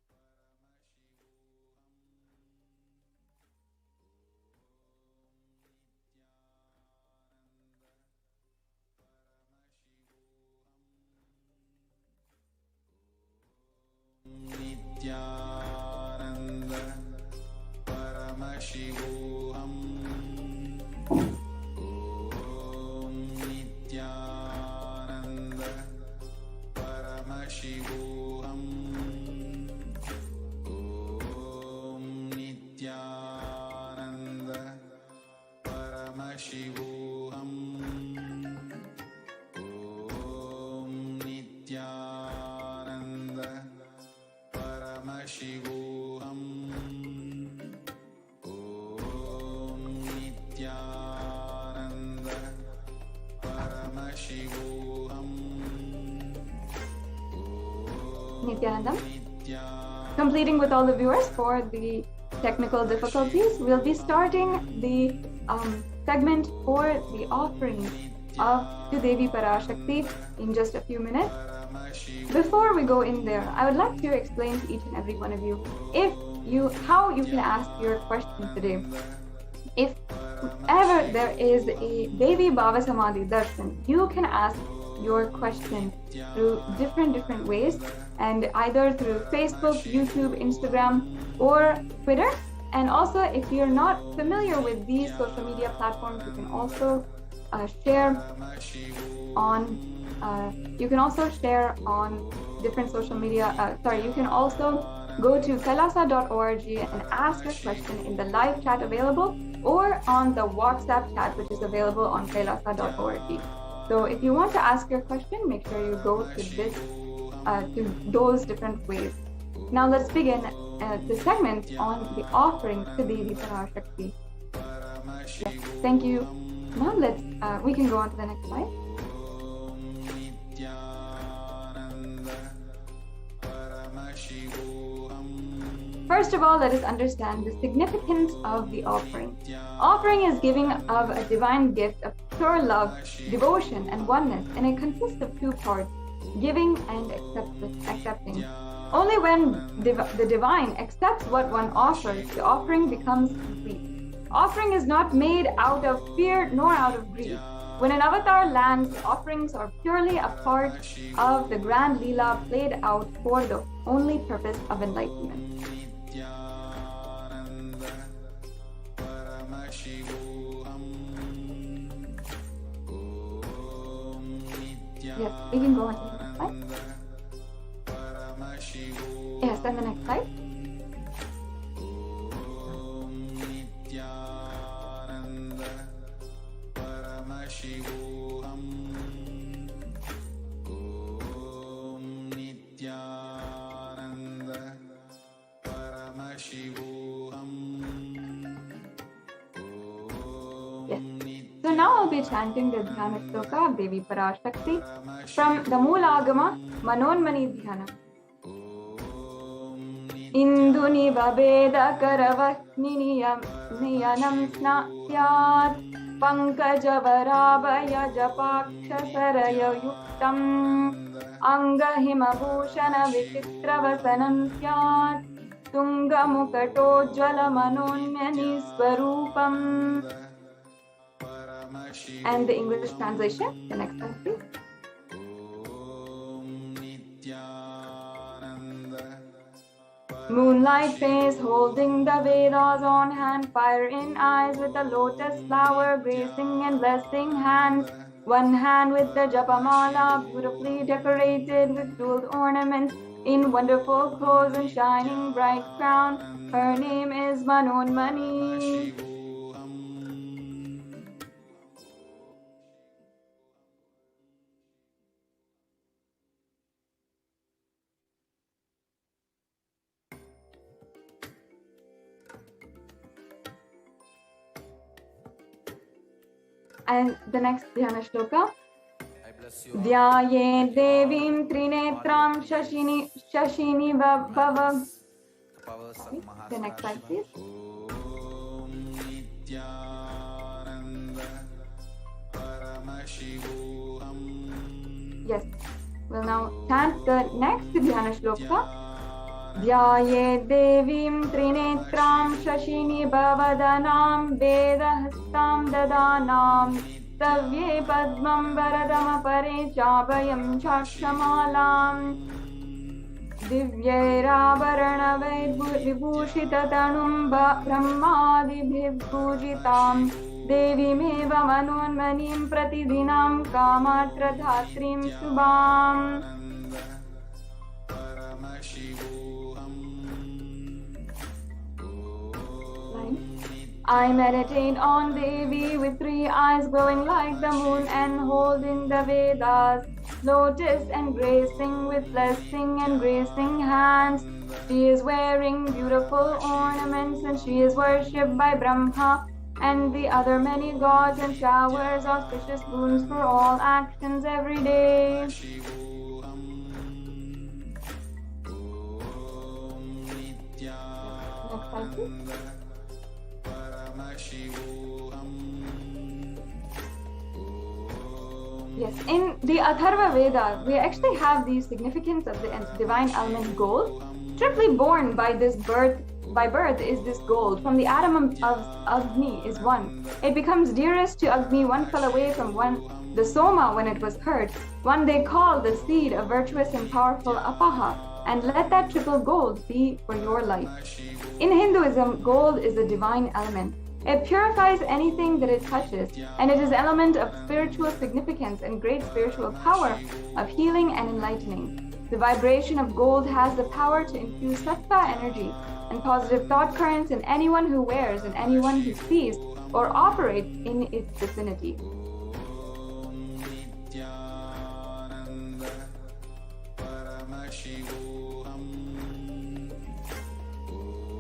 Nithyananda Paramashivoham. Om Nithyananda Paramashivoham. Om Nithyananda Paramashivoham. Om Nithyananda Paramashivoham. Om Nithyananda Paramashivoham. Nithyanandam. Completing with all the viewers for the technical difficulties, we'll be starting the segment for the offering to Devi Parashakti in just a few minutes. Before we go in there, I would like to explain to each and every one of you how you can ask your question today. If ever there is a Devi BHAVA SAMADHI DARSHAN, you can ask your question through different ways, and either through Facebook, YouTube, Instagram, or Twitter. And also, if you're not familiar with these social media platforms, you can also share on different social media. You can also go to kailasa.org and ask your question in the live chat available, or on the WhatsApp chat, which is available on kailasa.org. So if you want to ask your question, make sure you go to those different ways. Now let's begin the segment on the offering to Devi Parashakti. Yes, thank you. Now we can go on to the next slide. First of all, let us understand the significance of the offering. Offering is giving of a divine gift of pure love, devotion, and oneness, and it consists of two parts, giving and accepting. Only when the divine accepts what one offers, the offering becomes complete. Offering is not made out of fear nor out of greed. When an avatar lands, the offerings are purely a part of the grand Leela played out for the only purpose of enlightenment. Yes, we can go on to the next slide. Yes, and the next slide. Yes. So now I'll be chanting the Dhyana Shloka of Devi Parashakti from the Moolagama Manonmani Dhyana. Induni Babeda Karavasniniyam Niyanam Snasyat Pankajavaraabaya Japaksha Saraya Yuktam Angahimabhushana vichitravasanam syat Tungamukatojjalamanonmani swarupam. And the English translation, the next one please. Moonlight face holding the Vedas on hand, fire in eyes with a lotus flower gracing and blessing hands. One hand with the Japamala, beautifully decorated with gold ornaments, in wonderful clothes and shining bright crown. Her name is Manonmani. And the next Dhyana Shloka. Dhyaye Devim Trinetram Shashini Bhava. The next slide, please. Yes, we'll now chant the next Dhyana Shloka. Dhyaye Devim Trinetram Shashini Bhavadanam Vedahastam Dadanam Savye Padmam Varadama Pare Chabayam Chakshamalam Divyairavarana Vibhushita Tanum Brahmadibhibhujitam Devimeva Manonmanim Pratidinam Kamatra Dhatrim Subham. I meditate on Devi with 3 eyes glowing like the moon and holding the Vedas, lotus and gracing with blessing and gracing hands. She is wearing beautiful ornaments and she is worshipped by Brahma and the other many gods and showers auspicious boons for all actions every day. Next slide, please. Yes, in the Atharva Veda, we actually have the significance of the divine element gold. Triply born by birth is this gold. From the atom of Agni is one. It becomes dearest to Agni. One fell away from the Soma when it was hurt. One they call the seed of virtuous and powerful Apaha. And let that triple gold be for your life. In Hinduism, gold is a divine element. It purifies anything that it touches, and it is an element of spiritual significance and great spiritual power of healing and enlightening. The vibration of gold has the power to infuse sattva energy and positive thought currents in anyone who wears and anyone who sees or operates in its vicinity.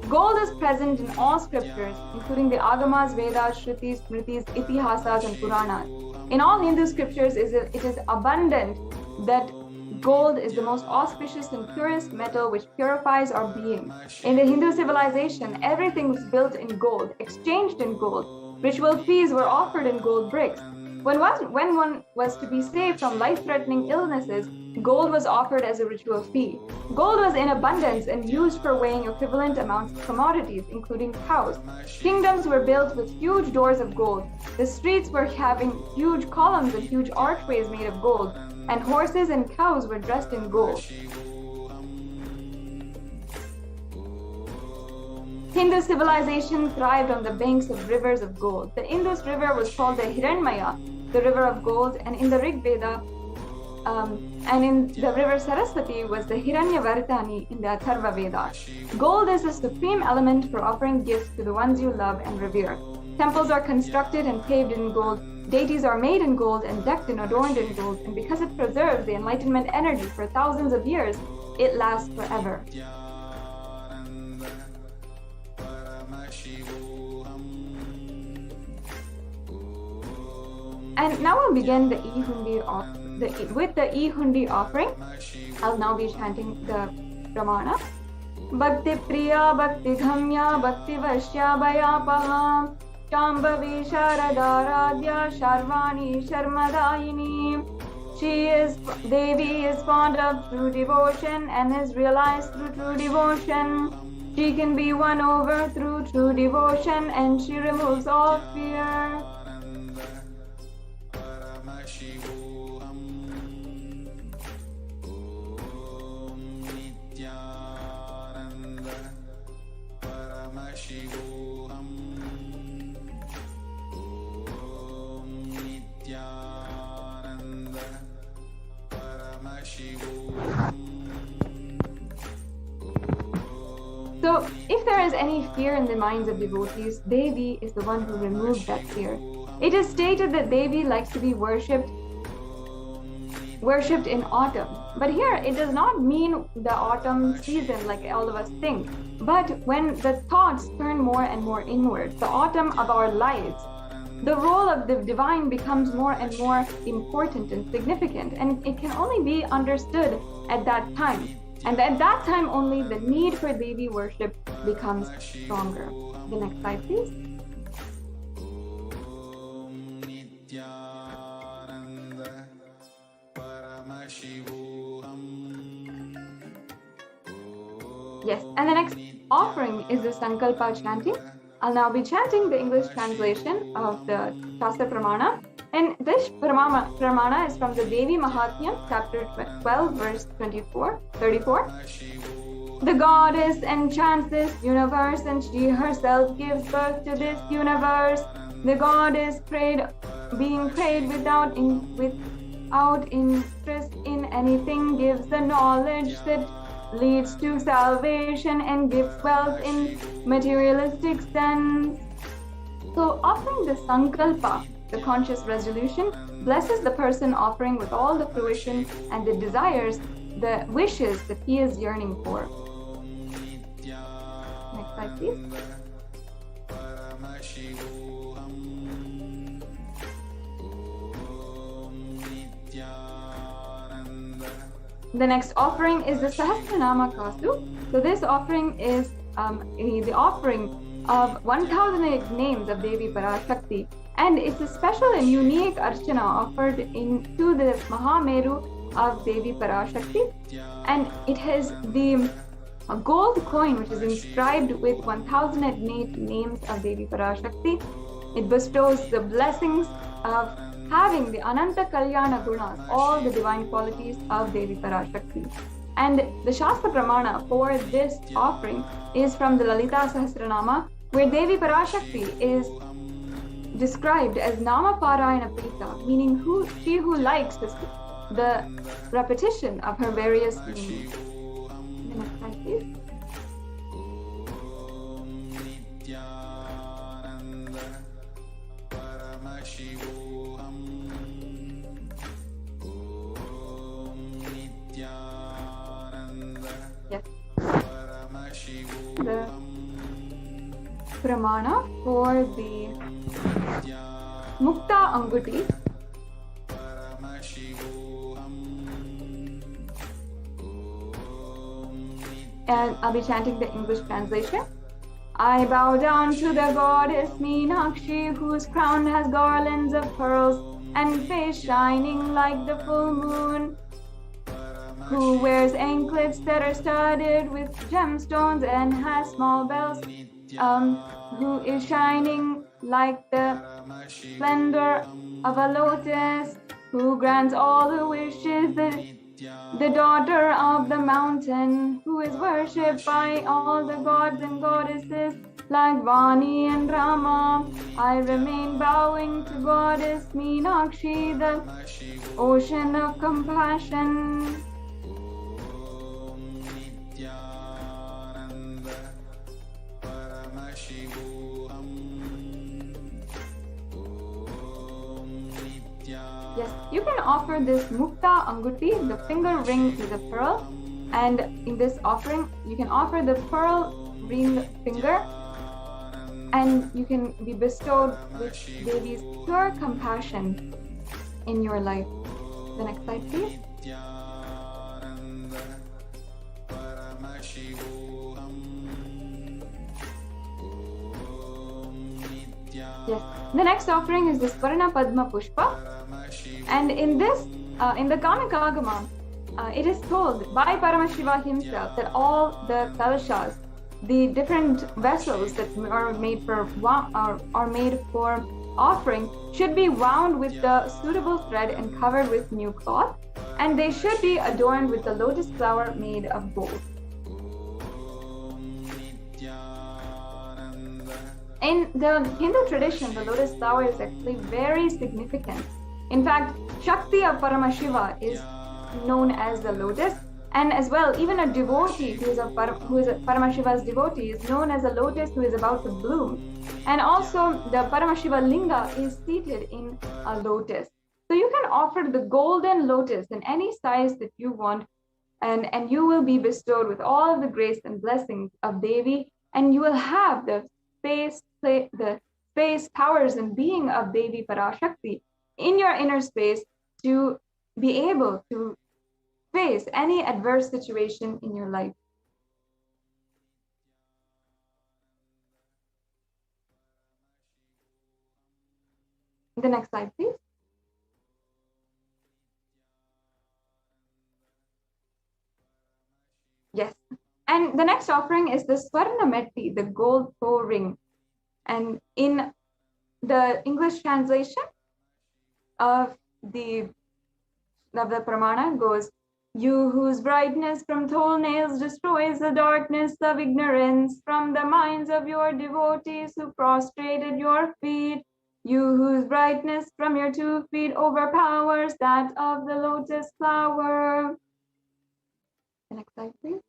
Gold is present in all scriptures, including the Agamas, Vedas, Shrutis, Smritis, Itihasas, and Puranas. In all Hindu scriptures, it is abundant that gold is the most auspicious and purest metal which purifies our being. In the Hindu civilization, everything was built in gold, exchanged in gold. Ritual fees were offered in gold bricks. When one was to be saved from life-threatening illnesses, gold was offered as a ritual fee. Gold was in abundance and used for weighing equivalent amounts of commodities, including cows. Kingdoms were built with huge doors of gold. The streets were having huge columns and huge archways made of gold, and horses and cows were dressed in gold. Hindu civilization thrived on the banks of rivers of gold. The Indus River was called the Hiranmaya, the river of gold, and in the Rig Veda, and in the river Saraswati was the Hiranyavardhani in the Atharva Veda. Gold is the supreme element for offering gifts to the ones you love and revere. Temples are constructed and paved in gold. Deities are made in gold and decked and adorned in gold, and because it preserves the enlightenment energy for thousands of years, it lasts forever. And now we'll begin with the E-Hundi offering. I'll now be chanting the Pramana. Bhakti Priya, Bhakti Dhamya, Bhakti Vashya Bhayapaha, Shambhavi Sharadharadhya, Sharvani Sharmadayini, Devi is fond of true devotion and is realized through true devotion. She can be won over through true devotion and she removes all fear. Paramashivoham. Om Nithyananda Paramashivoham. Om Nithyananda Paramashivoham. So, if there is any fear in the minds of devotees, Devi is the one who removed that fear. It is stated that Devi likes to be worshipped in autumn. But here, it does not mean the autumn season like all of us think, but when the thoughts turn more and more inwards, the autumn of our lives, the role of the divine becomes more and more important and significant, and it can only be understood at that time. And at that time only, the need for Devi worship becomes stronger. The next slide, please. Om Nithyananda Paramashivoham. Yes, and the next offering is the Sankalpa chanting. I'll now be chanting the English translation of the Shastra Pramana. And this Pramana is from the Devi Mahatmyam, chapter 12, verse 34. The goddess enchants this universe and she herself gives birth to this universe. The goddess being prayed without interest in anything, gives the knowledge that leads to salvation and gives wealth in materialistic sense. So offering the Sankalpa, the conscious resolution, blesses the person offering with all the fruition and the desires, the wishes that he is yearning for. Next slide, please. The next offering is the Sahasranama Kasu. So this offering is the offering of 1008 names of Devi Parashakti, and it's a special and unique archana offered to the Mahameru of Devi Parashakti, and it has the gold coin which is inscribed with 1008 names of Devi Parashakti. It bestows the blessings of having the Ananta Kalyana Gunas, all the divine qualities of Devi Parashakti. And the Shastra Pramana for this offering is from the Lalita Sahasranama, where Devi Parashakti is described as Nama Parayana Prita, meaning she who likes the repetition of her various names. The next slide, please. Yes. The Pramana for the Mukta Anguti. And I'll be chanting the English translation. I bow down to the goddess Meenakshi, whose crown has garlands of pearls and face shining like the full moon, who wears anklets that are studded with gemstones and has small bells, who is shining like the splendor of a lotus, who grants all the wishes, the daughter of the mountain, who is worshipped by all the gods and goddesses like Vani and Rama. I remain bowing to goddess Meenakshi, the ocean of compassion. Yes, you can offer this Mukta Anguti, the finger ring with a pearl, and in this offering, you can offer the pearl ring finger, and you can be bestowed with Devi's pure compassion in your life. The next slide, please. Yes, the next offering is the Swarna Padma Pushpa. And in this in the Kamikagama, it is told by Paramashiva himself that all the kalashas, the different vessels that are made for offering, should be wound with the suitable thread and covered with new cloth, and they should be adorned with the lotus flower made of gold. In the Hindu tradition, the lotus flower is actually very significant. In fact, Shakti of Paramashiva is known as the lotus, and as well, even a devotee who is a Paramashiva's devotee is known as a lotus who is about to bloom. And also, the Paramashiva linga is seated in a lotus. So you can offer the golden lotus in any size that you want, and you will be bestowed with all of the grace and blessings of Devi, and you will have the space, powers, and being of Devi Parashakti in your inner space to be able to face any adverse situation in your life. The next slide, please. Yes. And the next offering is the Swarna Metti, the gold toe ring. And in the English translation of the Pramana goes, "You whose brightness from toenails destroys the darkness of ignorance from the minds of your devotees who prostrated your feet, you whose brightness from your 2 feet overpowers that of the lotus flower." The next slide, please.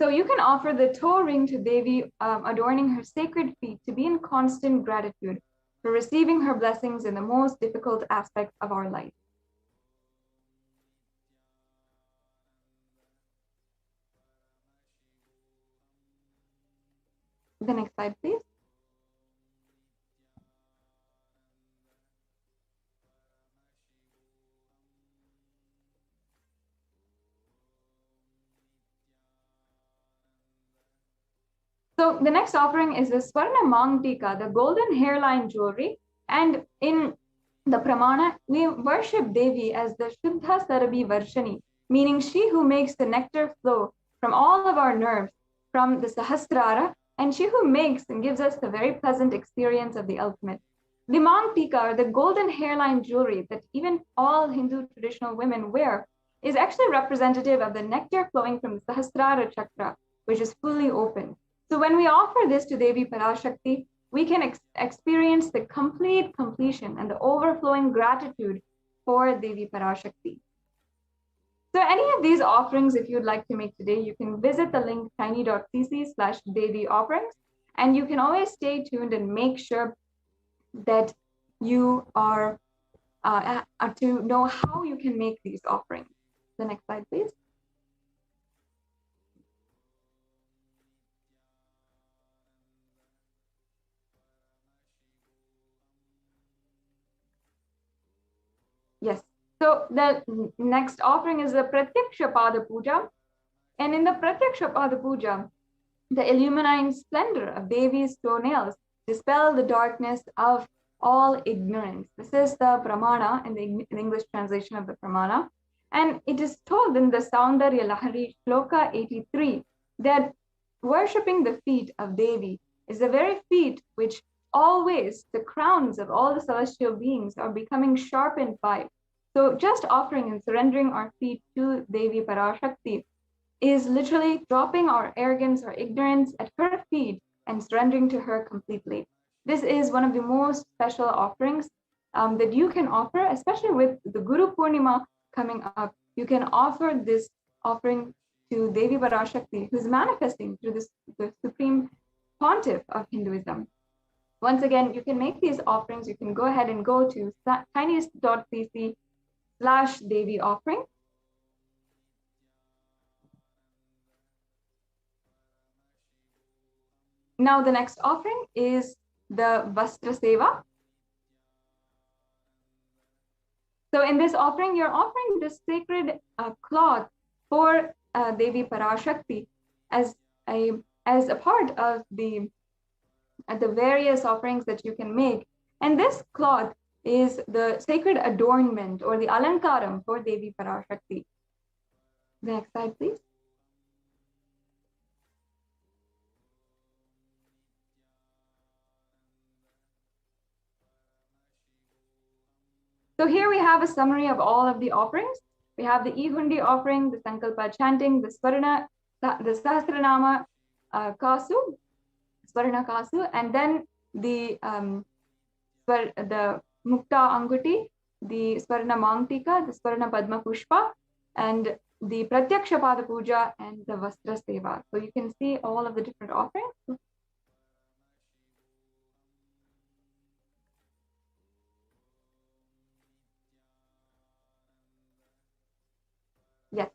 So you can offer the toe ring to Devi, adorning her sacred feet, to be in constant gratitude for receiving her blessings in the most difficult aspects of our life. The next slide, please. So the next offering is the Swarna Mangtika, the golden hairline jewelry. And in the Pramana, we worship Devi as the Shuddha Sarabhi Varshani, meaning she who makes the nectar flow from all of our nerves, from the Sahasrara, and she who makes and gives us the very pleasant experience of the ultimate. The Mangtika, or the golden hairline jewelry that even all Hindu traditional women wear, is actually representative of the nectar flowing from the Sahasrara chakra, which is fully open. So when we offer this to Devi Parashakti, we can experience the complete completion and the overflowing gratitude for Devi Parashakti. So any of these offerings, if you'd like to make today, you can visit the link tiny.cc/Devi offerings, and you can always stay tuned and make sure that you are to know how you can make these offerings. The next slide, please. Yes. So the next offering is the Pratyaksha Pada Puja. And in the Pratyaksha Pada Puja, the illuminating splendor of Devi's toenails dispel the darkness of all ignorance. This is the Pramana in the English translation of the Pramana. And it is told in the Saundarya Lahari Shloka 83 that worshipping the feet of Devi is the very feet which always the crowns of all the celestial beings are becoming sharpened by. So just offering and surrendering our feet to Devi Parashakti is literally dropping our arrogance or ignorance at her feet and surrendering to her completely. This is one of the most special offerings that you can offer, especially with the Guru Purnima coming up. You can offer this offering to Devi Parashakti, who's manifesting through the supreme pontiff of Hinduism. Once again, you can make these offerings. You can go ahead and go to tiny.cc/Devi offering. Now the next offering is the Vastra Seva. So in this offering, you're offering the sacred cloth for Devi Parashakti as a part of the at the various offerings that you can make. And this cloth is the sacred adornment or the alankaram for Devi Parashakti. The next slide, please. So here we have a summary of all of the offerings. We have the Ihundi offering, the Sankalpa chanting, the Swarna, the Sahasranama Kasu, Swarna Kasu, and then the Mukta Anguti, the Swarna Mangtika, the Swarna Padma Pushpa, and the Pratyaksha Pada Puja and the Vastra Seva. So you can see all of the different offerings. Yes.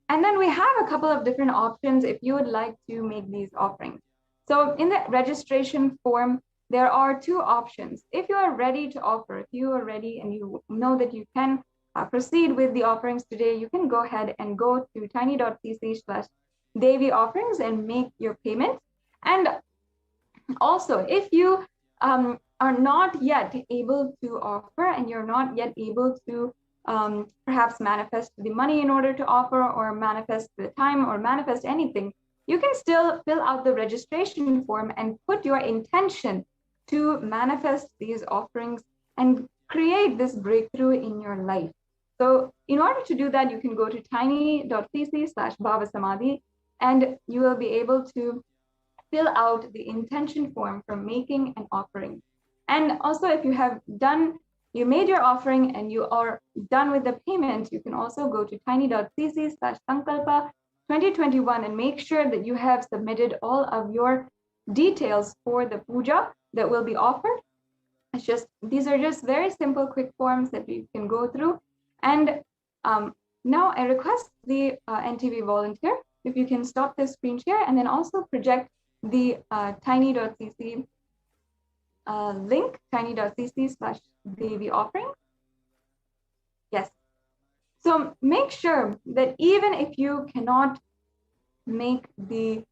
And then we have a couple of different options if you would like to make these offerings. So in the registration form, there are two options. If you are ready to offer, if you are ready and you know that you can proceed with the offerings today, you can go ahead and go to tiny.cc/Devi offerings and make your payment. And also, if you are not yet able to offer and you're not yet able to perhaps manifest the money in order to offer or manifest the time or manifest anything, you can still fill out the registration form and put your intention to manifest these offerings and create this breakthrough in your life. So in order to do that, you can go to tiny.cc/Bhava Samadhi and you will be able to fill out the intention form for making an offering. And also, if you made your offering and you are done with the payment, you can also go to tiny.cc/Sankalpa 2021 and make sure that you have submitted all of your details for the puja that will be offered. These are just very simple, quick forms that you can go through. And now I request the NTV volunteer, if you can stop the screen share and then also project the tiny.cc link, tiny.cc/Devi offering. Yes. So make sure that even if you cannot make the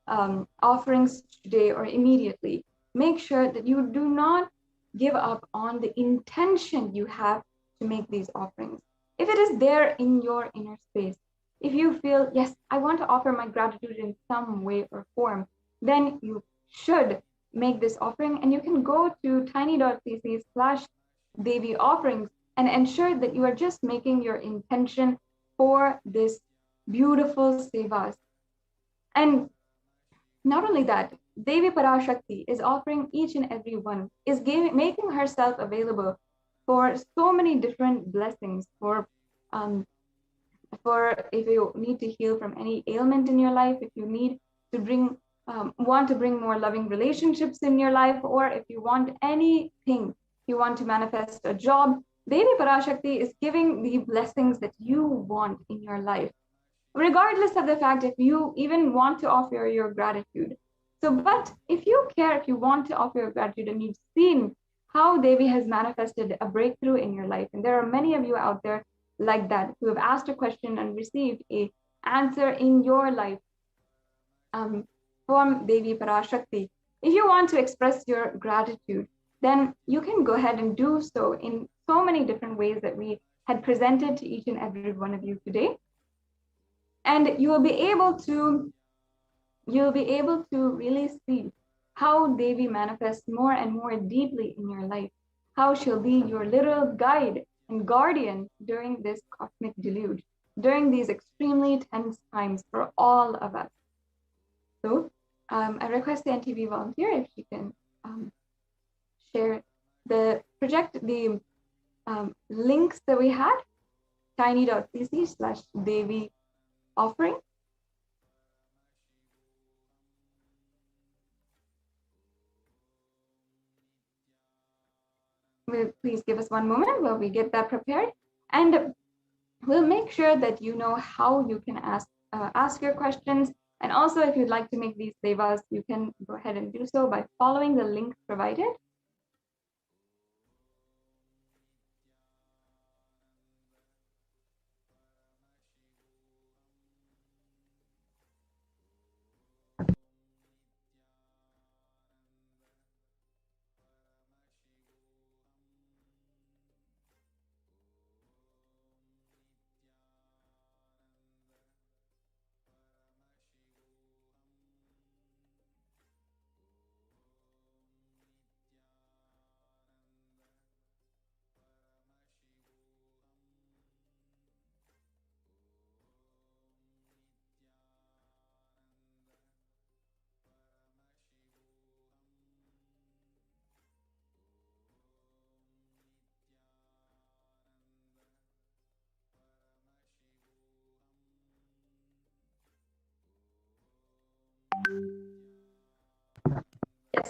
offerings today or immediately, make sure that you do not give up on the intention you have to make these offerings. If it is there in your inner space, if you feel, yes, I want to offer my gratitude in some way or form, then you should make this offering, and you can go to tiny.cc/Devi offerings and ensure that you are just making your intention for this beautiful sevas. And not only that, Devi Parashakti is offering each and every one, is making herself available for so many different blessings, for if you need to heal from any ailment in your life, if you need to want to bring more loving relationships in your life, or if you want anything, you want to manifest a job, Devi Parashakti is giving the blessings that you want in your life, regardless of the fact if you even want to offer your gratitude. So, but if you care, if you want to offer your gratitude and you've seen how Devi has manifested a breakthrough in your life, and there are many of you out there like that who have asked a question and received an answer in your life from Devi Parashakti. If you want to express your gratitude, then you can go ahead and do so in so many different ways that we had presented to each and every one of you today. And you will be able to really see how Devi manifests more and more deeply in your life, how she'll be your little guide and guardian during this cosmic deluge, during these extremely tense times for all of us. So I request the NTV volunteer if she can project the links that we had, tiny.cc/Devi offering. Please give us one moment while we get that prepared, and we'll make sure that you know how you can ask your questions. And also, if you'd like to make these sevas, you can go ahead and do so by following the link provided.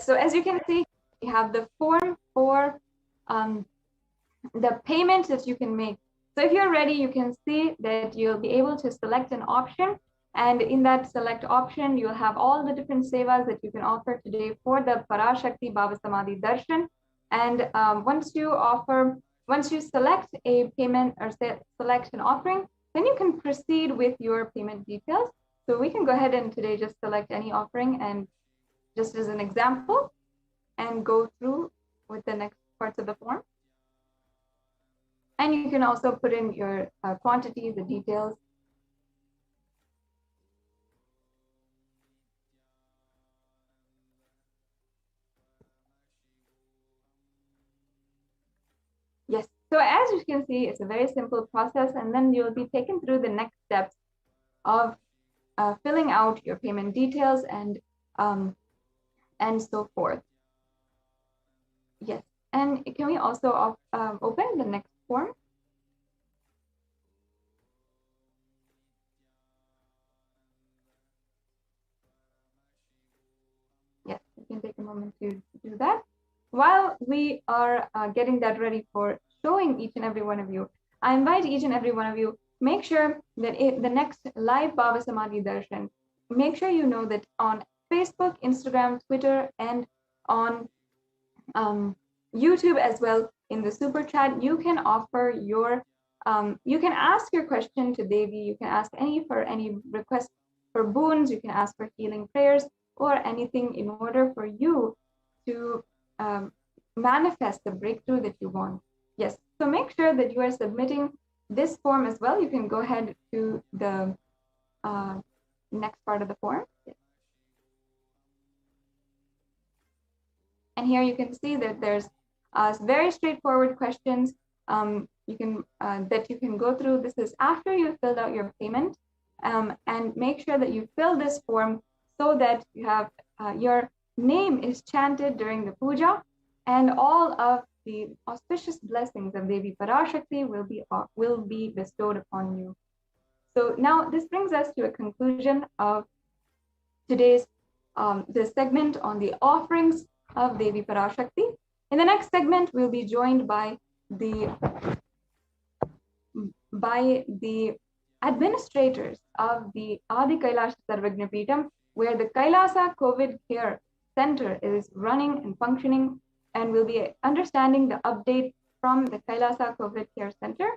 Yes, so as you can see, you have the form for the payment that you can make. So if you're ready, you can see that you'll be able to select an option. And in that select option, you'll have all the different sevas that you can offer today for the Parashakti Bhava Samadhi Darshan. And once you select a payment or select an offering, then you can proceed with your payment details. So we can go ahead and today just select any offering and just as an example and go through with the next parts of the form. And you can also put in your quantity, the details. Yes, so as you can see, it's a very simple process, and then you'll be taken through the next steps of filling out your payment details and so forth. Yes, and can we also open the next form? Yes, you can take a moment to do that. While we are getting that ready for showing each and every one of you, I invite each and every one of you, make sure that the next live Bhava Samadhi Darshan, make sure you know that on Facebook, Instagram, Twitter, and on YouTube as well, in the super chat, you can offer your, you can ask your question to Devi, you can ask any request for boons, you can ask for healing prayers or anything in order for you to manifest the breakthrough that you want. Yes, so make sure that you are submitting this form as well. You can go ahead to the next part of the form. And here you can see that there's very straightforward questions you can go through. This is after you filled out your payment, and make sure that you fill this form so that you have your name is chanted during the puja, and all of the auspicious blessings of Devi Parashakti will be bestowed upon you. So now this brings us to a conclusion of today's this segment on the offerings of Devi Parashakti. In the next segment, we'll be joined by the administrators of the Adi Kailasa Sarvagnapeetham, where the Kailasa COVID Care Center is running and functioning, and we'll be understanding the update from the Kailasa COVID Care Center.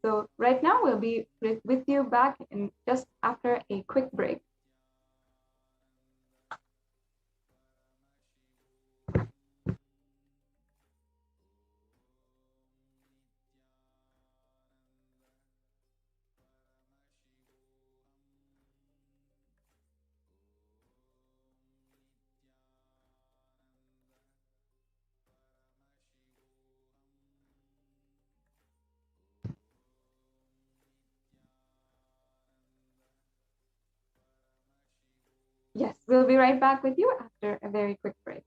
So right now, we'll be with you back in just after a quick break. Yes, we'll be right back with you after a very quick break.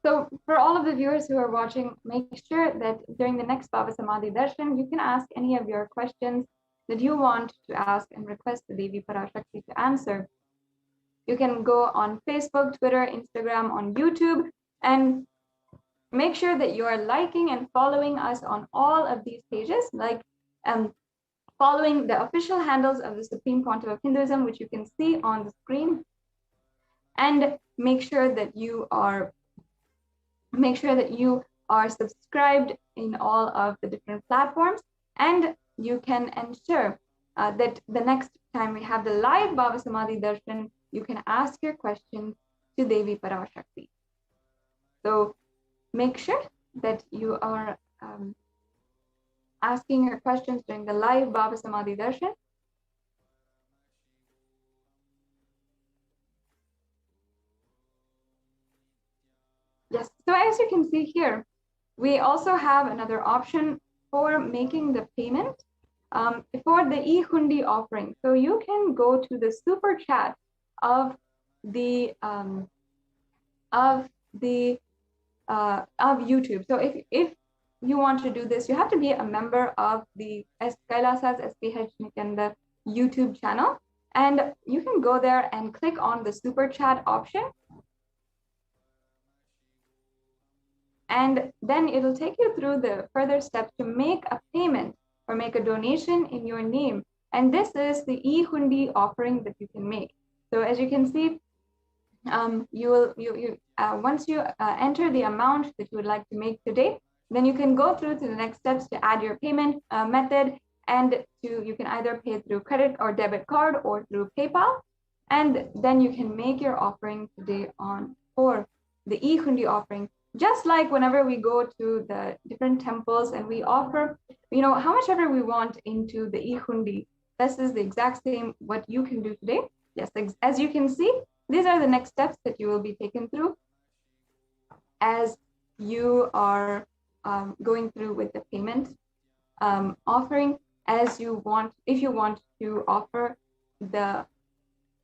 So for all of the viewers who are watching, make sure that during the next Bhava Samadhi Darshan, you can ask any of your questions that you want to ask and request the Devi Parashakti to answer. You can go on Facebook, Twitter, Instagram, on YouTube, and make sure that you are liking and following us on all of these pages, like following the official handles of the Supreme Pontiff of Hinduism, which you can see on the screen, and make sure that you are subscribed in all of the different platforms, and you can ensure that the next time we have the live Bhava Samadhi Darshan, you can ask your questions to Devi Parashakti. So make sure that you are asking your questions during the live Bhava Samadhi Darshan. Yes, so as you can see here, we also have another option for making the payment for the e-hundi offering. So you can go to the super chat of YouTube. So if you want to do this, you have to be a member of the Kailasa's HDH Nithyananda YouTube channel, and you can go there and click on the super chat option, and then it'll take you through the further steps to make a payment or make a donation in your name. And this is the e-hundi offering that you can make. So as you can see, once you enter the amount that you would like to make today, then you can go through to the next steps to add your payment method, and you can either pay through credit or debit card or through PayPal, and then you can make your offering today for the e-hundi offering. Just like whenever we go to the different temples and we offer, how much ever we want into the e-hundi, this is the exact same what you can do today. Yes, as you can see, these are the next steps that you will be taken through as you are going through with the payment offering. If you want to offer the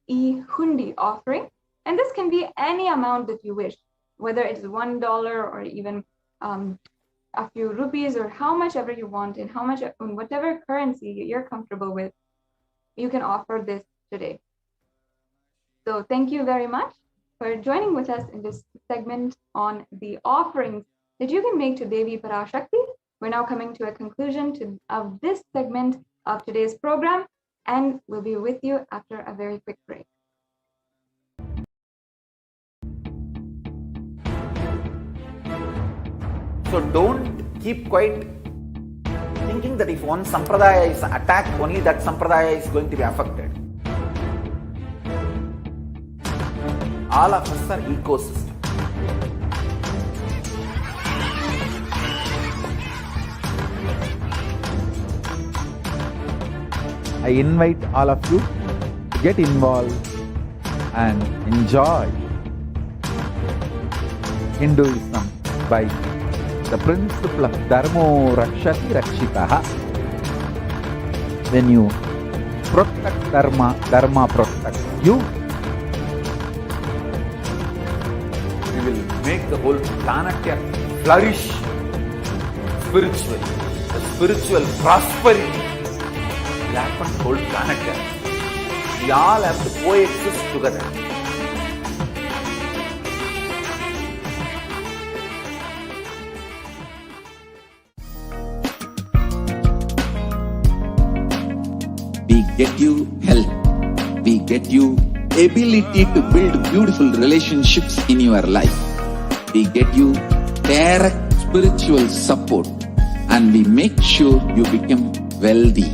e-hundi offering, and this can be any amount that you wish, whether it's $1 or even a few rupees, or how much ever you want, and in whatever currency you're comfortable with, you can offer this today. So thank you very much for joining with us in this segment on the offerings that you can make to Devi Parashakti. We're now coming to a conclusion of this segment of today's program, and we'll be with you after a very quick break. So don't keep quiet thinking that if one sampradaya is attacked, only that sampradaya is going to be affected. All of us are ecosystem. I invite all of you to get involved and enjoy Hinduism by the principle of Dharmo Rakshati Rakshitaha. When you protect Dharma, Dharma protects you. We will make the whole planet flourish spiritually. The spiritual prosperity will happen to the whole planet. We all have to coexist together. We get you health. We get you ability to build beautiful relationships in your life. We get you direct spiritual support, and we make sure you become wealthy.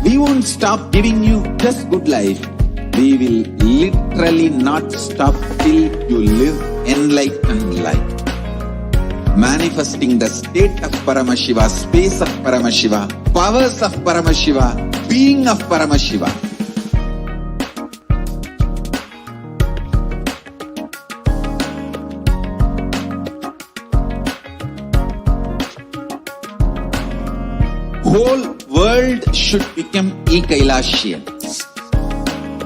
We won't stop giving you just good life. We will literally not stop till you live enlightened life. Manifesting the state of Paramashiva, space of Paramashiva, powers of Paramashiva, being of Paramashiva. Whole world should become Kailasians.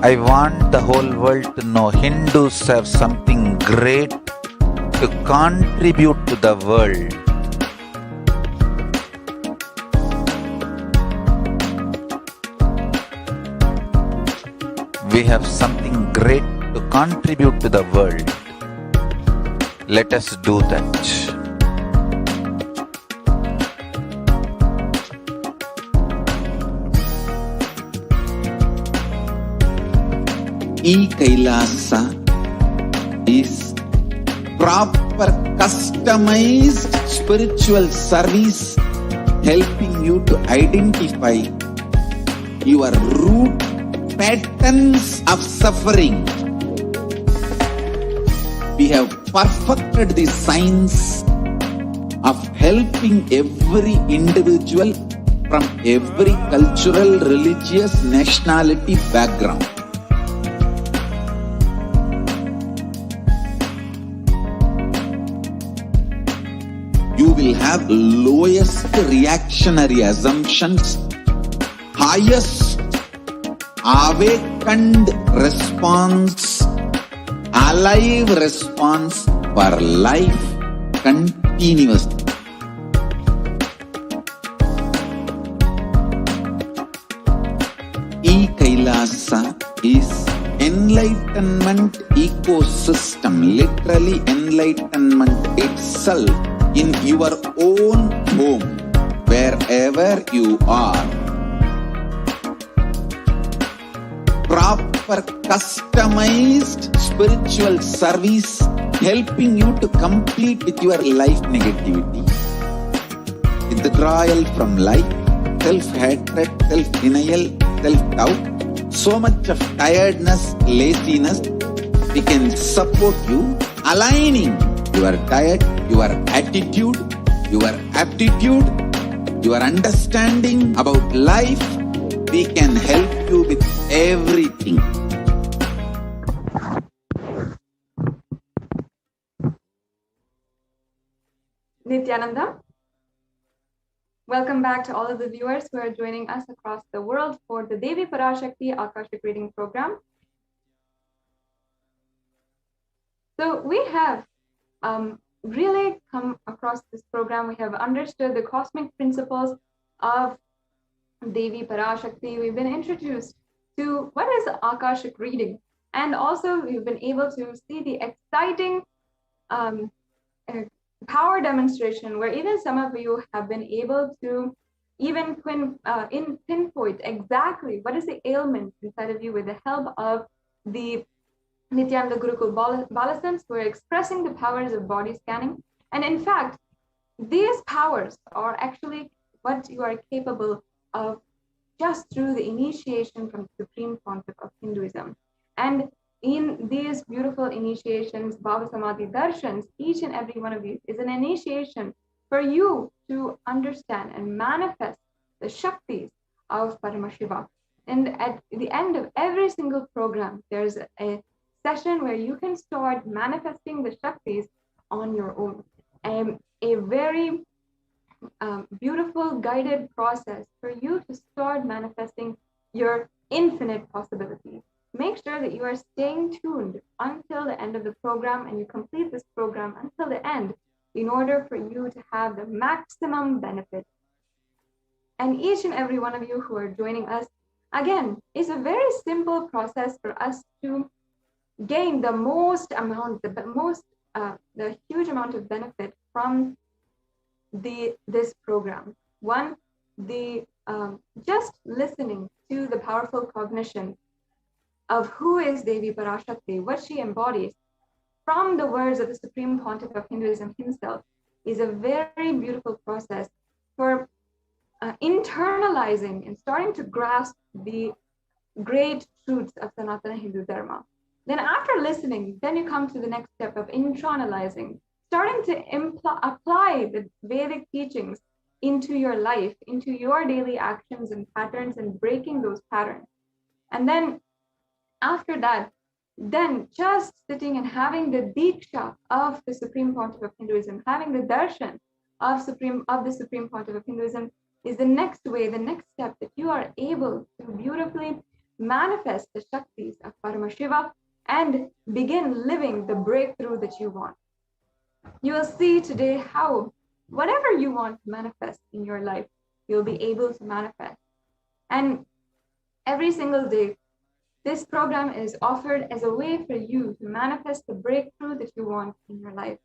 I want the whole world to know Hindus have something great to contribute to the world. We have something great to contribute to the world. Let us do that. Kailasa is proper customized spiritual service, helping you to identify your root patterns of suffering. We have perfected the science of helping every individual from every cultural, religious, nationality background. You will have lowest reactionary assumptions, highest awakened response, alive response for life continuously. Kailasa is enlightenment ecosystem, literally enlightenment itself in your own home, wherever you are. Proper customized spiritual service helping you to complete with your life negativity, withdrawal from life, self-hatred, self-denial, self-doubt, so much of tiredness, laziness. We can support you, aligning your diet, your attitude, your aptitude, your understanding about life. We can help you with everything. Nithyananda, welcome back to all of the viewers who are joining us across the world for the Devi Parashakti Akashic Reading Program. So we have really come across this program. We have understood the cosmic principles of Devi Parashakti. We've been introduced to what is Akashic reading, and also we've been able to see the exciting power demonstration where even some of you have been able to even pinpoint exactly what is the ailment inside of you with the help of the Nithyananda Gurukul Balasams, who are expressing the powers of body scanning. And in fact, these powers are actually what you are capable of just through the initiation from the Supreme Pontiff of Hinduism. And in these beautiful initiations, BHAVA SAMADHI DARSHANs, each and every one of these is an initiation for you to understand and manifest the Shaktis of Paramashiva. And at the end of every single program, there's a session where you can start manifesting the Shaktis on your own. A very beautiful guided process for you to start manifesting your infinite possibilities. Make sure that you are staying tuned until the end of the program, and you complete this program until the end in order for you to have the maximum benefit. And each and every one of you who are joining us, again, is a very simple process for us to gain the most amount, the huge amount of benefit from this program. One, just listening to the powerful cognition of who is Devi Parashakti, what she embodies from the words of the Supreme Pontiff of Hinduism himself, is a very beautiful process for internalizing and starting to grasp the great truths of Sanatana Hindu Dharma. Then after listening, then you come to the next step of internalizing, starting to apply the Vedic teachings into your life, into your daily actions and patterns, and breaking those patterns. And then after that, then just sitting and having the Diksha of the Supreme Pontiff of Hinduism, having the Darshan of the Supreme Pontiff of Hinduism is the next way, the next step that you are able to beautifully manifest the Shaktis of Paramashiva and begin living the breakthrough that you want. You will see today how whatever you want to manifest in your life, you'll be able to manifest. And every single day, this program is offered as a way for you to manifest the breakthrough that you want in your life.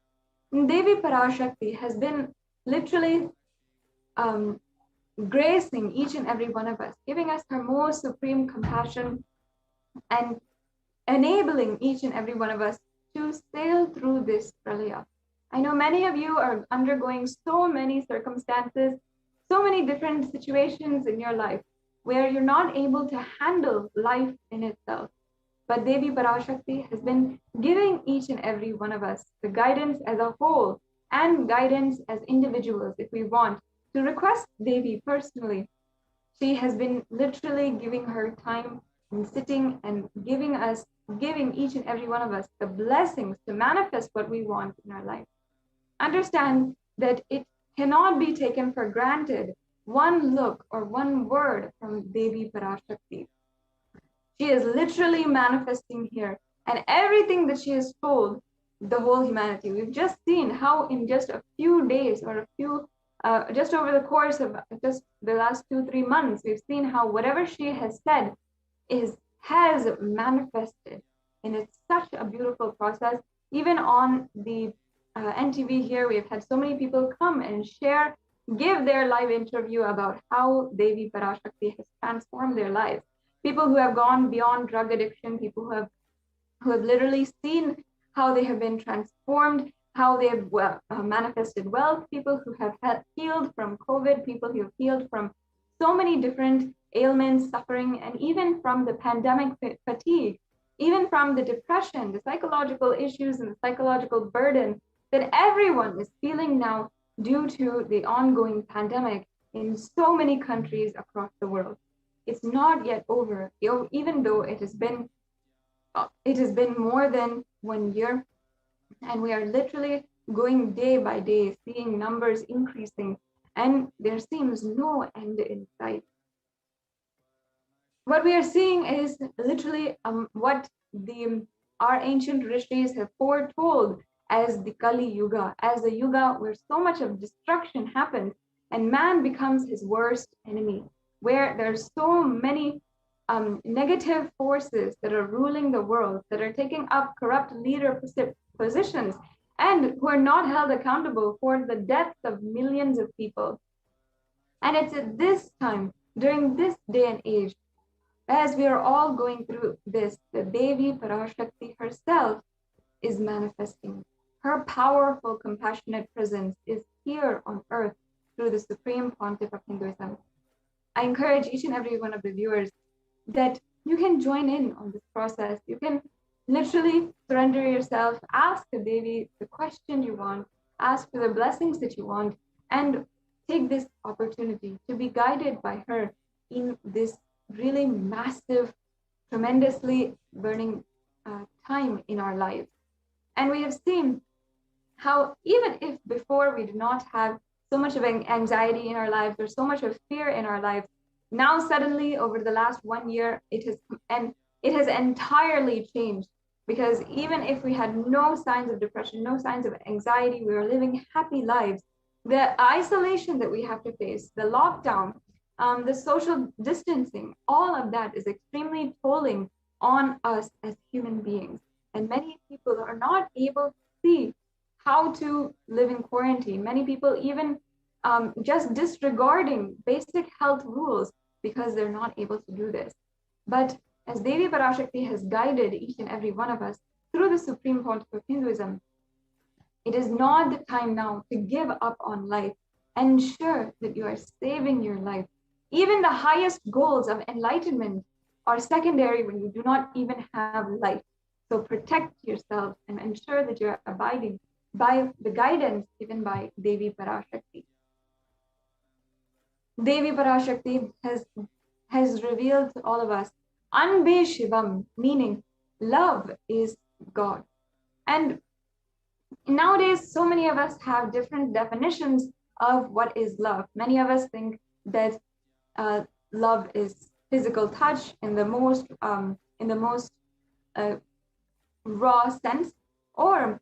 And Devi Parashakti has been literally gracing each and every one of us, giving us her most supreme compassion and enabling each and every one of us to sail through this pralaya. I know many of you are undergoing so many circumstances, so many different situations in your life where you're not able to handle life in itself. But Devi Parashakti has been giving each and every one of us the guidance as a whole and guidance as individuals if we want to request Devi personally. She has been literally giving her time and sitting and giving each and every one of us the blessings to manifest what we want in our life. Understand that it cannot be taken for granted one look or one word from Devi Parashakti. She is literally manifesting here, and everything that she has told the whole humanity. We've just seen how in just a few days or just over the course of just the last 2-3 months, we've seen how whatever she has said has manifested. And it's such a beautiful process. Even on the NTV here, we've had so many people come and give their live interview about how Devi Parashakti has transformed their lives. People who have gone beyond drug addiction, people who have literally seen how they have been transformed, how they have manifested wealth, people who have healed from COVID, people who have healed from so many different ailments, suffering, and even from the pandemic fatigue, even from the depression, the psychological issues and the psychological burden that everyone is feeling now due to the ongoing pandemic in so many countries across the world. It's not yet over, even though it has been more than 1 year, and we are literally going day by day, seeing numbers increasing, and there seems no end in sight. What we are seeing is literally what our ancient rishis have foretold as the Kali Yuga, as a yuga where so much of destruction happens and man becomes his worst enemy, where there's so many negative forces that are ruling the world, that are taking up corrupt leader positions, and who are not held accountable for the deaths of millions of people. And it's at this time, during this day and age, as we are all going through this, the Devi Parashakti herself is manifesting. Her powerful, compassionate presence is here on earth through the Supreme Pontiff of Hinduism. I encourage each and every one of the viewers that you can join in on this process. You can literally surrender yourself, ask the Devi the question you want, ask for the blessings that you want, and take this opportunity to be guided by her in this really massive, tremendously burning time in our lives. And we have seen how even if before we did not have so much of anxiety in our lives or so much of fear in our lives, now suddenly over the last 1 year, it has entirely changed. Because even if we had no signs of depression, no signs of anxiety, we were living happy lives, the isolation that we have to face, the lockdown, the social distancing, all of that is extremely tolling on us as human beings. And many people are not able to see how to live in quarantine. Many people even just disregarding basic health rules because they're not able to do this. But as Devi Parashakti has guided each and every one of us through the Supreme Pontiff of Hinduism, it is not the time now to give up on life. Ensure that you are saving your life. Even the highest goals of enlightenment are secondary when you do not even have life. So protect yourself and ensure that you are abiding by the guidance given by Devi Parashakti. Devi Parashakti has revealed to all of us Anbeshivam, meaning love is God. And nowadays, so many of us have different definitions of what is love. Many of us think that love is physical touch in the most raw sense, or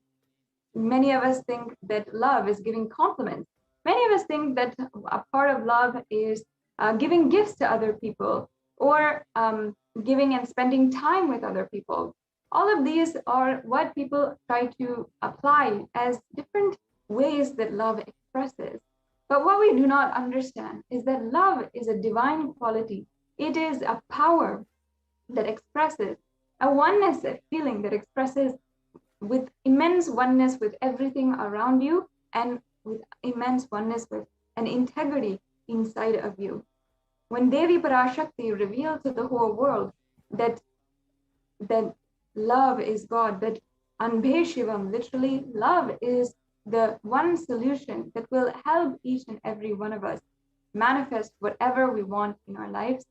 many of us think that love is giving compliments. Many of us think that a part of love is giving gifts to other people, or giving and spending time with other people. All of these are what people try to apply as different ways that love expresses. But what we do not understand is that love is a divine quality. It is a power that expresses a oneness, a feeling that expresses with immense oneness with everything around you, and with immense oneness with an integrity inside of you. When Devi Parashakti revealed to the whole world that love is God, that Anbeshivam, literally love is the one solution that will help each and every one of us manifest whatever we want in our lives.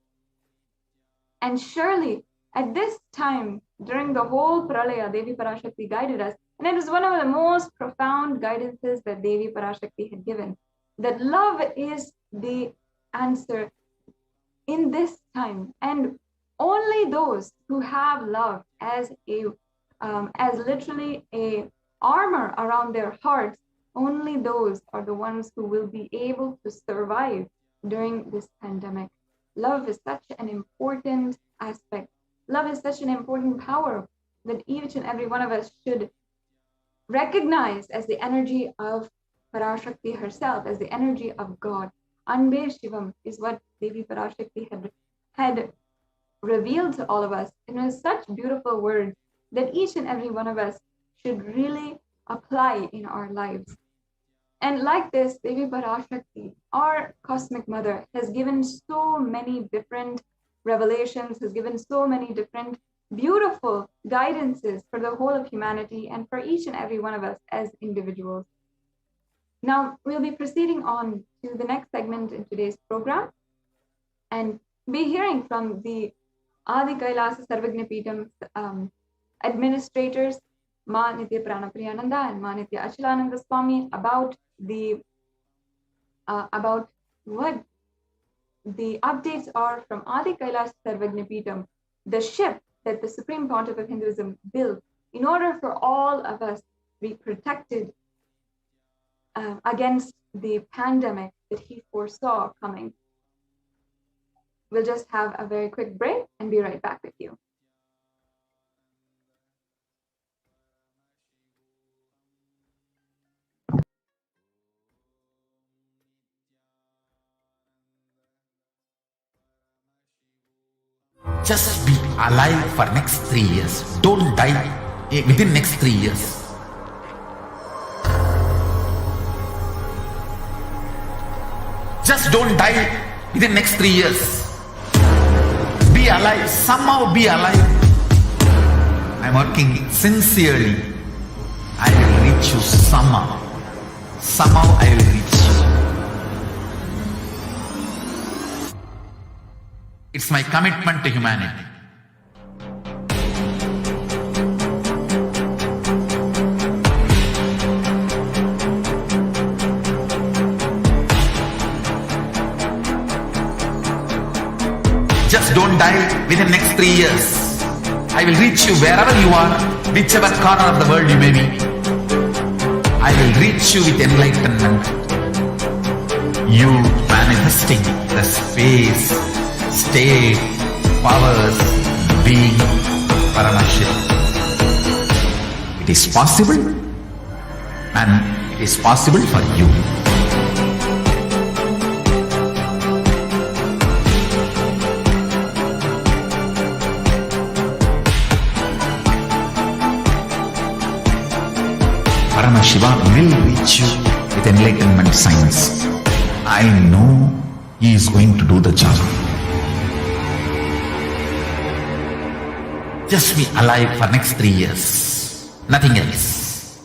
And surely at this time, during the whole Pralaya, Devi Parashakti guided us, and it was one of the most profound guidances that Devi Parashakti had given, that love is the answer in this time. And only those who have love as literally a armor around their hearts, only those are the ones who will be able to survive during this pandemic. Love is such an important aspect. Love is such an important power that each and every one of us should recognize as the energy of Parashakti herself, as the energy of God. Anbe Shivam is what Devi Parashakti had revealed to all of us. It was such beautiful words that each and every one of us should really apply in our lives. And like this, Devi Parashakti, our cosmic mother, has given so many different revelations, has given so many different beautiful guidances for the whole of humanity and for each and every one of us as individuals. Now, we'll be proceeding on to the next segment in today's program and be hearing from the Adi Kailasa Sarvagna Peetham administrators, Ma Nitya Pranapriyananda and Ma Nitya Achalananda Swami, about what the updates are from Adi Kailasa Sarvagna Peetham, the ship that the Supreme Pontiff of Hinduism built in order for all of us to be protected against the pandemic that he foresaw coming. We'll just have a very quick break and be right back with you. Just be alive for next 3 years. Don't die within next 3 years. Just don't die within next 3 years. Be alive. Somehow be alive. I'm working sincerely. I will reach you somehow. Somehow I will reach you. It's my commitment to humanity. Just don't die within next 3 years. I will reach you wherever you are, whichever corner of the world you may be. I will reach you with enlightenment. You manifesting the space, state, powers, being Paramashivoham. It is possible, and it is possible for you. Paramashivoham will reach you with enlightenment science. I know he is going to do the job. Just be alive for next 3 years. Nothing else.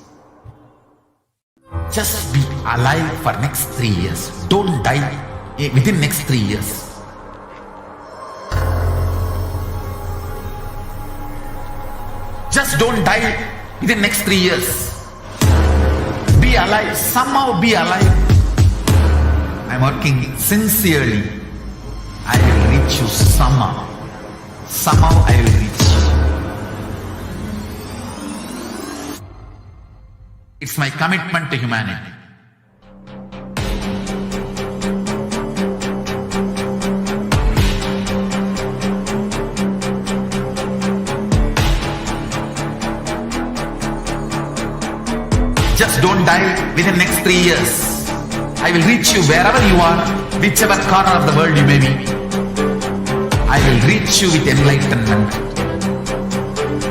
Just be alive for next 3 years. Don't die within next 3 years. Just don't die within next 3 years. Be alive. Somehow be alive. I'm working sincerely. I will reach you somehow. Somehow I will reach you. It's my commitment to humanity. Just don't die within next 3 years. I will reach you wherever you are, whichever corner of the world you may be. I will reach you with enlightenment.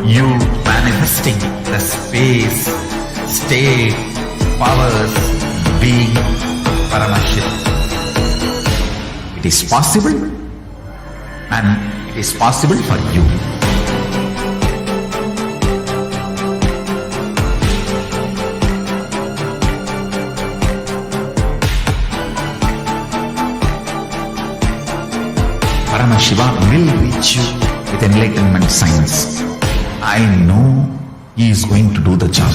You manifesting the space, state, powers, being Paramashivoham. It is possible, and it is possible for you. Paramashiva will reach you with enlightenment science. I know he is going to do the job.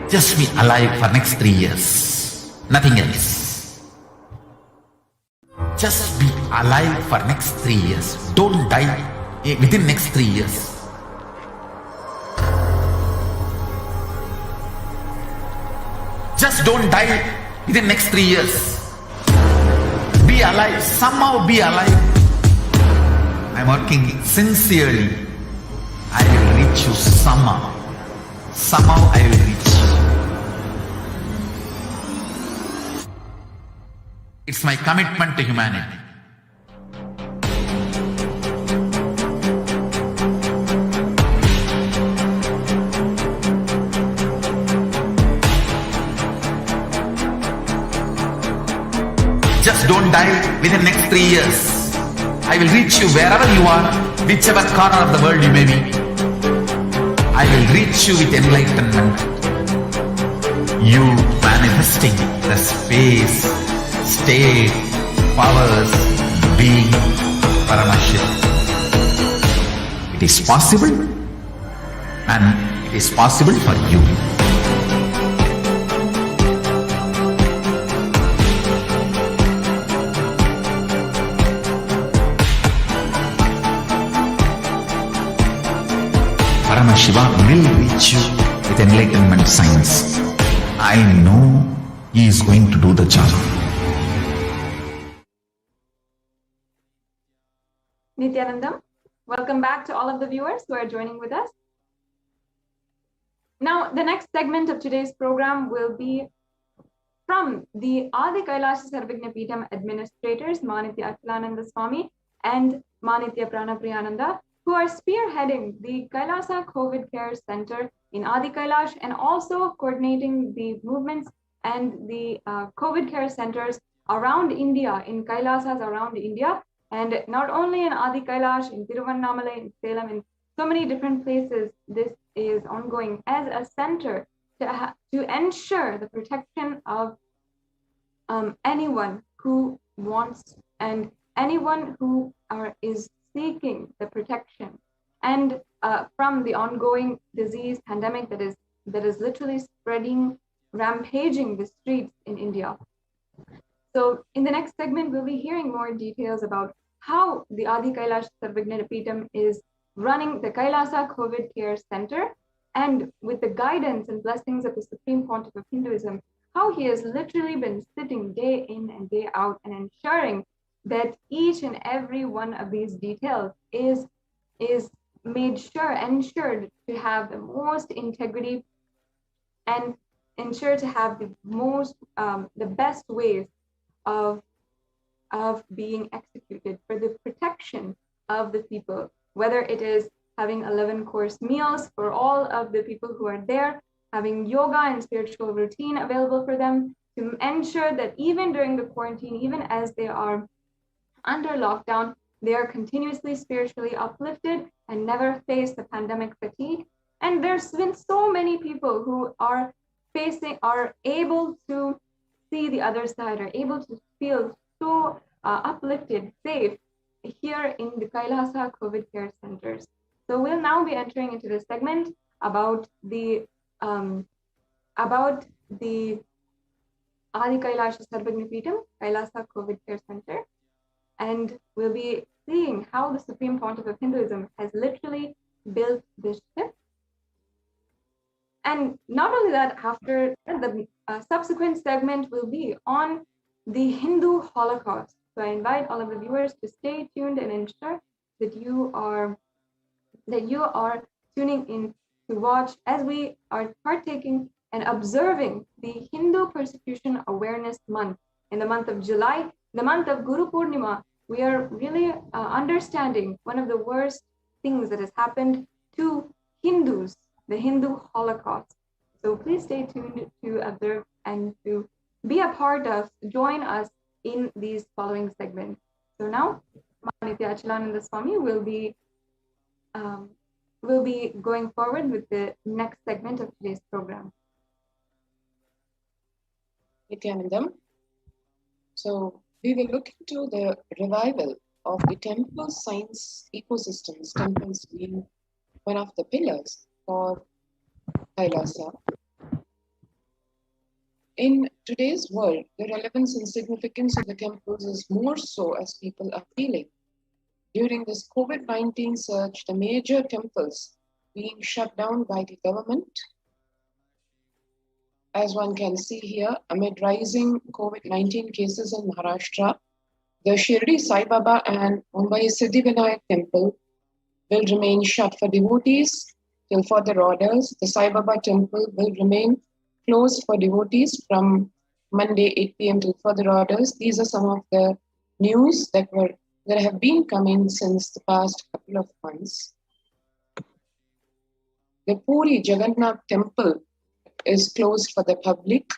Just be alive for next 3 years. Nothing else. Just be alive for next 3 years. Don't die within next 3 years. Just don't die within next 3 years. Be alive. Somehow be alive. I'm working sincerely. I will reach you somehow. Somehow I will reach you. It's my commitment to humanity. Just don't die within next 3 years. I will reach you wherever you are, whichever corner of the world you may be. I will reach you with enlightenment. You manifesting the space, state, powers, being Paramashivoham. It is possible, and it is possible for you. Paramashiva will reach you with enlightenment science. I know he is going to do the job. Nithyanandam, welcome back to all of the viewers who are joining with us. Now, the next segment of today's program will be from the Adi Kailasa Sarvagna Peetham administrators, Manitya Achilananda Swami and Manitya Pranapriyananda, who are spearheading the Kailasa COVID Care Center in Adi Kailash and also coordinating the movements and the COVID care centers around India, in Kailasas around India, and not only in Adi Kailash, in Tiruvannamalai, in Salem, in so many different places. This is ongoing as a center to ensure the protection of anyone who wants and anyone who is seeking the protection and from the ongoing disease pandemic that is literally spreading, rampaging the streets in India. So in the next segment, we'll be hearing more details about how the Adi Kailash Sarvagna Peetham is running the Kailasa COVID Care Center, and with the guidance and blessings of the Supreme Pontiff of Hinduism, how he has literally been sitting day in and day out and ensuring that each and every one of these details is ensured to have the most integrity and ensure to have the most the best ways of being executed for the protection of the people, whether it is having 11-course meals for all of the people who are there, having yoga and spiritual routine available for them to ensure that even during the quarantine, even as they are under lockdown, they are continuously spiritually uplifted and never face the pandemic fatigue. And there's been so many people who are able to see the other side, are able to feel so uplifted, safe here in the Kailasa COVID Care Centers. So we'll now be entering into the segment about the Adi Kailasha Sarvagna Peetham, Kailasa COVID Care Center. And we'll be seeing how the Supreme Pontiff of Hinduism has literally built this ship. And not only that, after the subsequent segment will be on the Hindu Holocaust. So I invite all of the viewers to stay tuned and ensure that you are tuning in to watch as we are partaking and observing the Hindu Persecution Awareness Month. In the month of July, the month of Guru Purnima, we are really understanding one of the worst things that has happened to Hindus, the Hindu Holocaust. So please stay tuned to observe and to be a part of, join us in these following segments. So now, Manitya Achilananda Swami will be going forward with the next segment of today's program. Nithyanandam. So We will look into the revival of the temple science ecosystems, temples being one of the pillars for Kailasa. In today's world, the relevance and significance of the temples is more so as people are feeling. During this COVID-19 surge, the major temples being shut down by the government. As one can see here, amid rising COVID-19 cases in Maharashtra, the Shirdi Sai Baba and Mumbai Siddhivinayak temple will remain shut for devotees till further orders. The Sai Baba temple will remain closed for devotees from Monday 8 p.m. till further orders. These are some of the news that have been coming since the past couple of months. The Puri Jagannath temple is closed for the public.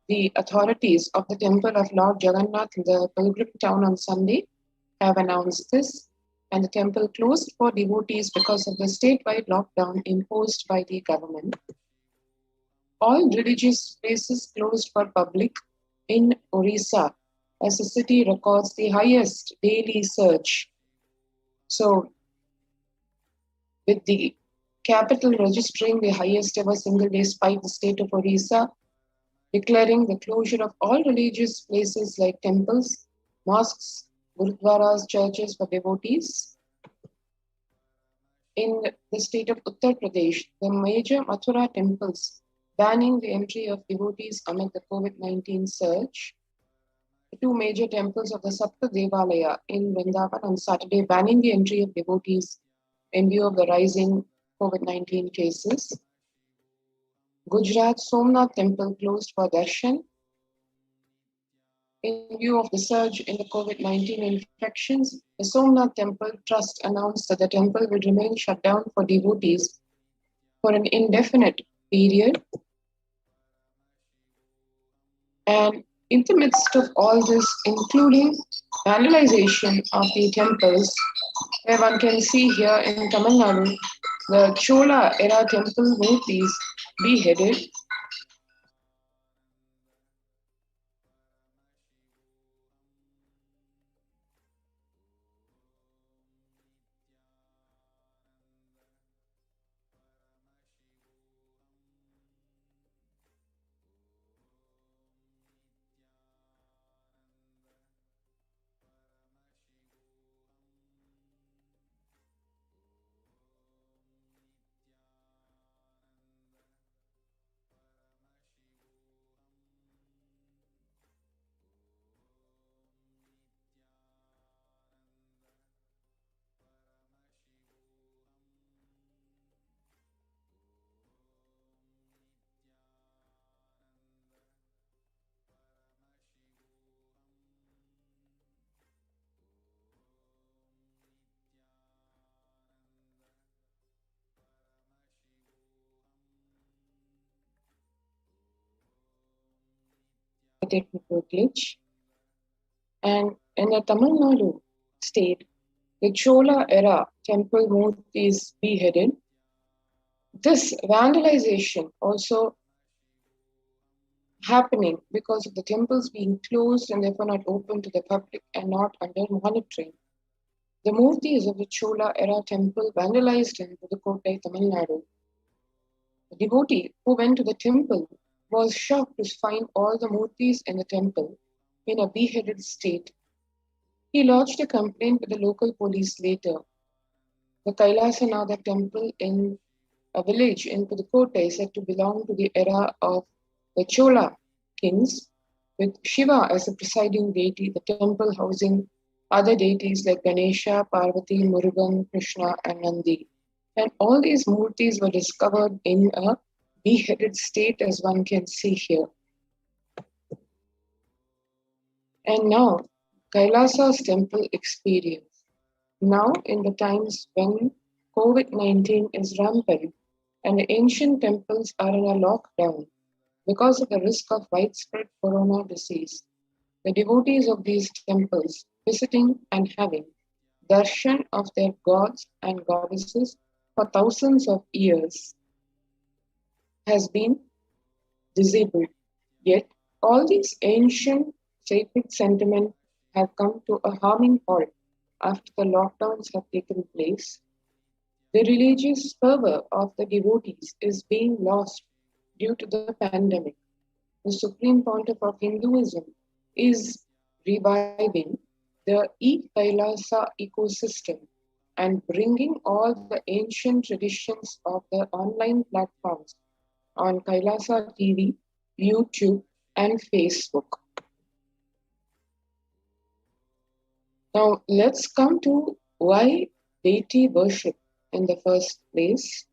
The authorities of the temple of Lord Jagannath in the pilgrim town on Sunday have announced this, and the temple closed for devotees because of the statewide lockdown imposed by the government. All religious places closed for public in Orissa as the city records the highest daily surge. So, with the capital registering the highest ever single day spike, the state of Orissa declaring the closure of all religious places like temples, mosques, gurudwaras, churches for devotees. In the state of Uttar Pradesh, the major Mathura temples banning the entry of devotees amid the COVID-19 surge. The two major temples of the Sapta Devalaya in Vrindavan on Saturday banning the entry of devotees in view of the rising COVID-19 cases. Gujarat Somnath temple closed for darshan. In view of the surge in the COVID-19 infections, the Somnath Temple Trust announced that the temple will remain shut down for devotees for an indefinite period. And in the midst of all this, including vandalization of the temples, where one can see here in Tamil Nadu, the Chola era temple murtis beheaded. Technical glitch. And in the Tamil Nadu state, the Chola era temple murti is beheaded. This vandalization also happening because of the temples being closed and therefore not open to the public and not under monitoring. The murtis of the Chola era temple vandalized in Pudukkottai, Tamil Nadu. The devotee who went to the temple was shocked to find all the murtis in the temple in a beheaded state. He lodged a complaint with the local police later. The Kailasa temple in a village in Pudukkottai is said to belong to the era of the Chola kings, with Shiva as the presiding deity, the temple housing other deities like Ganesha, Parvati, Murugan, Krishna, and Nandi. And all these murtis were discovered in a beheaded state, as one can see here. And now, Kailasa's temple experience. Now, in the times when COVID-19 is rampant and the ancient temples are in a lockdown because of the risk of widespread corona disease, the devotees of these temples visiting and having darshan of their gods and goddesses for thousands of years has been disabled. Yet, all these ancient sacred sentiment have come to a harming halt after the lockdowns have taken place, the religious fervor of the devotees is being lost due to the pandemic. The Supreme Pontiff of Hinduism is reviving the Kailasa ecosystem and bringing all the ancient traditions of the online platforms on Kailasa TV, YouTube, and Facebook. Now, let's come to why deity worship in the first place.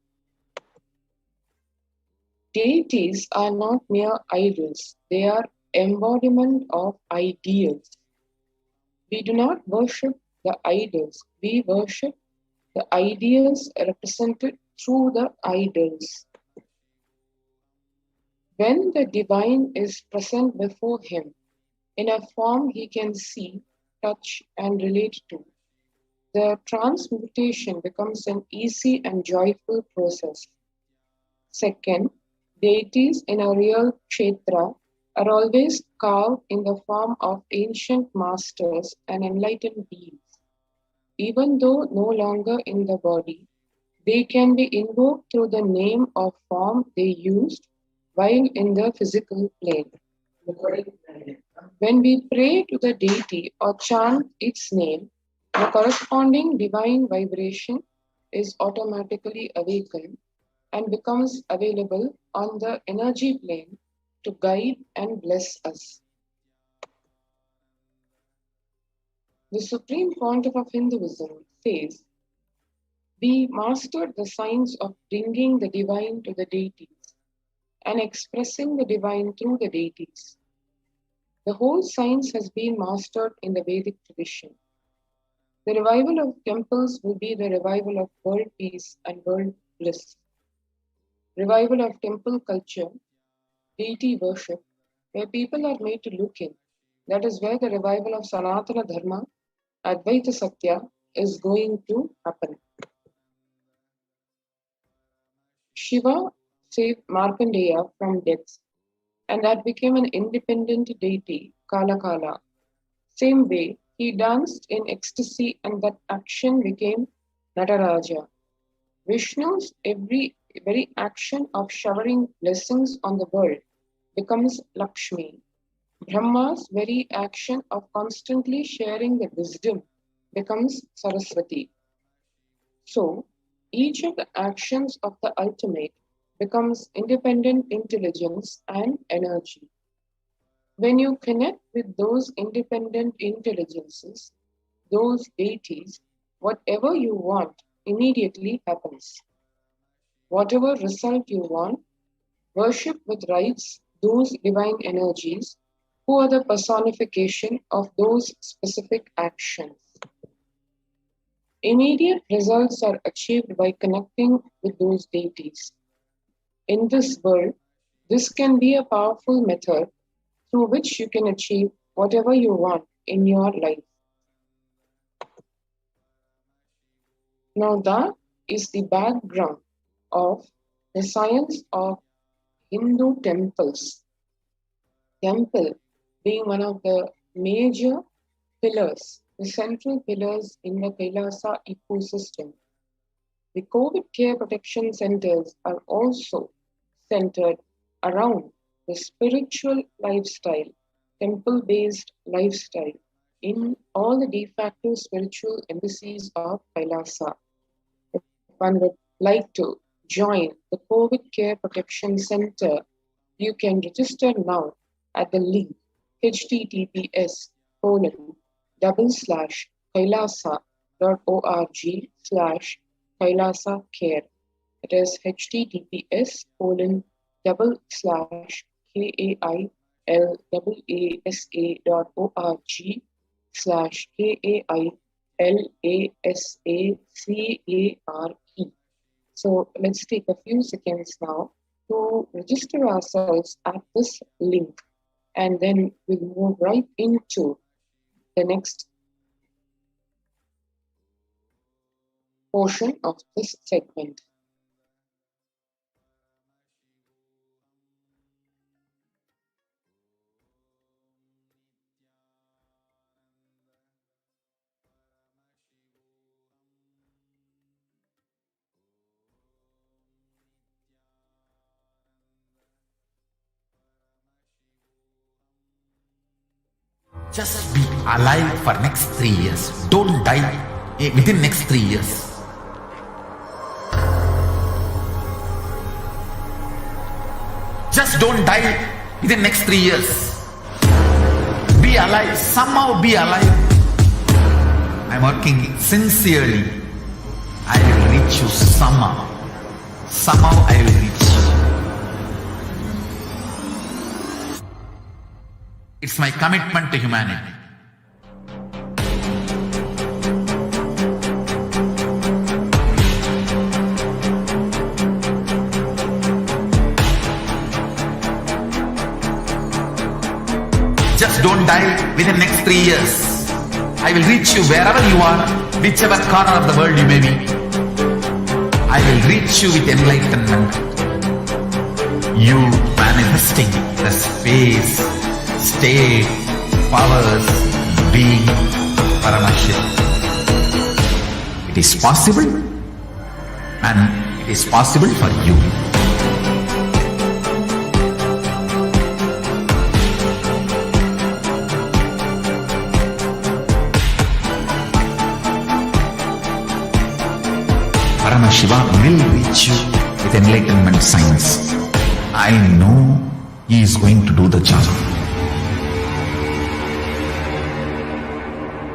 Deities are not mere idols, they are embodiment of ideals. We do not worship the idols, we worship the ideals represented through the idols. When the divine is present before him in a form he can see, touch, and relate to, the transmutation becomes an easy and joyful process. Second, deities in a real kshetra are always carved in the form of ancient masters and enlightened beings. Even though no longer in the body, they can be invoked through the name or form they used while in the physical plane. When we pray to the deity or chant its name, the corresponding divine vibration is automatically awakened and becomes available on the energy plane to guide and bless us. The Supreme Pontiff of Hinduism says, we mastered the science of bringing the divine to the deities and expressing the divine through the deities. The whole science has been mastered in the Vedic tradition. The revival of temples will be the revival of world peace and world bliss. Revival of temple culture, deity worship, where people are made to look in. That is where the revival of Sanatana Dharma, Advaita Satya, is going to happen. Shiva saved Markandeya from death, and that became an independent deity, Kala Kala. Same way, he danced in ecstasy, and that action became Nataraja. Vishnu's very action of showering blessings on the world becomes Lakshmi. Brahma's very action of constantly sharing the wisdom becomes Saraswati. So, each of the actions of the ultimate becomes independent intelligence and energy. When you connect with those independent intelligences, those deities, whatever you want immediately happens. Whatever result you want, worship with rites those divine energies who are the personification of those specific actions. Immediate results are achieved by connecting with those deities. In this world, this can be a powerful method through which you can achieve whatever you want in your life. Now that is the background of the science of Hindu temples. Temple being one of the major pillars, the central pillars in the Kailasa ecosystem. The COVID care protection centers are also centered around the spiritual lifestyle, temple-based lifestyle in all the de facto spiritual embassies of Kailasa. If one would like to join the COVID Care Protection Center, you can register now at the link https://kailasa.org/Kailasa Care. It is https://kailasa.org/KAILASACARE. So let's take a few seconds now to register ourselves at this link, and then we'll move right into the next portion of this segment. Just be alive for next 3 years. Don't die within next 3 years. Just don't die within next 3 years. Be alive. Somehow be alive. I'm working sincerely. I will reach you somehow. Somehow I will reach you. It's my commitment to humanity. Just don't die within next 3 years. I will reach you wherever you are, whichever corner of the world you may be. I will reach you with enlightenment. You manifesting the space, state, powers, being Paramashivoham. It is possible, and it is possible for you. Paramashivoham will reach you with enlightenment science. I know he is going to do the job.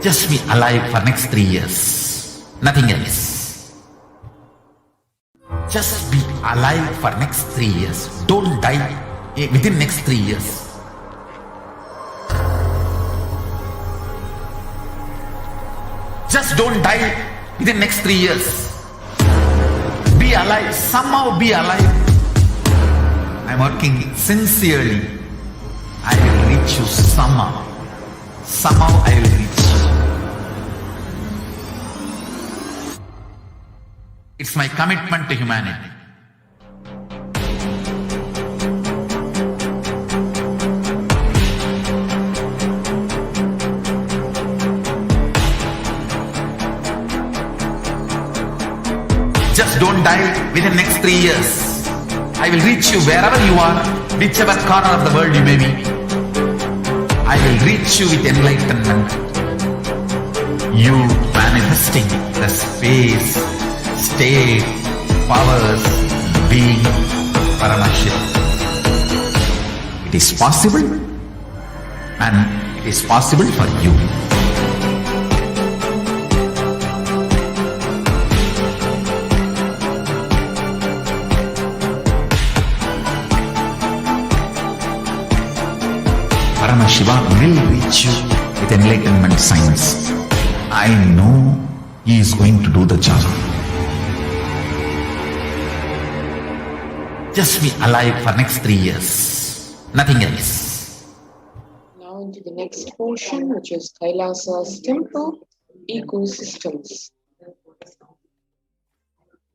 Just be alive for next 3 years. Nothing else. Just be alive for next 3 years. Don't die within next 3 years. Just don't die within next 3 years. Be alive. Somehow be alive. I'm working sincerely. I will reach you somehow. Somehow I will reach you. It's my commitment to humanity. Just don't die within next 3 years. I will reach you wherever you are, whichever corner of the world you may be. I will reach you with enlightenment. You manifesting the space, state, powers, being Paramashivoham. It is possible, and it is possible for you. Paramashivoham will reach you with enlightenment science. I know he is going to do the job. Just be alive for next 3 years. Nothing else. Now into the next portion, which is Kailasa's temple ecosystems.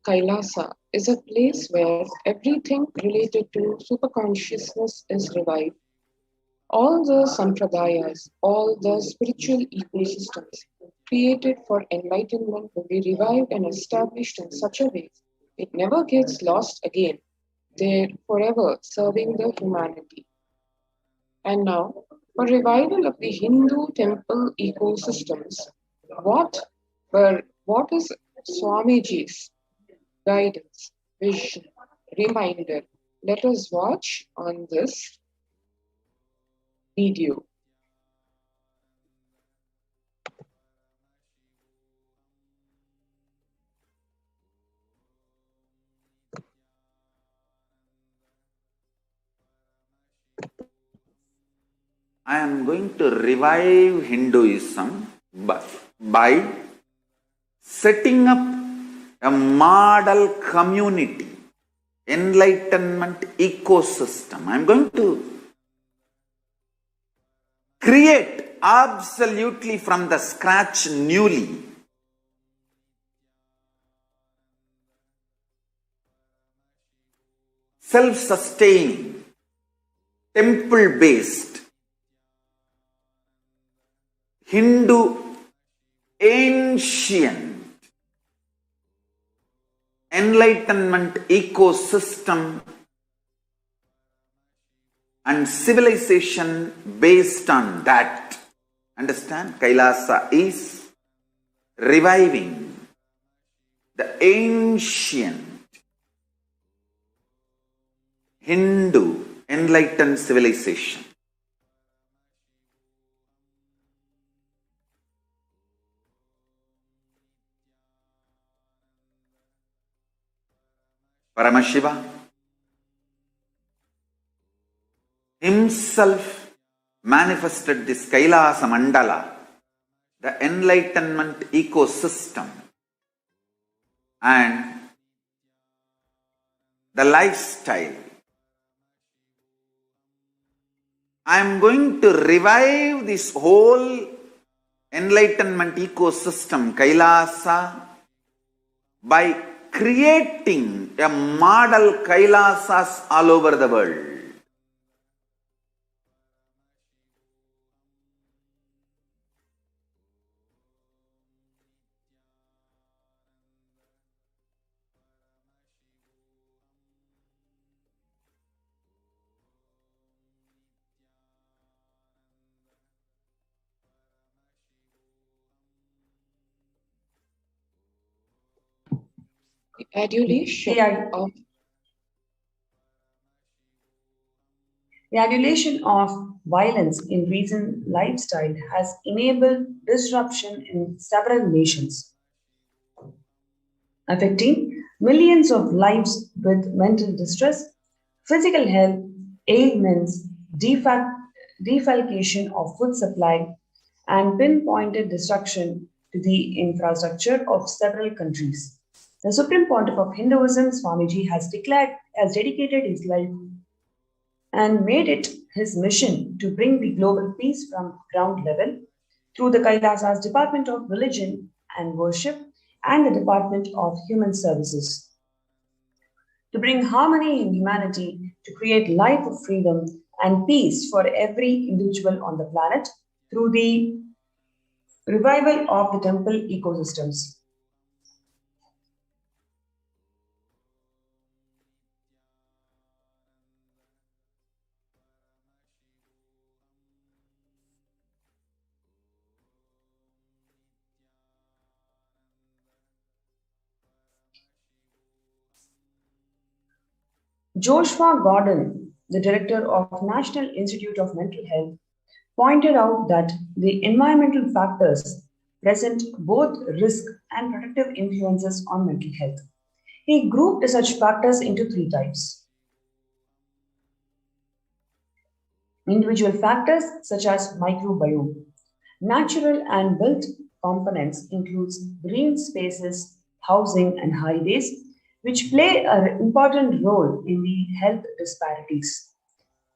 Kailasa is a place where everything related to superconsciousness is revived. All the sampradayas, all the spiritual ecosystems created for enlightenment will be revived and established in such a way it never gets lost again. They're forever serving the humanity. And now, for revival of the Hindu temple ecosystems, what is Swamiji's guidance, vision, reminder? Let us watch on this video. I am going to revive Hinduism by setting up a model community, enlightenment ecosystem. I am going to create absolutely from the scratch newly self-sustaining, temple-based Hindu ancient enlightenment ecosystem and civilization based on that. Understand? Kailasa is reviving the ancient Hindu enlightened civilization. Paramashiva himself manifested this Kailasa Mandala, the enlightenment ecosystem, and the lifestyle. I am going to revive this whole enlightenment ecosystem, Kailasa, by creating a model Kailasas all over the world. The adulation of The adulation of violence in recent lifestyle has enabled disruption in several nations, affecting millions of lives with mental distress, physical health, ailments, defalcation of food supply, and pinpointed destruction to the infrastructure of several countries. The Supreme Pontiff of Hinduism, Swamiji, has dedicated his life and made it his mission to bring the global peace from ground level through the Kailasa's Department of Religion and Worship and the Department of Human Services. To bring harmony in humanity, to create life of freedom and peace for every individual on the planet through the revival of the temple ecosystems. Joshua Gordon, the director of National Institute of Mental Health, pointed out that the environmental factors present both risk and protective influences on mental health. He grouped such factors into three types. Individual factors such as microbiome. Natural and built components includes green spaces, housing and highways, which play an important role in the health disparities.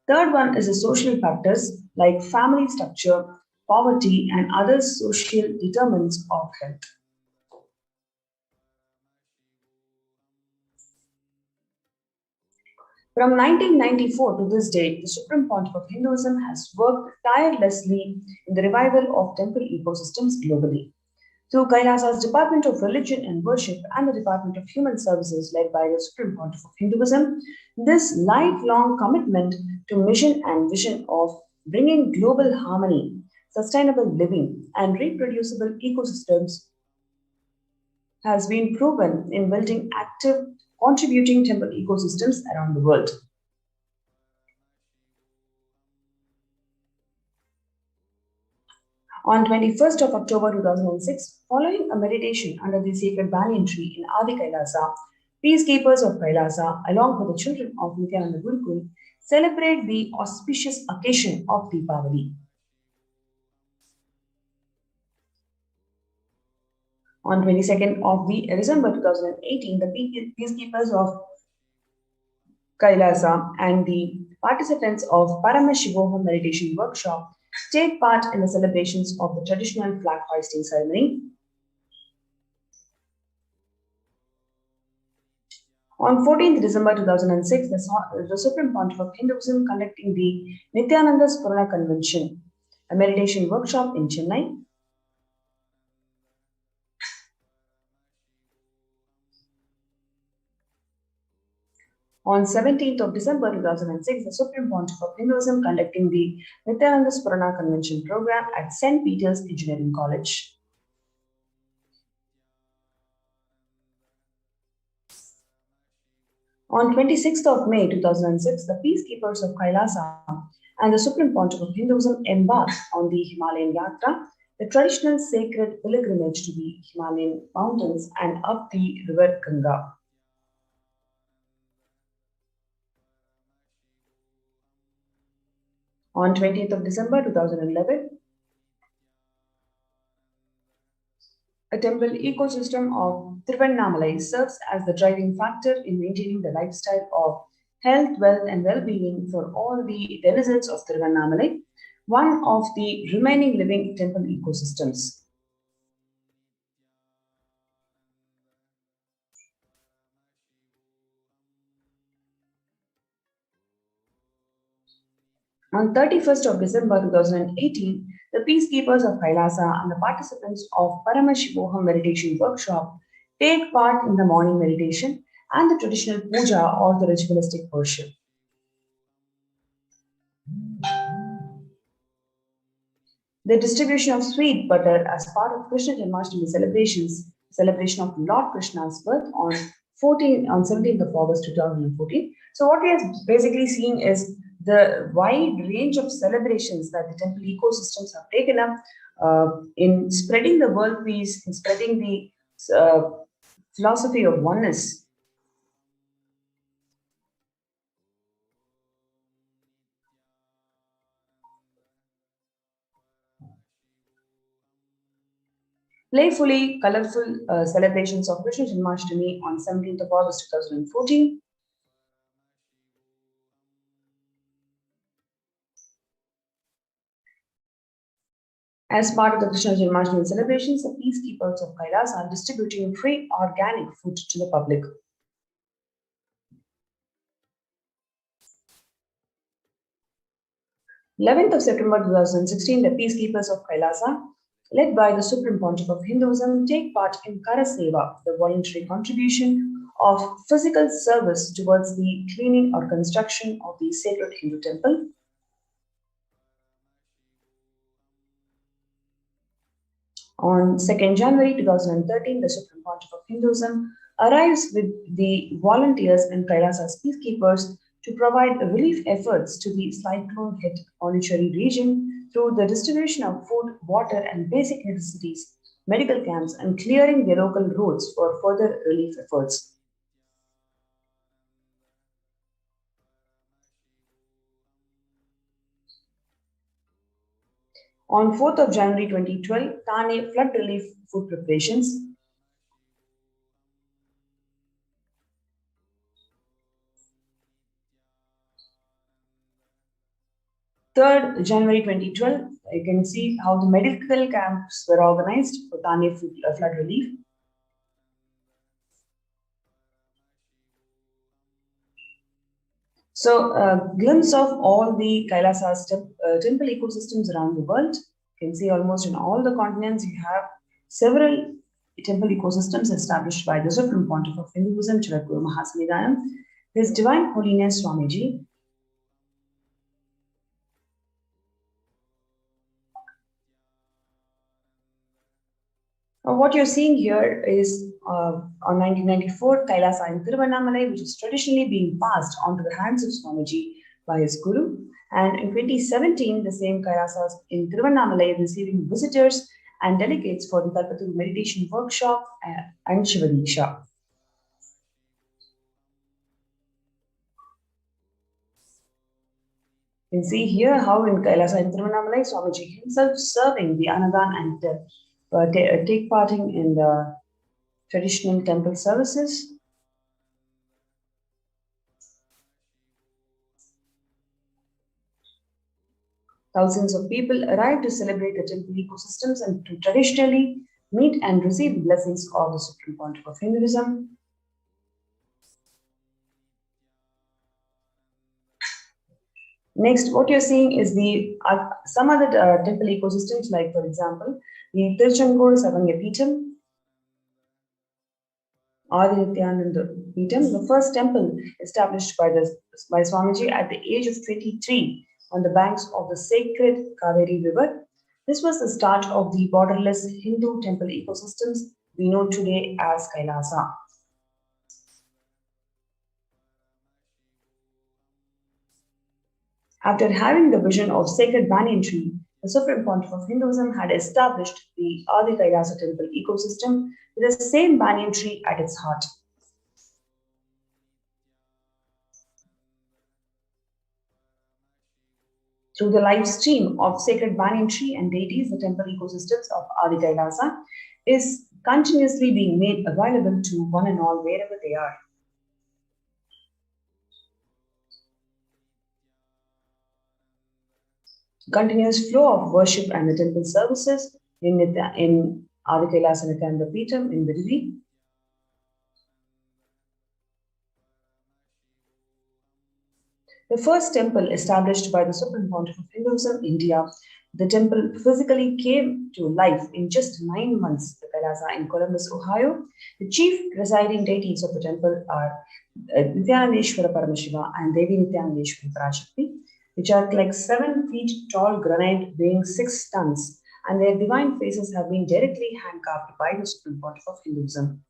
Third one is the social factors like family structure, poverty, and other social determinants of health. From 1994 to this day, the Supreme Pontiff of Hinduism has worked tirelessly in the revival of temple ecosystems globally. Through Kailasa's Department of Religion and Worship and the Department of Human Services led by the Supreme Pontiff of Hinduism, this lifelong commitment to mission and vision of bringing global harmony, sustainable living, and reproducible ecosystems has been proven in building active, contributing temple ecosystems around the world. On 21st of October 2006, following a meditation under the sacred banyan tree in Adi Kailasa, peacekeepers of Kailasa, along with the children of Nithyananda Gurukul, celebrate the auspicious occasion of Deepavali. On 22nd of December 2018, the peacekeepers of Kailasa and the participants of Paramashivoham meditation workshop take part in the celebrations of the traditional flag hoisting ceremony. On 14th December 2006, the Supreme Pontiff of Hinduism conducting the Nithyananda Paramashivam Convention, a meditation workshop in Chennai. On 17th of December 2006, the Supreme Pontiff of Hinduism conducting the Nithyananda Paramashivoham Convention program at St. Peter's Engineering College. On 26th of May 2006, the peacekeepers of Kailasa and the Supreme Pontiff of Hinduism embarked on the Himalayan Yatra, the traditional sacred pilgrimage to the Himalayan mountains and up the river Ganga. On 20th of December 2011, a temple ecosystem of Tiruvannamalai serves as the driving factor in maintaining the lifestyle of health, wealth, and well-being for all the denizens of Tiruvannamalai, one of the remaining living temple ecosystems. On 31st of December 2018, the peacekeepers of Kailasa and the participants of Paramashivoham meditation workshop take part in the morning meditation and the traditional puja or the ritualistic worship. The distribution of sweet butter as part of Krishna Janmashtami celebrations, celebration of Lord Krishna's birth on 17th of August 2014. So what we are basically seeing is the wide range of celebrations that the temple ecosystems have taken up in spreading the world peace, in spreading the philosophy of oneness. Playfully colorful celebrations of Krishna Janmashtami on 17th of August 2014. As part of the Krishna Janmashtami celebrations, the peacekeepers of Kailasa are distributing free organic food to the public. (11th of September 2016, the peacekeepers of Kailasa, led by the Supreme Pontiff of Hinduism, take part in Kara Seva, the voluntary contribution of physical service towards the cleaning or construction of the sacred Hindu temple. On 2nd January 2013, the Supreme Pontiff of Hinduism arrives with the volunteers and Kailasa's peacekeepers to provide relief efforts to the cyclone-hit Pondicherry region through the distribution of food, water, and basic necessities, medical camps, and clearing the local roads for further relief efforts. On 4th of January 2012, Thane flood relief food preparations. (3rd January 2012, you can see how the medical camps were organized for Thane flood relief. So, a glimpse of all the Kailasa's temple ecosystems around the world. You can see almost in all the continents, you have several temple ecosystems established by the Supreme Pontiff of Hinduism, Jagadguru Mahasanidhanam, His Divine Holiness Swamiji. What you're seeing here is on 1994, Kailasa in Tiruvannamalai, which is traditionally being passed on to the hands of Swamiji by his Guru. And in 2017, the same Kailasa in Tiruvannamalai receiving visitors and delegates for the Kalpataru meditation workshop and Shiva Diksha. You can see here how in Kailasa in Tiruvannamalai, Swamiji himself serving the Anadan and take part in the traditional temple services. Thousands of people arrive to celebrate the temple ecosystems and to traditionally meet and receive the blessings of the Supreme Pontiff of Hinduism. Next, what you're seeing is the some other temple ecosystems, like for example, the Tiruchenkoil Savanya Peetham, Adi Nithyananda Paramashivam, the first temple established by Swamiji at the age of 23 on the banks of the sacred Kaveri River. This was the start of the borderless Hindu temple ecosystems we know today as Kailasa. After having the vision of sacred banyan tree, the Supreme Pontiff of Hinduism had established the Adi Kailasa temple ecosystem with the same banyan tree at its heart. Through the live stream of sacred banyan tree and deities, the temple ecosystems of Adi Kailasa is continuously being made available to one and all wherever they are. Continuous flow of worship and the temple services in Adi Kailasa Nithyananda Paramashivam in Vidvi. The first temple established by the Supreme Pontiff of Hinduism, India, the temple physically came to life in just 9 months. The Kailasa in Columbus, Ohio. The chief presiding deities of the temple are Nithyananda Paramashivam and Devi Nithyananda Parashakti, which are like 7 feet tall granite weighing 6 tons, and their divine faces have been directly hand-carved by the Supreme Pontiff of Hinduism.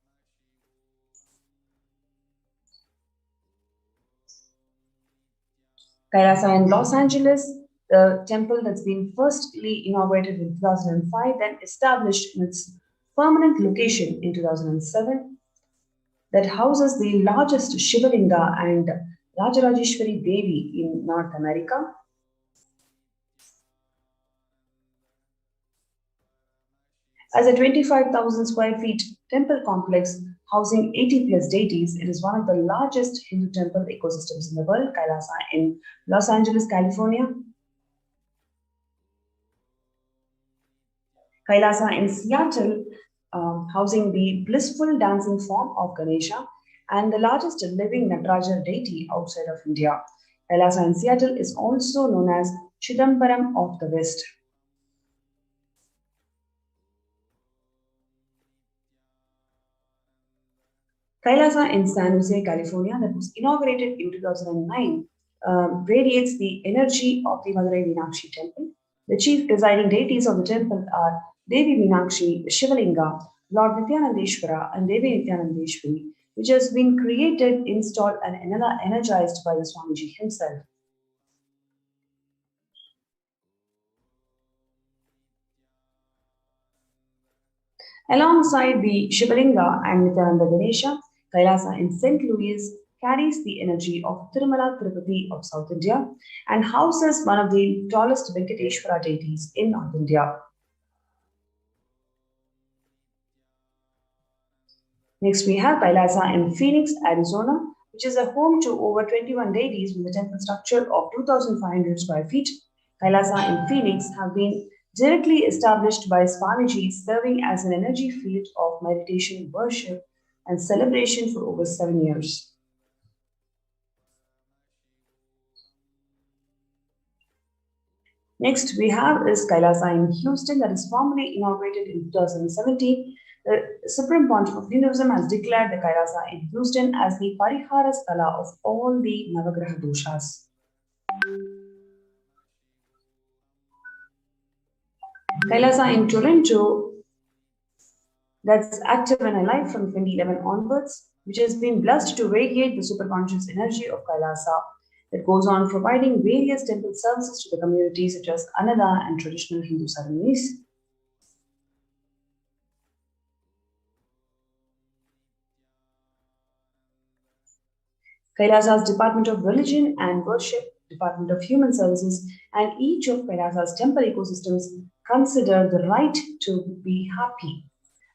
Kailasa in Los Angeles, the temple that's been firstly inaugurated in 2005, then established in its permanent location in 2007, that houses the largest Shivalinga and Rajarajeshwari Devi in North America. As a 25,000 square feet temple complex housing 80 plus deities, it is one of the largest Hindu temple ecosystems in the world. Kailasa in Los Angeles, California. Kailasa in Seattle, housing the blissful dancing form of Ganesha and the largest living Nataraja deity outside of India. Kailasa in Seattle is also known as Chidambaram of the West. Kailasa in San Jose, California, that was inaugurated in 2009, radiates the energy of the Madurai Meenakshi temple. The chief presiding deities of the temple are Devi Meenakshi, Shivalinga, Lord Nithyanandeshwara, and Devi Nithyanandeshwari, which has been created, installed, and energized by the Swamiji himself. Alongside the Shivalinga and Nityananda Ganesha, Kailasa in St. Louis carries the energy of Tirumala Tirupati of South India and houses one of the tallest Venkateshwara deities in North India. Next, we have Kailasa in Phoenix, Arizona, which is a home to over 21 deities with a temple structure of 2,500 square feet. Kailasa in Phoenix have been directly established by Swamiji, serving as an energy field of meditation, worship, and celebration for over 7 years. Next, we have is Kailasa in Houston, that is formally inaugurated in 2017. The Supreme Pontiff of Hinduism has declared the Kailasa in Houston as the Parihara Sthala of all the Navagraha doshas. Kailasa in Toronto, that's active and alive from 2011 onwards, which has been blessed to radiate the superconscious energy of Kailasa that goes on providing various temple services to the community such as Annada and traditional Hindu ceremonies. Kailasa's Department of Religion and Worship, Department of Human Services, and each of Kailasa's temple ecosystems consider the right to be happy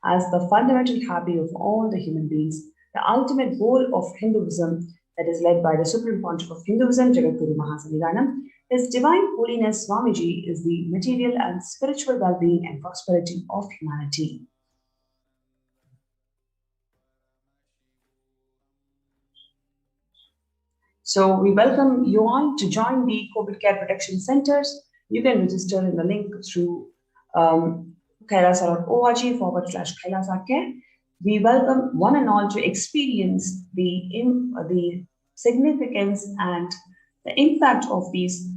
as the fundamental happy of all the human beings, the ultimate goal of Hinduism that is led by the Supreme Pontiff of Hinduism, Jagadguru Mahasannidhanam. His Divine Holiness Swamiji is the material and spiritual well-being and prosperity of humanity. So we welcome you all to join the COVID Care Protection Centers. You can register in the link through kailasa.org/Kailasa Care. we welcome one and all to experience the significance and the impact of these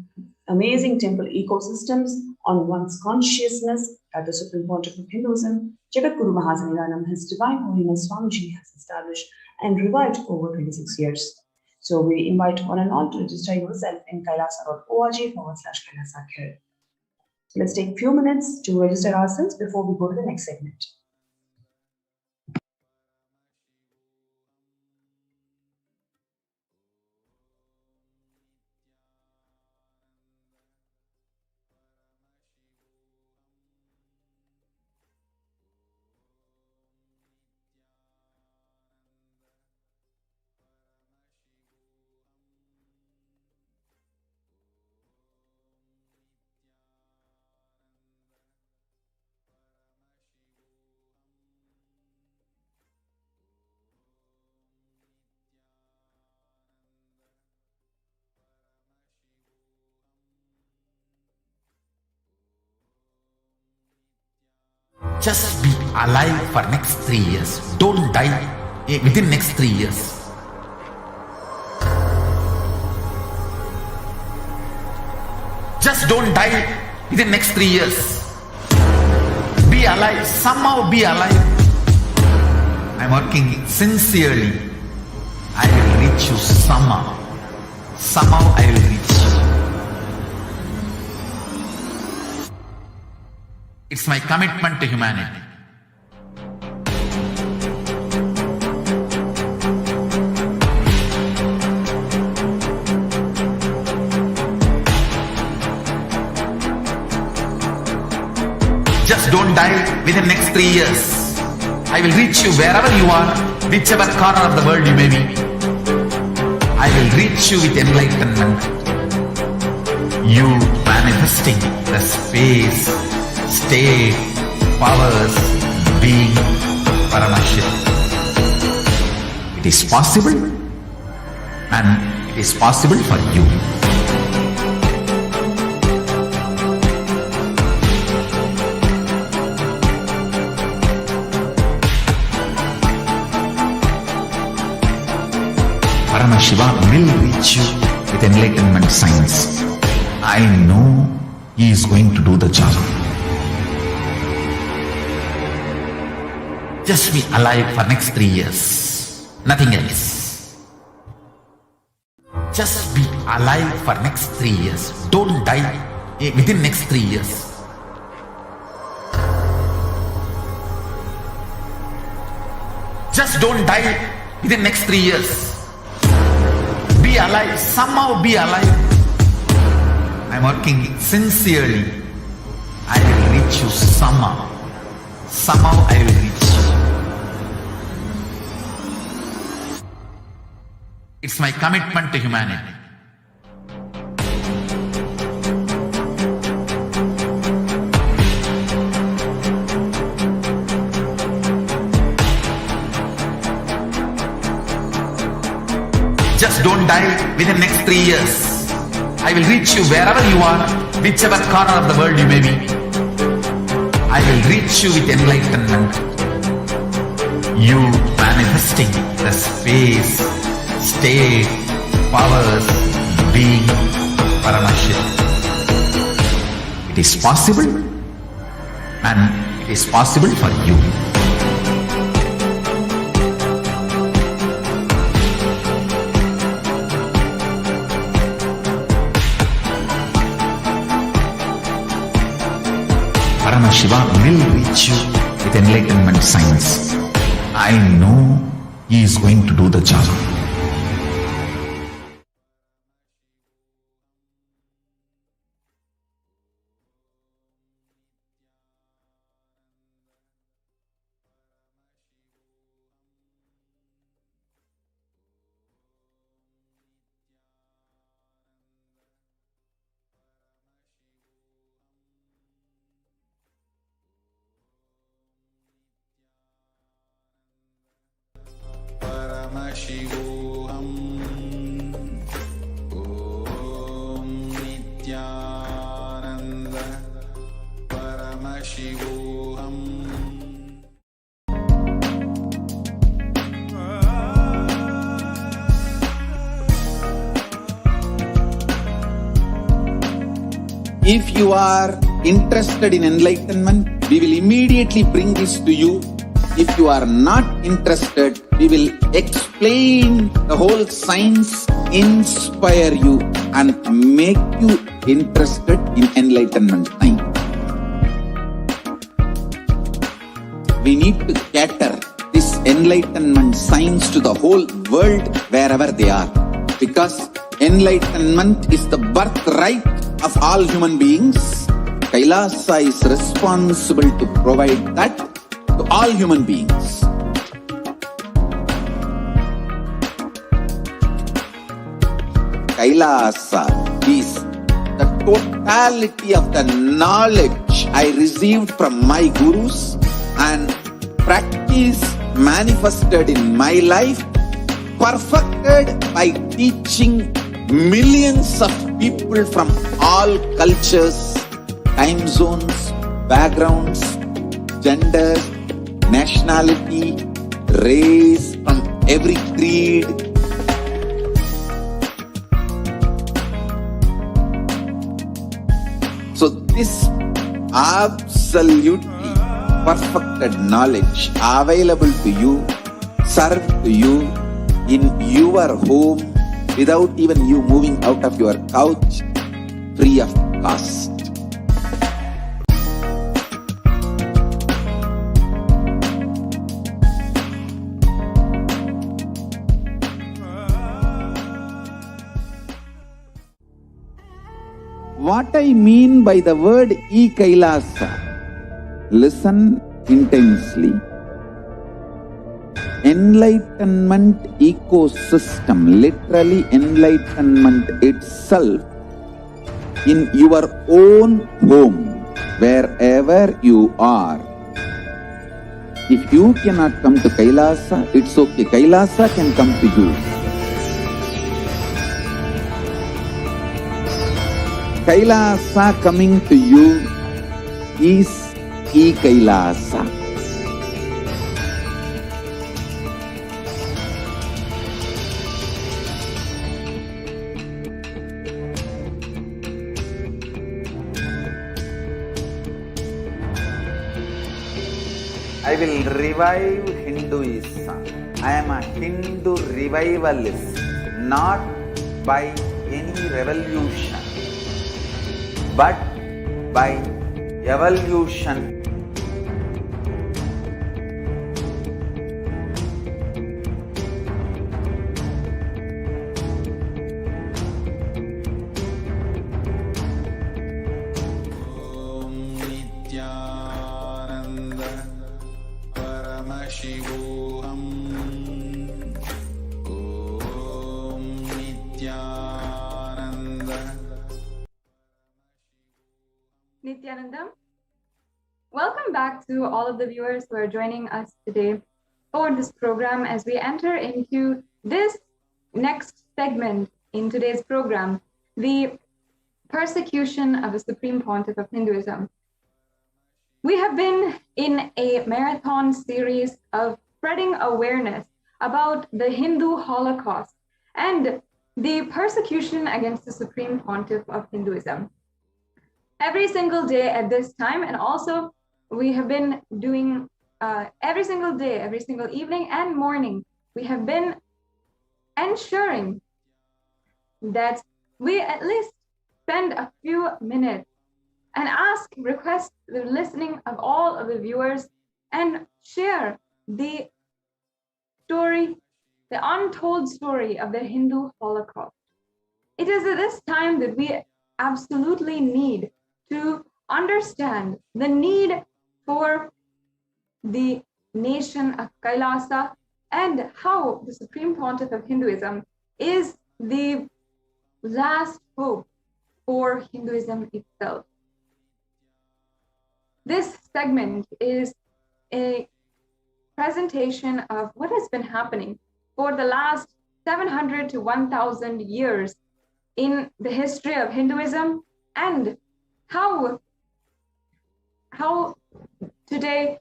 amazing temple ecosystems on one's consciousness that the Supreme Pontiff of Hinduism, Jagadguru Mahasanidanam, His Divine Holiness Swamiji, has established and revived over 26 years. So we invite one and all to register yourself in kailasa.org/Kailasa. So let's take a few minutes to register ourselves before we go to the next segment. Just be alive for next 3 years. Don't die within next 3 years. Just don't die within next 3 years. Be alive. Somehow be alive. I'm working sincerely. I will reach you somehow. Somehow I will reach you. It's my commitment to humanity. Just don't die within next 3 years. I will reach you wherever you are, whichever corner of the world you may be. I will reach you with enlightenment. You manifesting the space, state, powers, being Paramashivoham. It is possible, and it is possible for you. Paramashiva will reach you with enlightenment science. I know he is going to do the job. Just be alive for next 3 years. Nothing else. Just be alive for next 3 years. Don't die within next 3 years. Just don't die within next 3 years. Be alive. Somehow be alive. I'm working sincerely. I will reach you somehow. Somehow I will reach you. It's my commitment to humanity. Just don't die within next 3 years. I will reach you wherever you are, whichever corner of the world you may be. I will reach you with enlightenment. You manifesting the space, state, powers, being Paramashivoham. It is possible, and it is possible for you. Paramashiva will reach you with enlightenment science. I know he is going to do the job. Paramashivoham. Om Nithyananda Paramashivoham. If you are interested in enlightenment, we will immediately bring this to you. If you are not interested, we will explain the whole science, inspire you and make you interested in enlightenment time. We need to cater this enlightenment science to the whole world wherever they are. Because enlightenment is the birthright of all human beings. Kailasa is responsible to provide that to all human beings. Kailasa is the totality of the knowledge I received from my gurus and practice manifested in my life, perfected by teaching millions of people from all cultures, time zones, backgrounds, genders, nationality, race, from every creed. So this absolutely perfected knowledge available to you, served to you in your home without even you moving out of your couch, free of cost. What I mean by the word Kailasa, listen intensely. Enlightenment ecosystem, literally enlightenment itself, in your own home, wherever you are. If you cannot come to Kailasa, it's okay. Kailasa can come to you. Kailasa coming to you is Kailasa. I will revive Hinduism. I am a Hindu revivalist, not by any revolution, but by evolution. Nithyananda Paramashivoham. Om Nithyananda. Nithyanandam. Welcome back to all of the viewers who are joining us today for this program as we enter into this next segment in today's program, the persecution of the Supreme Pontiff of Hinduism. We have been in a marathon series of spreading awareness about the Hindu Holocaust and the persecution against the Supreme Pontiff of Hinduism. Every single day at this time, and also we have been doing every single day, every single evening and morning, we have been ensuring that we at least spend a few minutes and request the listening of all of the viewers and share the story, the untold story of the Hindu Holocaust. It is at this time that we absolutely need to understand the need for the nation of Kailasa and how the Supreme Pontiff of Hinduism is the last hope for Hinduism itself. This segment is a presentation of what has been happening for the last 700 to 1,000 years in the history of Hinduism and how today,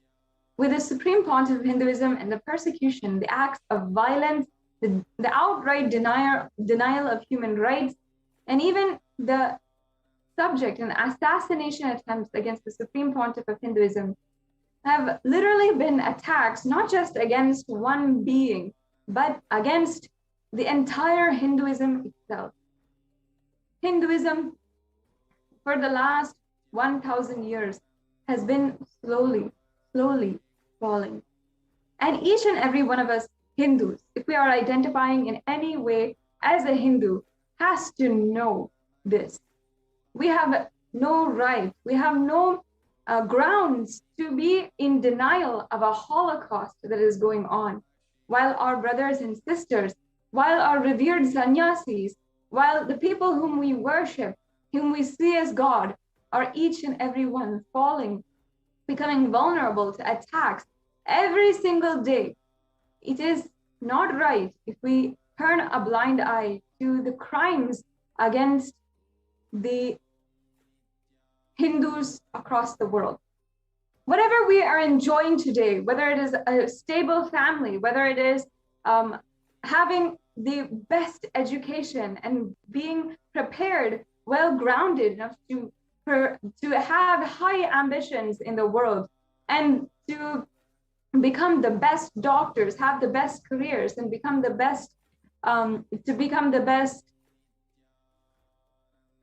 with the Supreme Pontiff of Hinduism and the persecution, the acts of violence, the outright denial of human rights, and even the subject and assassination attempts against the Supreme Pontiff of Hinduism have literally been attacks, not just against one being, but against the entire Hinduism itself. Hinduism, for the last 1,000 years, has been slowly falling. And each and every one of us Hindus, if we are identifying in any way as a Hindu, has to know this. We have no right, we have no grounds to be in denial of a Holocaust that is going on, while our brothers and sisters, while our revered sannyasis, while the people whom we worship, whom we see as God, are each and every one falling, becoming vulnerable to attacks every single day. It is not right if we turn a blind eye to the crimes against the Hindus across the world. Whatever we are enjoying today, whether it is a stable family, whether it is having the best education and being prepared, well-grounded enough to have high ambitions in the world and to become the best doctors, have the best careers, and become the best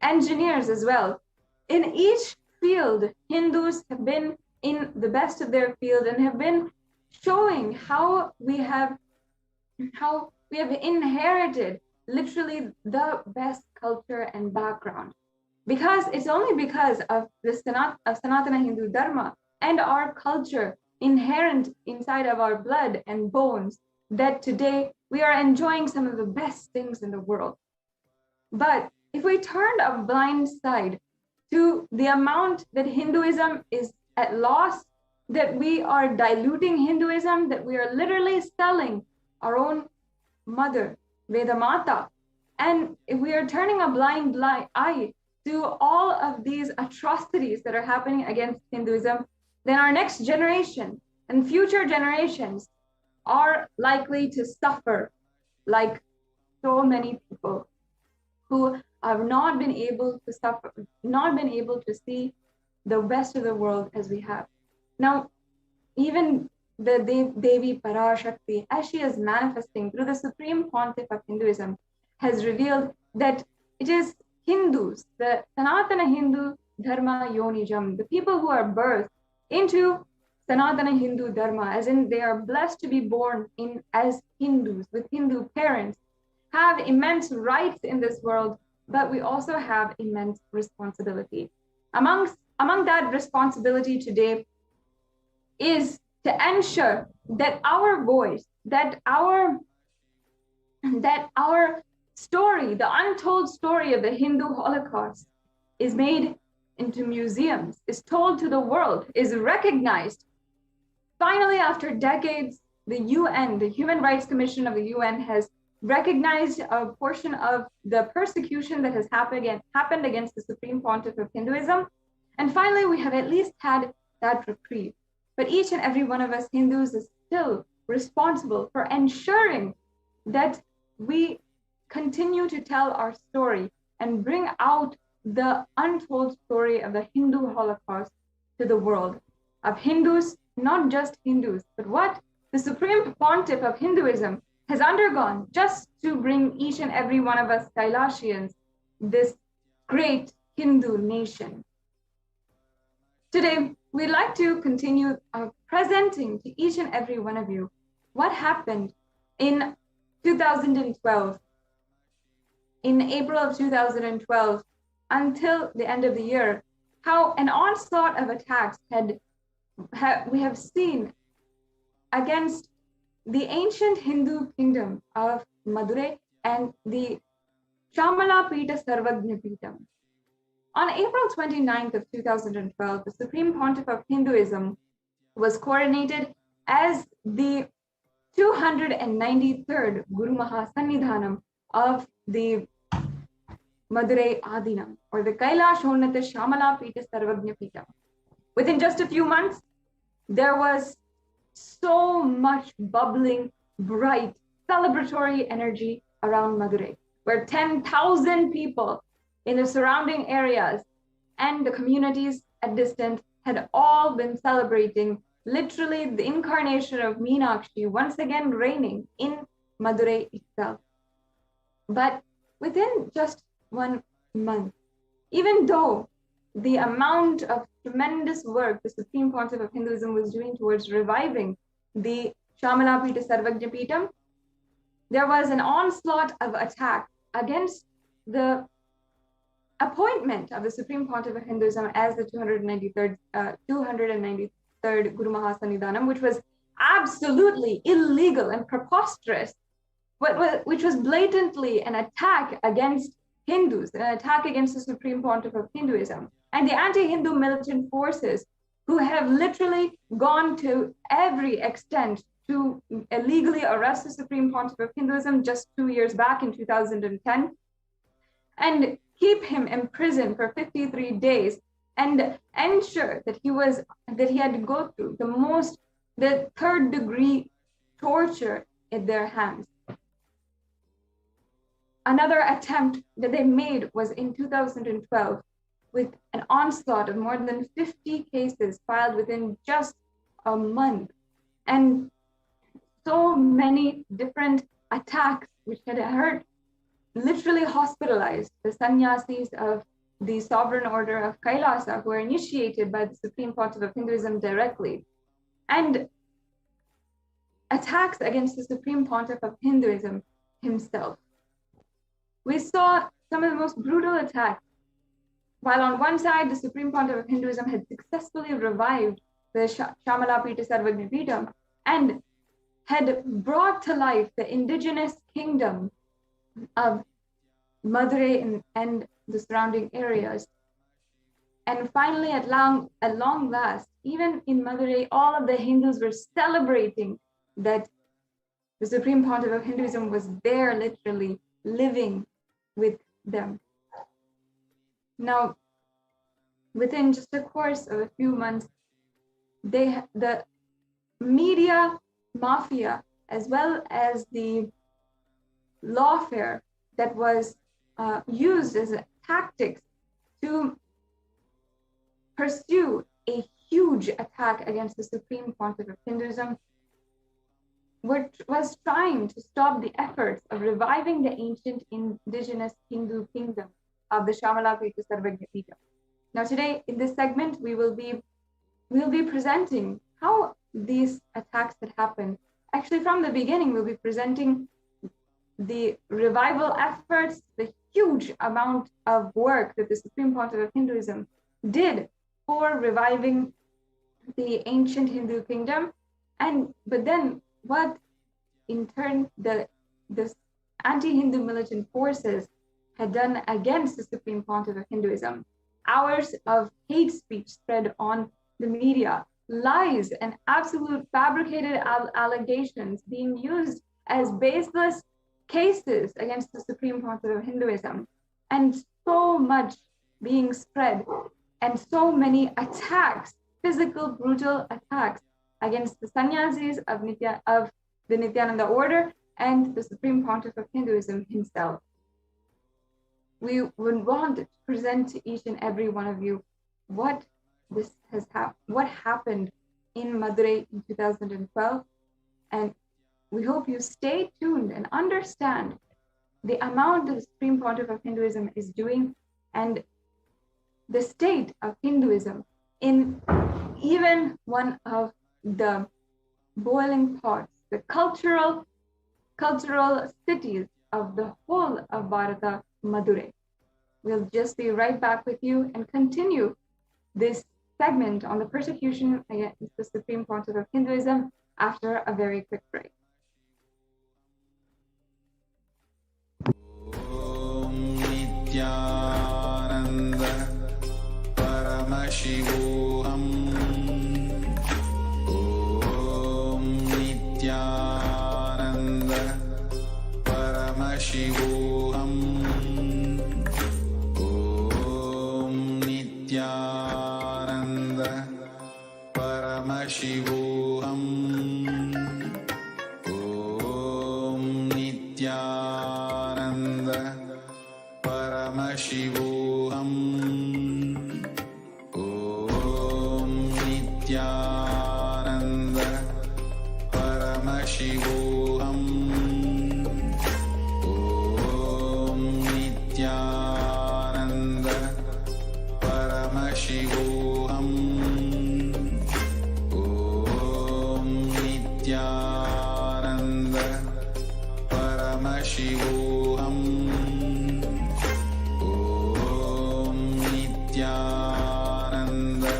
engineers as well. In each field, Hindus have been in the best of their field and have been showing how we have inherited literally the best culture and background. Because it's only because of the Sanatana Hindu Dharma and our culture inherent inside of our blood and bones that today we are enjoying some of the best things in the world. But if we turned a blind side to the amount that Hinduism is at loss, that we are diluting Hinduism, that we are literally selling our own mother, Vedamata, and if we are turning a blind eye to all of these atrocities that are happening against Hinduism, then our next generation and future generations are likely to suffer like so many people who have not been able to suffer, not been able to see the best of the world as we have. Now, even the Devi Parashakti, as she is manifesting through the Supreme Pontiff of Hinduism, has revealed that it is Hindus, the Sanatana Hindu Dharma Yonijam, the people who are birthed into Sanatana Hindu Dharma, as in they are blessed to be born in as Hindus with Hindu parents, have immense rights in this world, but we also have immense responsibility. Among that responsibility today is to ensure that our voice, that our story, the untold story of the Hindu Holocaust, is made into museums, is told to the world, is recognized. Finally, after decades, the UN, the Human Rights Commission of the UN, has recognized a portion of the persecution that has happened against the Supreme Pontiff of Hinduism. And finally, we have at least had that reprieve. But each and every one of us Hindus is still responsible for ensuring that we continue to tell our story and bring out the untold story of the Hindu Holocaust to the world, of Hindus, not just Hindus, but what the Supreme Pontiff of Hinduism has undergone just to bring each and every one of us Kailasians this great Hindu nation. Today, we'd like to continue presenting to each and every one of you what happened in 2012, in April of 2012, until the end of the year, how an onslaught of attacks we have seen against the ancient Hindu kingdom of Madurai and the Shamala Pita Sarvagnya Pitam. On April 29th of 2012, the Supreme Pontiff of Hinduism was coronated as the 293rd Guru Mahasannidhanam of the Madurai Adinam, or the Kailashonnata Shamala Pita Sarvagnya Pitam. Within just a few months, there was so much bubbling, bright, celebratory energy around Madurai, where 10,000 people in the surrounding areas and the communities at distance had all been celebrating literally the incarnation of Meenakshi once again reigning in Madurai itself. But within just 1 month, even though the amount of tremendous work the Supreme Pontiff of Hinduism was doing towards reviving the Shamalapita Sarvajnapitam, there was an onslaught of attack against the appointment of the Supreme Pontiff of Hinduism as the 293rd Guru Mahasanidhanam, which was absolutely illegal and preposterous, which was blatantly an attack against Hindus, an attack against the Supreme Pontiff of Hinduism. And the anti-Hindu militant forces who have literally gone to every extent to illegally arrest the Supreme Pontiff of Hinduism just 2 years back in 2010 and keep him in prison for 53 days and ensure that he had to go through the third degree torture at their hands. Another attempt that they made was in 2012 with an onslaught of more than 50 cases filed within just a month, and so many different attacks which had hurt, literally hospitalized the sannyasis of the sovereign order of Kailasa, who were initiated by the Supreme Pontiff of Hinduism directly, and attacks against the Supreme Pontiff of Hinduism himself. We saw some of the most brutal attacks. While on one side, the Supreme Pontiff of Hinduism had successfully revived the Shamalapita Sarvajnapitam and had brought to life the indigenous kingdom of Madurai and the surrounding areas. And finally, at long last, even in Madurai, all of the Hindus were celebrating that the Supreme Pontiff of Hinduism was there, literally living with them. Now, within just a course of a few months, the media mafia, as well as the lawfare that was used as tactics to pursue a huge attack against the Supreme Pontiff of Hinduism, which was trying to stop the efforts of reviving the ancient indigenous Hindu kingdom of the Shamalapita Sarvajnapitam. Now today, in this segment, we'll be presenting how these attacks had happened. Actually, from the beginning, we'll be presenting the revival efforts, the huge amount of work that the Supreme Pontiff of Hinduism did for reviving the ancient Hindu kingdom, but then what in turn the anti-Hindu militant forces had done against the Supreme Pontiff of Hinduism. Hours of hate speech spread on the media, lies and absolute fabricated allegations being used as baseless cases against the Supreme Pontiff of Hinduism, and so much being spread, and so many attacks, physical, brutal attacks against the sannyasis of the Nithyananda order and the Supreme Pontiff of Hinduism himself. We would want to present to each and every one of you what happened in Madurai in 2012, and we hope you stay tuned and understand the amount that the Supreme Pontiff of Hinduism is doing and the state of Hinduism in even one of the boiling pots, the cultural cities of the whole of Bharata, Madurai. We'll just be right back with you and continue this segment on the persecution against the Supreme Pontiff of Hinduism after a very quick break. Nithyananda Paramashivoham. Om Nithyananda Paramashivoham. Om Nithyananda Paramashivoham. Om Nithyananda Paramashivoham. Paramashivoham. Om Nithyananda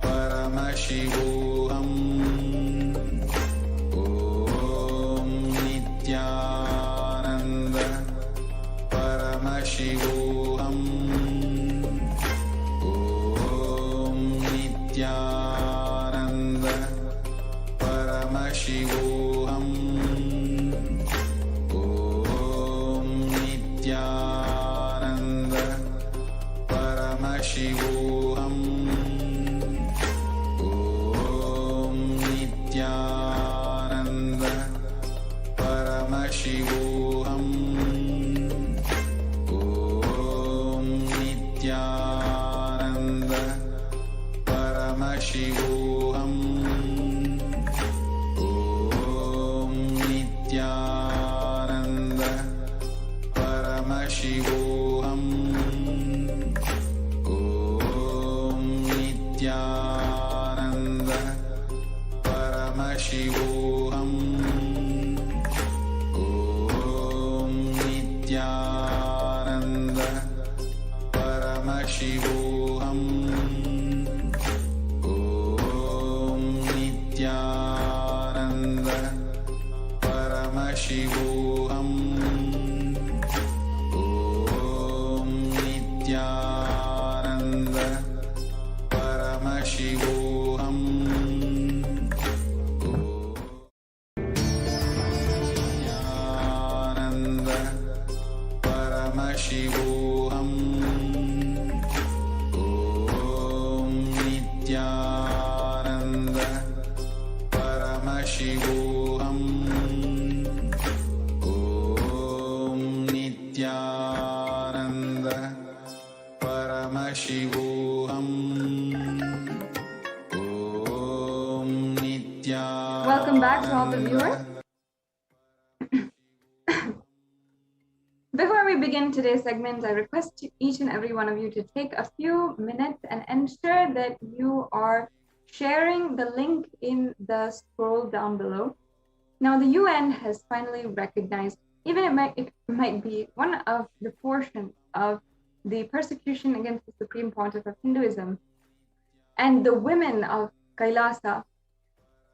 Paramashivoham. Om Nithyananda Paramashivoham. Om Nithyananda Paramashivoham. Om Nithyananda Paramashivoham. Om Nithyananda Paramashivoham. Om Nithyananda Paramashivoham. Om Nithyananda Paramashivoham. Om Nithyananda Paramashivoham. Om Nithyananda Paramashivoham. Om Nithyananda Paramashivoham. Om Nithyananda Paramashivoham. Nithyananda Paramashivoham. Om Nithyananda Paramashivoham. Om Nithyananda Paramashivoham. Om Nithyananda. Welcome back to all the viewers. Before we begin today's segment, I request each and every one of you to take a few minutes and ensure that you are sharing the link in the scroll down below. Now, the UN has finally recognized, even it might be one of the portions of the persecution against the Supreme Pontiff of Hinduism and the women of Kailasa,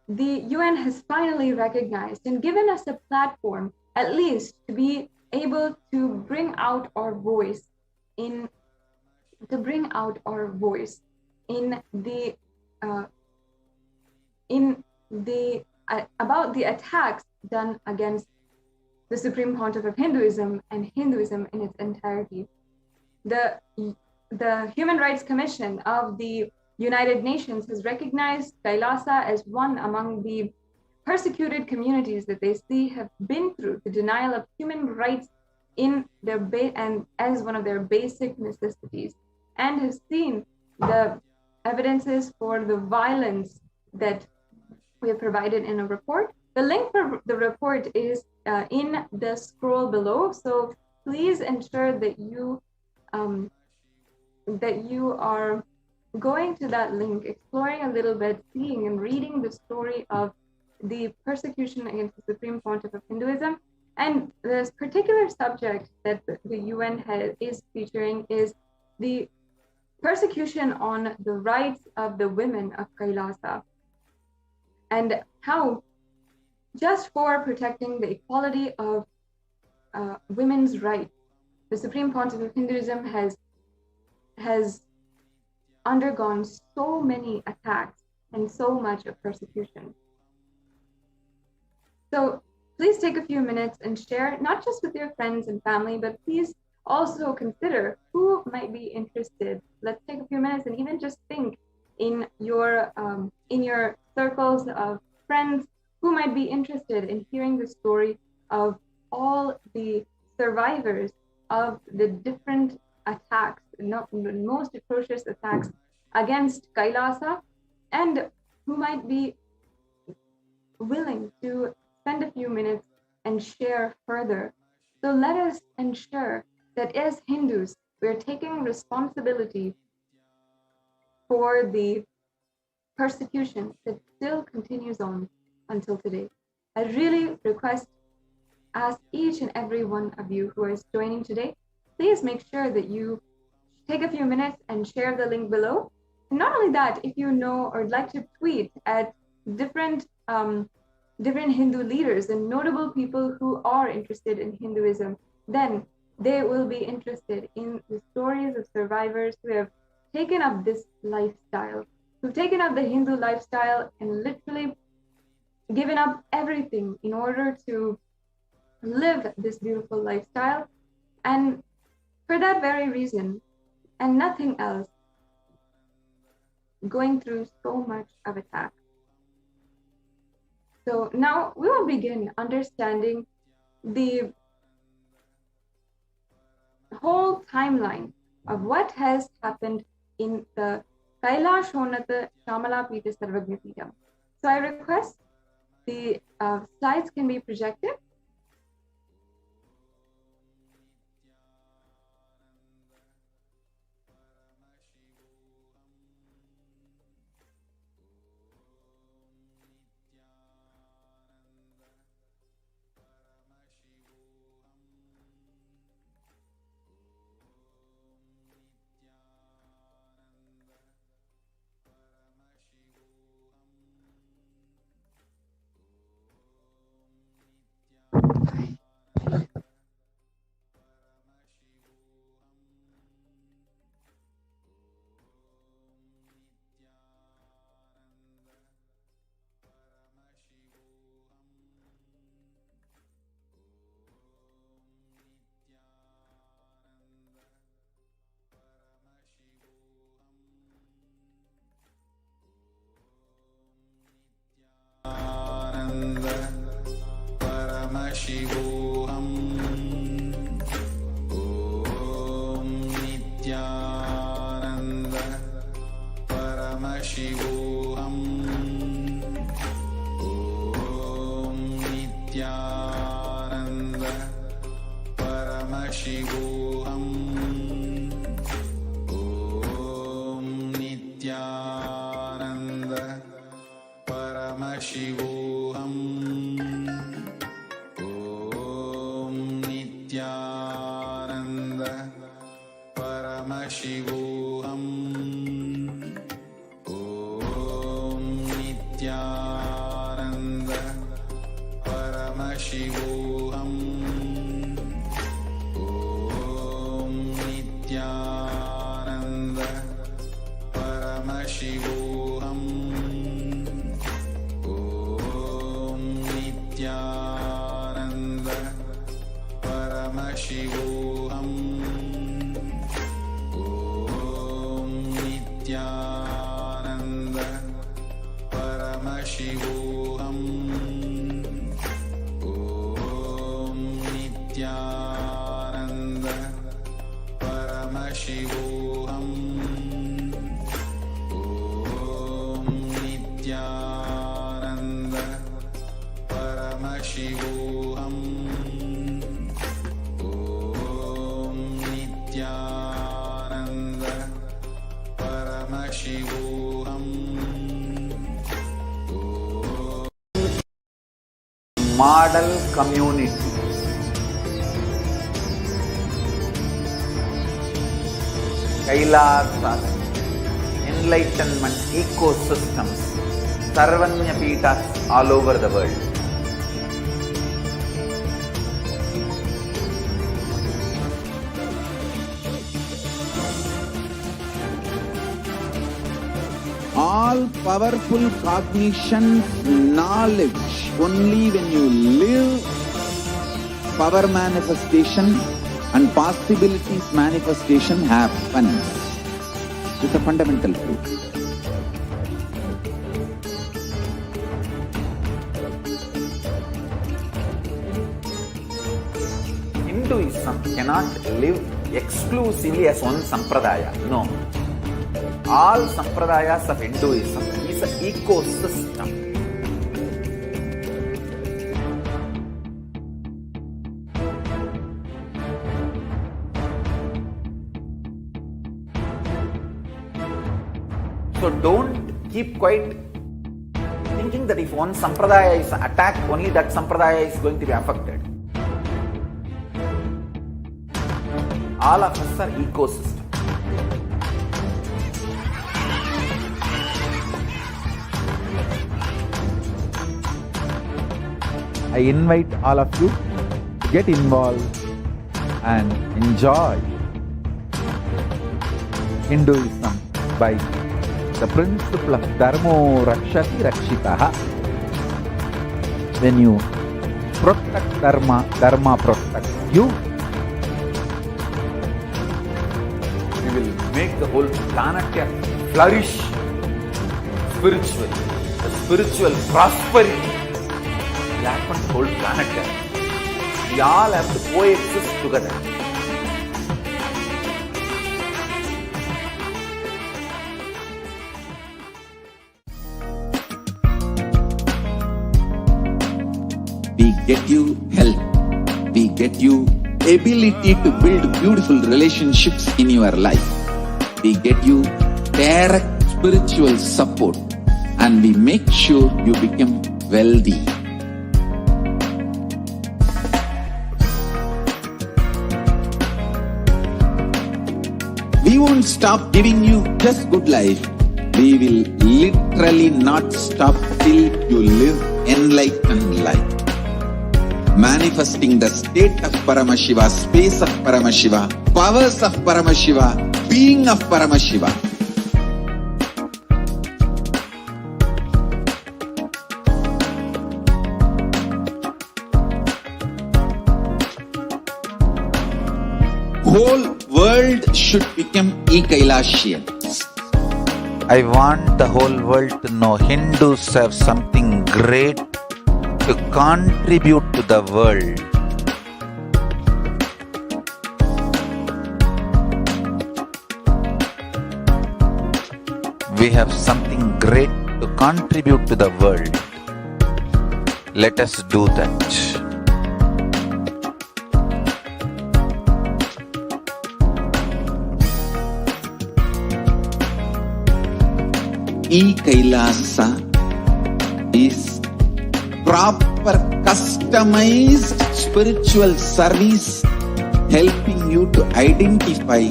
the UN has finally recognized and given us a platform, at least, to be able to bring out our voice in about the attacks done against the Supreme Pontiff of Hinduism and Hinduism in its entirety. The Human Rights Commission of the United Nations has recognized Kailasa as one among the persecuted communities that they see have been through the denial of human rights in their and as one of their basic necessities, and have seen the evidences for the violence that we have provided in a report. The link for the report is in the scroll below, so please ensure that you are going to that link, exploring a little bit, seeing and reading the story of the persecution against the Supreme Pontiff of Hinduism. And this particular subject that the UN is featuring is the persecution on the rights of the women of Kailasa, and how just for protecting the equality of women's rights, the Supreme Pontiff of Hinduism has undergone so many attacks and so much of persecution. So please take a few minutes and share, not just with your friends and family, but please also consider who might be interested. Let's take a few minutes and even just think in your circles of friends who might be interested in hearing the story of all the survivors of the different attacks, the most atrocious attacks against Kailasa, and who might be willing to spend a few minutes and share further. So let us ensure that as Hindus, we're taking responsibility for the persecution that still continues on until today. I really ask each and every one of you who is joining today, please make sure that you take a few minutes and share the link below. And not only that, if you know or would like to tweet at different Hindu leaders and notable people who are interested in Hinduism, then they will be interested in the stories of survivors who have taken up this lifestyle, who've taken up the Hindu lifestyle and literally given up everything in order to live this beautiful lifestyle. And for that very reason, and nothing else, going through so much of attack. So now we will begin understanding the whole timeline of what has happened in the Kailasa Shamala Pita Sarvagya Pita. So I request the slides can be projected. Paramashivoham. Om Nithyananda Paramashivoham. Om Nithyananda Paramashivoham. Om Nithyananda Paramashivoham. Nithyananda Paramashivoham. Om Nithyananda Paramashivoham. Om Nithyananda Paramashivoham. Om Nithyananda Paramashivoham. Om Nithyananda Paramashivoham. Om Nithyananda Paramashivoham. Om Nithyananda Paramashivoham. Nithyananda Paramashivoham. Model community. Kailasa enlightenment ecosystems, Sarvanya Pitas all over the world. All powerful cognition, knowledge, only when you live, power manifestation and possibilities manifestation happens. It's a fundamental truth. Hinduism cannot live exclusively as one sampradaya. No. All sampradayas of Hinduism is an ecosystem. So don't keep quiet thinking that if one sampradaya is attacked, only that sampradaya is going to be affected. All of us are ecosystem. I invite all of you to get involved and enjoy Hinduism by the principle of Dharmo Rakshati Rakshitaha. When you protect Dharma, Dharma protects you. You will make the whole planet flourish spiritually. The spiritual prosperity will happen to the whole planet. We all have to coexist together. We get you health. We get you ability to build beautiful relationships in your life. We get you direct spiritual support, and we make sure you become wealthy. We won't stop giving you just good life. We will literally not stop till you live enlightened life. Manifesting the state of Paramashiva, space of Paramashiva, powers of Paramashiva, being of Paramashiva. Whole world should become Kailasians. I want the whole world to know Hindus have something great to contribute to the world. We have something great to contribute to the world. Let us do that. Kailasa is proper customized spiritual service helping you to identify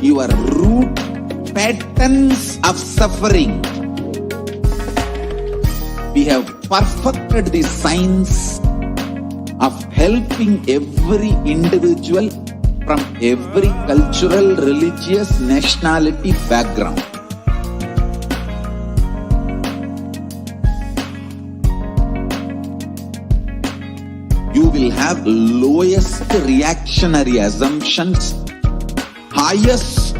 your root patterns of suffering. We have perfected the science of helping every individual from every cultural, religious, nationality background. You will have lowest reactionary assumptions, highest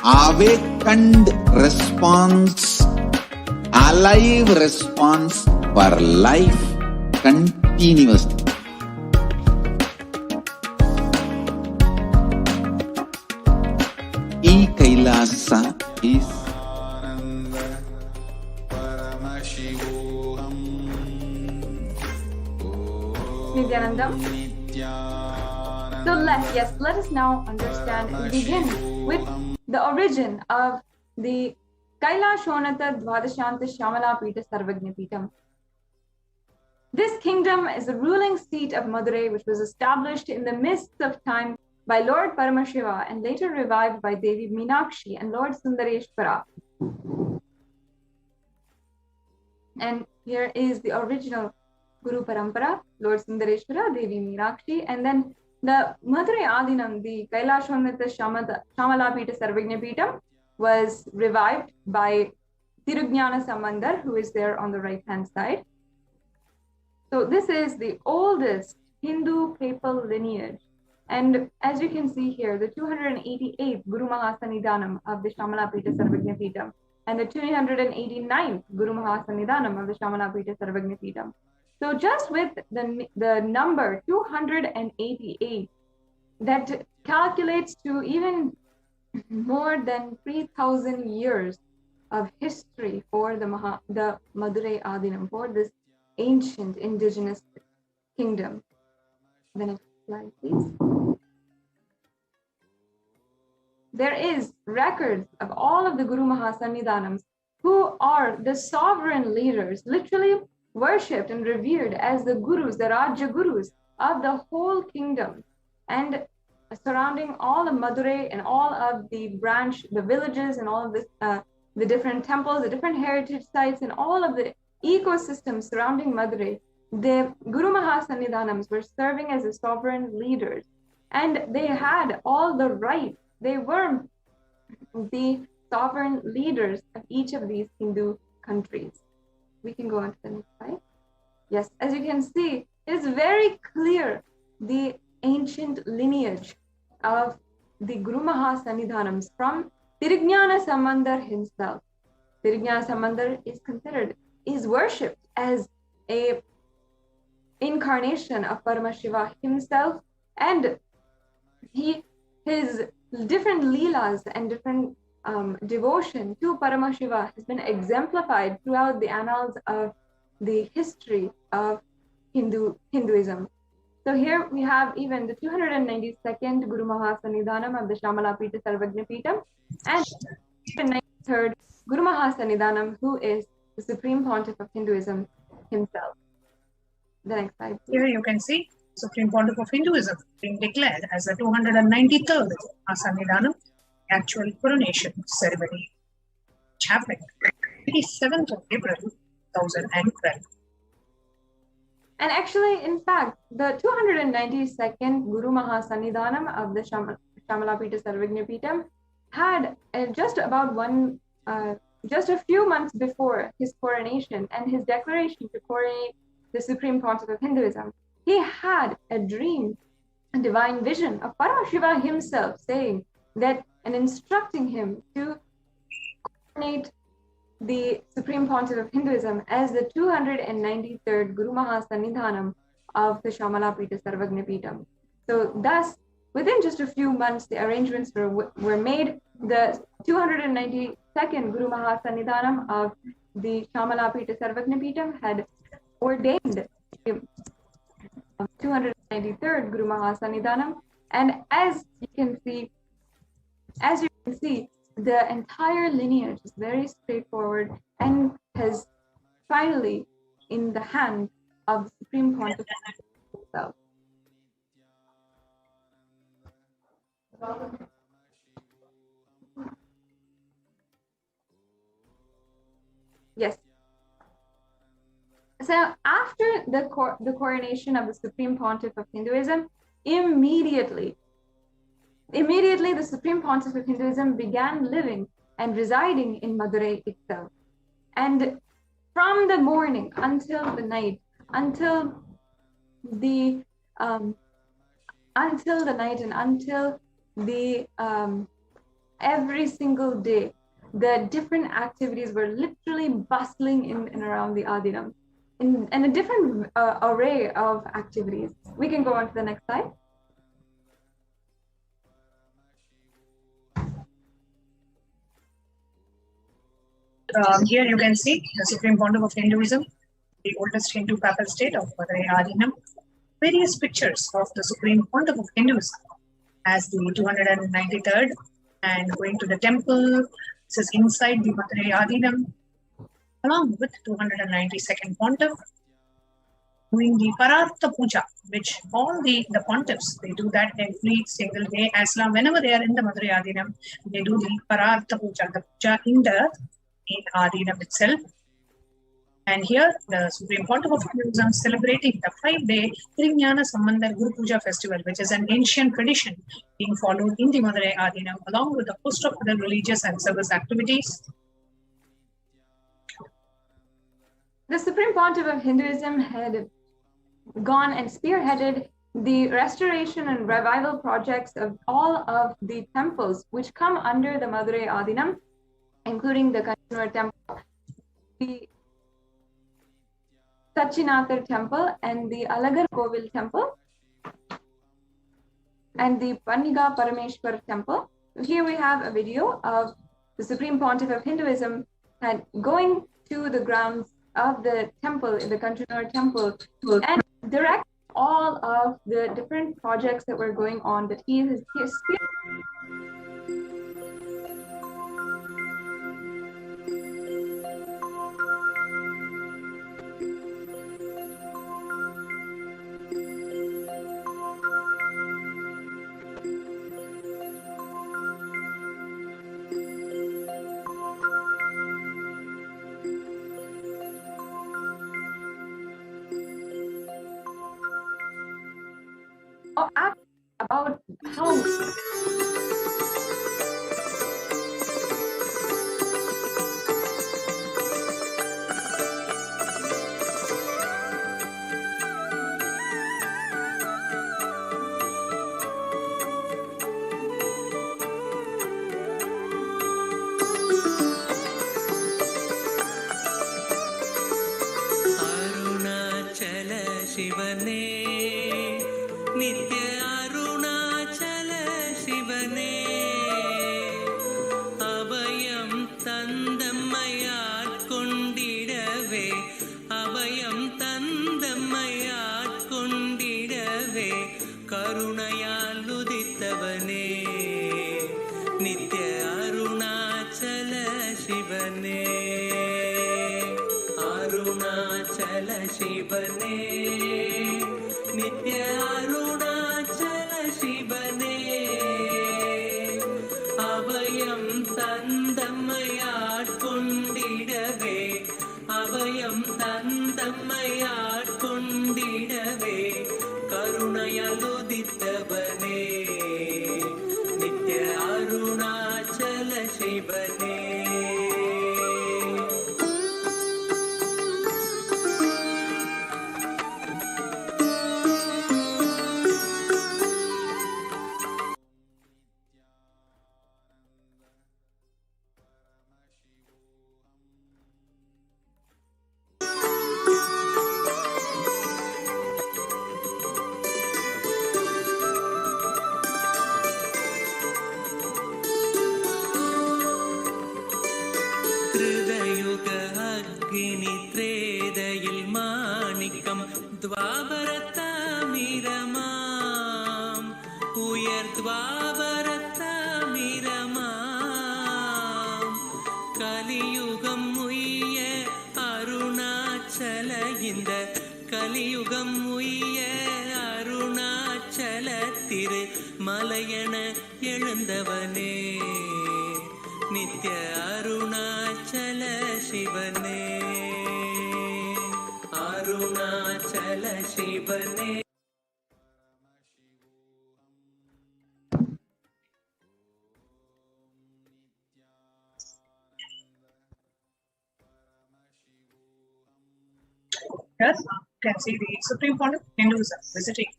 awakened response, alive response for life continuously. Kailasa is Paramashivoham. Nithyanandam. So let us now understand and begin with the origin of the Kailashonata Dvadashanta Shamala Pita Sarvagna Pitam. This kingdom is the ruling seat of Madurai, which was established in the midst of time by Lord Paramashiva and later revived by Devi Meenakshi and Lord Sundareshwara. And here is the original Guru Parampara, Lord Sundareshwara, Devi Meenakshi, and then the Madurai Adinam, the Kailashonata Shamala Pita Sarvagna Pitam, was revived by Tirujnana Sambandar, who is there on the right hand side. So this is the oldest Hindu papal lineage. And as you can see here, the 288th Guru Mahasannidhanam of the Shamalapita Sarvagna Pitam and the 289th Guru Mahasannidhanam of the Shamalapita Sarvagna Pitam. So just with the number 288, that calculates to even more than 3,000 years of history for the Madurai Adinam, for this ancient indigenous kingdom. The next slide, please. There is records of all of the Guru Mahasannidhanams who are the sovereign leaders, literally worshipped and revered as the gurus, the Rajya gurus of the whole kingdom, and surrounding all of Madurai and all of the villages and all of the different temples, the different heritage sites, and all of the ecosystems surrounding Madurai. The Guru Mahasannidhanams were serving as the sovereign leaders, and they had all the rights. They were the sovereign leaders of each of these Hindu countries. We can go on to the next slide. Yes, as you can see, it is very clear the ancient lineage of the Guru Mahasannidhanams from Tirujnana Sambandar himself. Tirujnana Sambandar is worshipped as a incarnation of Paramashiva himself, and his different leelas and different devotion to Paramashiva has been exemplified throughout the annals of the history of Hinduism. So here we have even the 292nd Guru Mahasannidhanam of the Shamalapita Sarvagnapitam and the 93rd Guru Mahasannidhanam, who is the Supreme Pontiff of Hinduism himself. The next slide, please. Here you can see Supreme Pontiff of Hinduism being declared as the 293rd Mahasannidhanam, actual coronation ceremony, which happened 27th of April 2012. And actually, in fact, the 292nd Guru Mahasannidhanam of the Shamalapita Sarvagnapitam had just a few months before his coronation and his declaration to coronate the Supreme Pontiff of Hinduism, he had a dream, a divine vision of Paramashiva himself saying that and instructing him to coronate the Supreme Pontiff of Hinduism as the 293rd Guru Mahasannidhanam of the Shamalapita Sarvagnapitam. So thus, within just a few months, the arrangements were made. The 292nd Guru Mahasannidhanam of the Shamalapita Sarvagnapitam had ordained the 293rd Guru Mahasannidhanam, and as you can see, the entire lineage is very straightforward and has finally in the hand of the Supreme Pontiff himself. Yes. So after the coronation of the Supreme Pontiff of Hinduism, immediately the Supreme Pontiff of Hinduism began living and residing in Madurai itself. And from the morning until the night, until the every single day, the different activities were literally bustling in and around the Adinam, in a different array of activities. We can go on to the next slide. Here you can see the Supreme Pontiff of Hinduism, the oldest Hindu papal state of Madurai Adinam. Various pictures of the Supreme Pontiff of Hinduism as the 293rd, and going to the temple. This is inside the Madurai Adinam, along with 292nd Pontiff, doing the Parartha Puja, which all the pontiffs, they do that every single day, as long whenever they are in the Madurai Adinam, they do the Parartha Puja, the puja in Adinam itself. And here, the Supreme Pontiff of Hinduism celebrating the 5-day Tirujnana Sambandar Guru Puja festival, which is an ancient tradition being followed in the Madurai Adinam, along with a host of other religious and service activities. The Supreme Pontiff of Hinduism had gone and spearheaded the restoration and revival projects of all of the temples which come under the Madurai Adinam, including the Kanjunur temple, the Sachinathar temple, and the Alagar Kovil temple, and the Panniga Parameshwar temple. Here we have a video of the Supreme Pontiff of Hinduism going to the grounds of the temple, the Kanjunur temple, and direct all of the different projects that were going on that he has spearheaded. how Arunachal சிவனே நித்ய அருணாச்சல சிவனே அபயம் தந்தம்மையாட்கொண்டிடவே அபயம் தந்தம்மையாட்கொண்டிடவே கருணையால் உதித்தவனே நித்ய அருணாச்சல சிவனே அருணாச்சல சிவனே நித்ய அருணாச்சல சிவனே அபயம் தந்தம்மையாட்கொண்டிடவே அபயம் தந்தம்மையாட்கொண்டிடவே கருணையால் உதித்தவனே நித்ய அருணாச்சல சிவனே திருதயுக அக்னி திரேதையில் மாணிக்கம் துவாபரத்தாமிரமாம் உயர் துவாபரத்தாமிரமாம் கலியுகம் உய்ய அருணாச்சல இந்த கலியுகம் உய்ய அருணாச்சல திரு மலையன எழுந்தவனே நித்ய அருணாச்சல சிவனே அருணாச்சல சிவனே Here you can see the Supreme Court of Hinduism visiting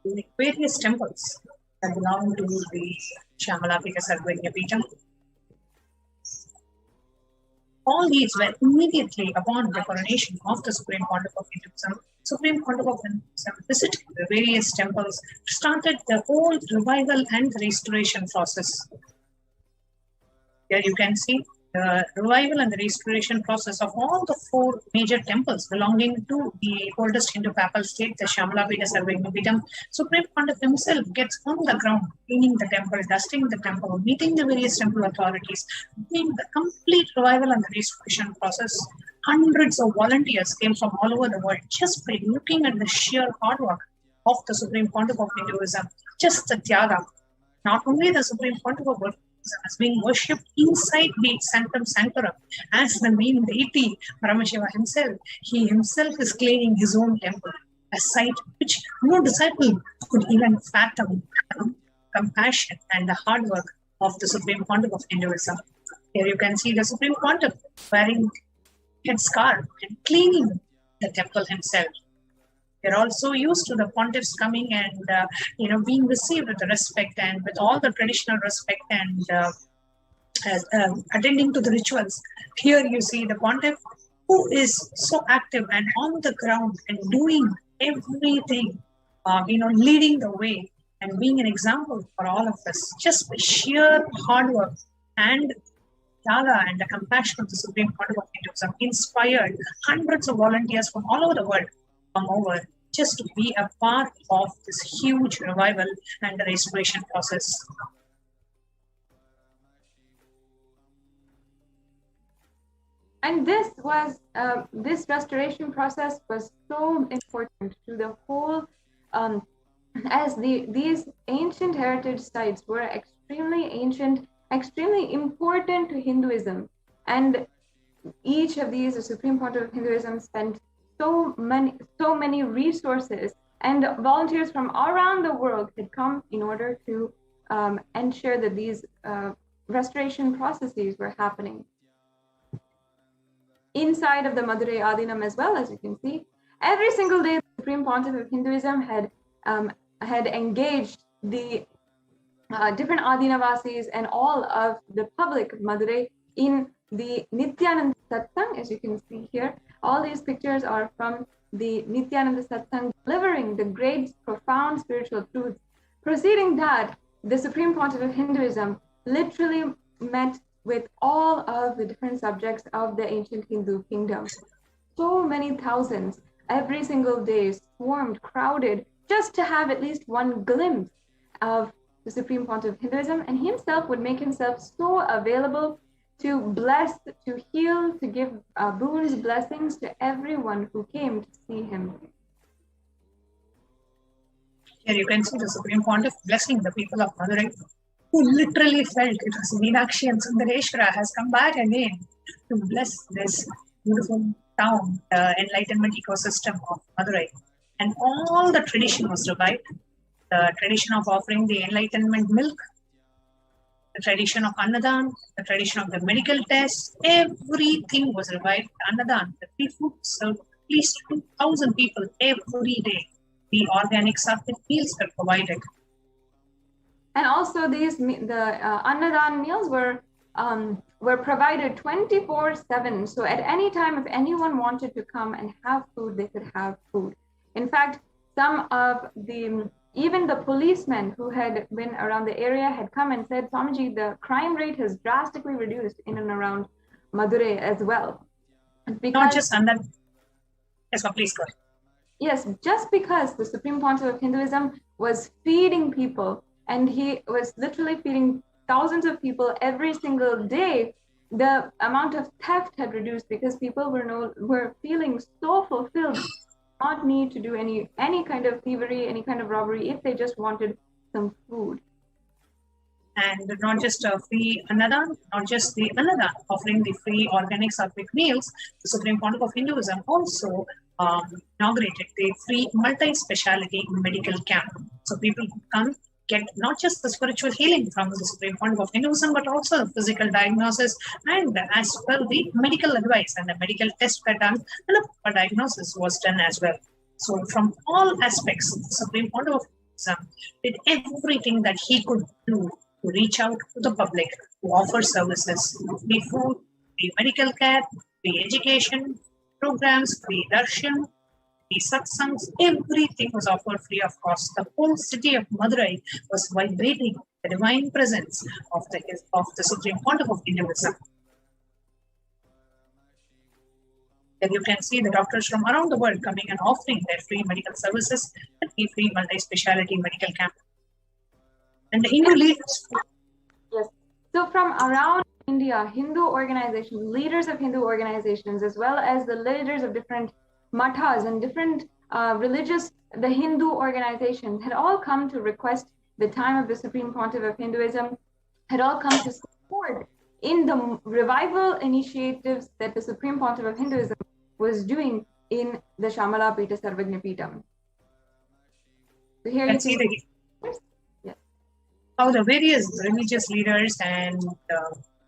the various temples that belong to the Shamalapika Sarvagya Peetham. All these were immediately upon the coronation of the Supreme Pontiff of Hinduism. Supreme Pontiff of Hinduism visited the various temples, started the whole revival and restoration process. Here you can see the revival and the restoration process of all the four major temples belonging to the oldest Hindu papal state, the Shamalapika Sarvagya Peetham. Supreme Pontiff himself gets on the ground, cleaning the temple, dusting the temple, meeting the various temple authorities, doing the complete revival and the restoration process. Hundreds of volunteers came from all over the world just by looking at the sheer hard work of the Supreme Pontiff of Hinduism, just the Tyaga. Not only the Supreme Pontiff of Hinduism is being worshipped inside the Sanctum Sanctorum as the main deity, Paramashivoham himself. He himself is cleaning his own temple, a sight which no disciple could even fathom. Compassion and the hard work of the Supreme Pontiff of Hinduism. Here you can see the Supreme Pontiff wearing headscarf and cleaning the temple himself. They're also used to the pontiffs coming and being received with respect and with all the traditional respect and attending to the rituals. Here you see the pontiff who is so active and on the ground and doing everything, leading the way and being an example for all of us. Just by sheer hard work and Yaga and the compassion of the Supreme Pontiff of Hinduism inspired hundreds of volunteers from all over the world come over just to be a part of this huge revival and the restoration process. And this restoration process was so important to the whole, as these ancient heritage sites were extremely ancient, extremely important to Hinduism. And each of these, the Supreme Pontiff of Hinduism, spent so many resources, and volunteers from around the world had come in order to ensure that these restoration processes were happening. Inside of the Madurai Adinam as well, as you can see, every single day the Supreme Pontiff of Hinduism had engaged the different Adinavasis and all of the public of Madurai in the Nithyananda Satsang, as you can see here. All these pictures are from the Nithyananda Satsang, delivering the great, profound spiritual truths. Proceeding that, the Supreme Pontiff of Hinduism literally met with all of the different subjects of the ancient Hindu kingdom. So many thousands every single day swarmed, crowded, just to have at least one glimpse of the Supreme Pontiff of Hinduism, and he himself would make himself so available to bless, to heal, to give boons, blessings to everyone who came to see him. Here you can see the Supreme Pontiff blessing the people of Madurai, who literally felt it was Meenakshi and Sundareshwara has come back again to bless this beautiful town, the enlightenment ecosystem of Madurai. And all the tradition was revived. The tradition of offering the enlightenment milk, the tradition of Annadan, the tradition of the medical tests, everything was revived. Annadan, the free food served at least 2,000 people every day. The organic Sattvic meals were provided. And also the Annadan meals were provided 24/7. So at any time, if anyone wanted to come and have food, they could have food. In fact, some of even the policemen who had been around the area had come and said, Swamiji, the crime rate has drastically reduced in and around Madurai as well. Because, not just Annadan. Yes, please go ahead. Yes, just because the Supreme Pontiff of Hinduism was feeding people, and he was literally feeding thousands of people every single day, the amount of theft had reduced because people were feeling so fulfilled, not need to do any kind of thievery, any kind of robbery, if they just wanted some food. And not just a free Annadan, not just the Annadan, offering the free organic Sattvic meals, the Supreme Pontiff of Hinduism also inaugurated the free multi-speciality medical camp. So people could come get not just the spiritual healing from the Supreme Pontiff of Hinduism, but also physical diagnosis and as well the medical advice, and the medical tests were done and a diagnosis was done as well. So from all aspects, the Supreme Pontiff of Hinduism did everything that he could do to reach out to the public, to offer services, free food, free medical care, free education, programs, free darshan, free satsangs, everything was offered free of cost. The whole city of Madurai was vibrating the divine presence of the Supreme Pontiff of Hinduism. Then you can see the doctors from around the world coming and offering their free medical services at the free multi-speciality medical camp. And the Hindu leaders. Yes. So from around India, Hindu organizations, leaders of Hindu organizations, as well as the leaders of different mathas and different the Hindu organizations had all come to request the time of the Supreme Pontiff of Hinduism, had all come to support in the revival initiatives that the Supreme Pontiff of Hinduism was doing in the Shamala Pita Sarvagna Pitam. So here you see how the various religious leaders and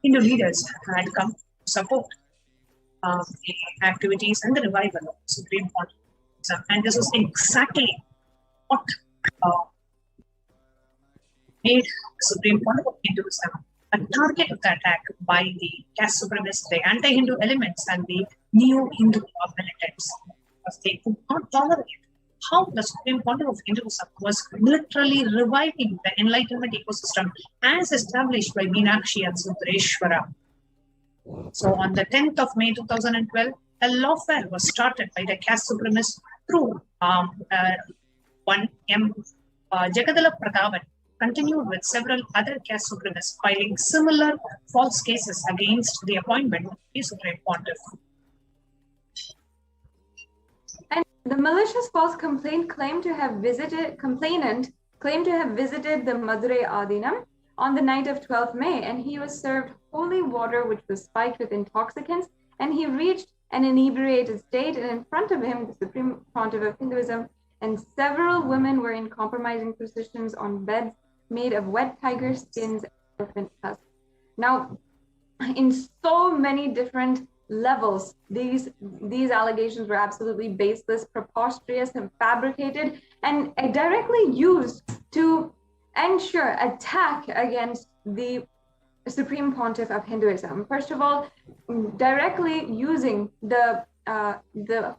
Hindu leaders had come to support the activities and the revival of the Supreme Pontiff. And this was exactly what made the Supreme Pontiff of Hinduism a target of the attack by the caste supremacists, the anti-Hindu elements, and the neo-Hindu militants, because they could not tolerate how the Supreme Pontiff of Hinduism was literally reviving the enlightenment ecosystem as established by Meenakshi and Sundareshwara. So on the 10th of May 2012, a lawfare was started by the caste supremacists through one M. Jagadala Prathapan, continued with several other caste supremacists filing similar false cases against the appointment of the Supreme Pontiff. And the malicious false complainant claimed to have visited the Madurai Adinam on the night of 12th May, and he was served holy water which was spiked with intoxicants, and he reached an inebriated state, and in front of him, the Supreme Pontiff of Hinduism and several women were in compromising positions on beds, made of wet tiger skins and elephant tusks. Now, in so many different levels, these allegations were absolutely baseless, preposterous, and fabricated, and directly used to ensure attack against the Supreme Pontiff of Hinduism. First of all, directly using the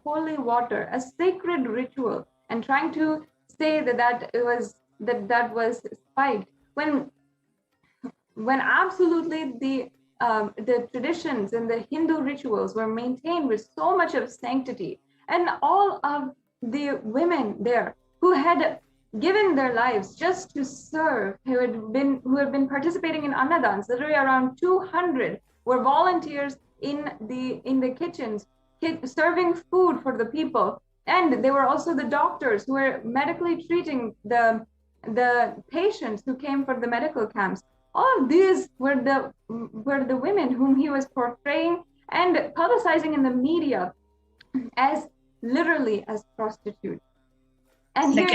holy water, a sacred ritual, and trying to say that was spiked, when absolutely the traditions and the Hindu rituals were maintained with so much of sanctity, and all of the women there who had given their lives just to serve, who had been participating in annadans, literally around 200 were volunteers in the kitchens, serving food for the people, and they were also the doctors who were medically treating the patients who came for the medical camps. All of these were the women whom he was portraying and publicizing in the media as literally as prostitutes. And here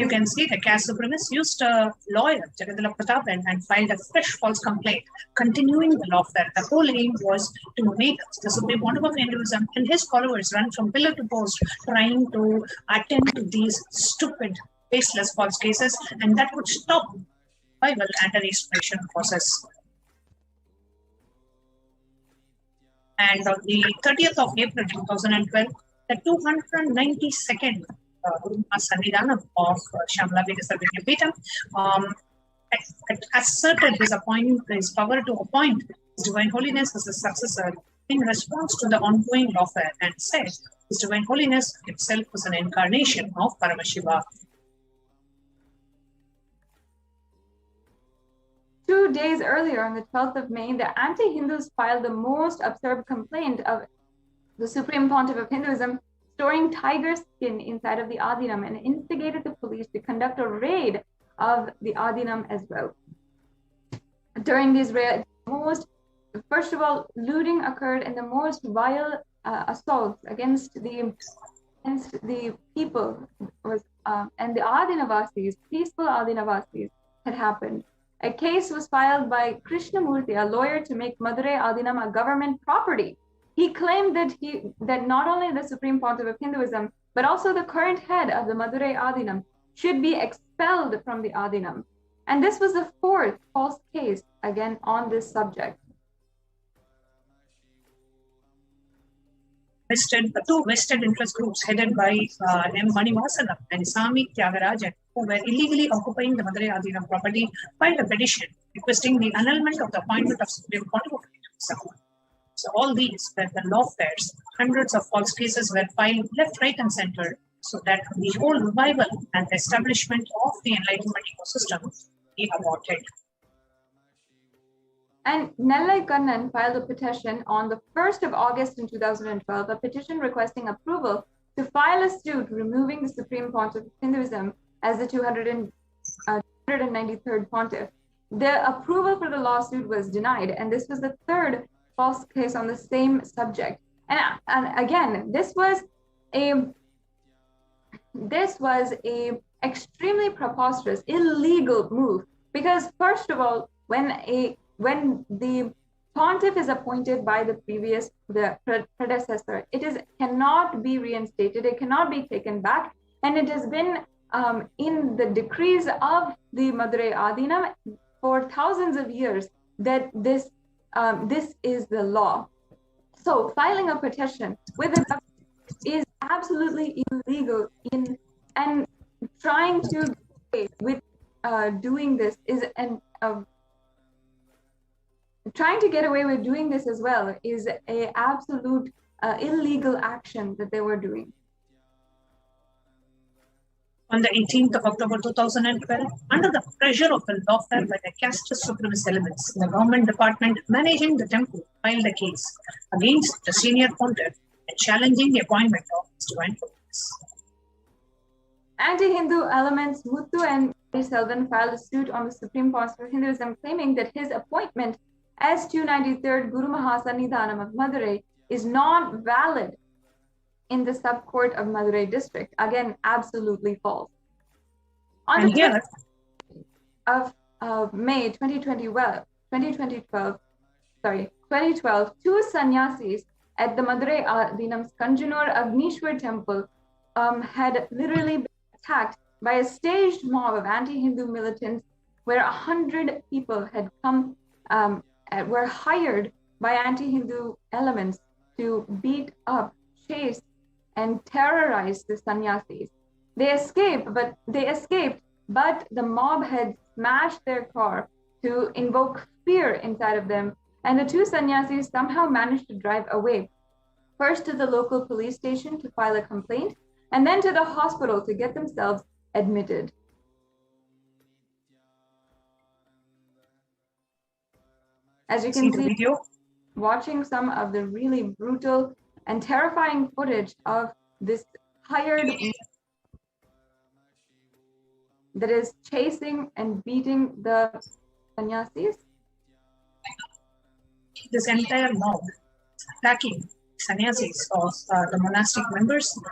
you can see the caste supremacists used a lawyer, Jagadala Pratapan, and filed a fresh false complaint, continuing the lawfare. The whole aim was to make the Supreme Pontiff of Hinduism and his followers run from pillar to post, trying to attend to these stupid, baseless false cases, and that would stop revival and the restoration process. And on the 30th of April 2012, the 292nd Sannidhanam of Shamla Vedasavinyapitham asserted his power to appoint His Divine Holiness as a successor in response to the ongoing lawfare, and said His Divine Holiness himself was an incarnation of Paramashiva. 2 days earlier, on the 12th of May, the anti-Hindus filed the most absurd complaint of the Supreme Pontiff of Hinduism, storing tiger skin inside of the Adinam, and instigated the police to conduct a raid of the Adinam as well. During these raids, first of all, looting occurred, and the most vile assaults against the people was and the Adinavasis, peaceful Adinavasis, had happened. A case was filed by Krishnamurti, a lawyer, to make Madurai Adinam a government property. He claimed that not only the Supreme Pontiff of Hinduism, but also the current head of the Madurai Adinam should be expelled from the Adinam. And this was the fourth false case, again, on this subject. The two vested interest groups headed by M. Manivasanam and Sami Tyagarajan, who were illegally occupying the Madurai Adinam property, filed a petition requesting the annulment of the appointment of Supreme Pontiff of Hinduism. So all these were the lawfares. Hundreds of false cases were filed left, right, and center, so that the whole revival and establishment of the enlightenment ecosystem be aborted. And Nellai Kannan filed a petition on the 1st of August in 2012, a petition requesting approval to file a suit removing the Supreme Pontiff of Hinduism as the 293rd Pontiff. The approval for the lawsuit was denied, and this was the third false case on the same subject. And again, this was a extremely preposterous, illegal move, because first of all, when the pontiff is appointed by the predecessor, cannot be reinstated, it cannot be taken back, and it has been in the decrees of the Madurai Adinam for thousands of years that this is the law. So filing a petition with the government is absolutely illegal, and trying to with doing this is trying to get away with doing this as well is a absolute illegal action that they were doing. On the 18th of October 2012, under the pressure of the lawfare by the caste supremacist elements, the government department managing the temple filed a case against the senior pontiff and challenging the appointment of His Divine Holiness. Anti-Hindu elements Muthu and Selvan filed a suit on the Supreme Pontiff of Hinduism, claiming that his appointment as 293rd Guru Mahasannidhanam of Madurai is not valid in the subcourt of Madurai district. Again, absolutely false. And here, of May 2012, two sannyasis at the Madurai Adinam's Kanjanur Agnishwar temple had literally been attacked by a staged mob of anti-Hindu militants, where 100 people had come, were hired by anti-Hindu elements to beat up, chase, and terrorize the sannyasis. They escaped, but the mob had smashed their car to invoke fear inside of them, and the two sannyasis somehow managed to drive away, first to the local police station to file a complaint, and then to the hospital to get themselves admitted. As you can see, watching some of the really brutal and terrifying footage of this hired that is chasing and beating the sannyasis. This entire mob attacking sannyasis of the monastic members of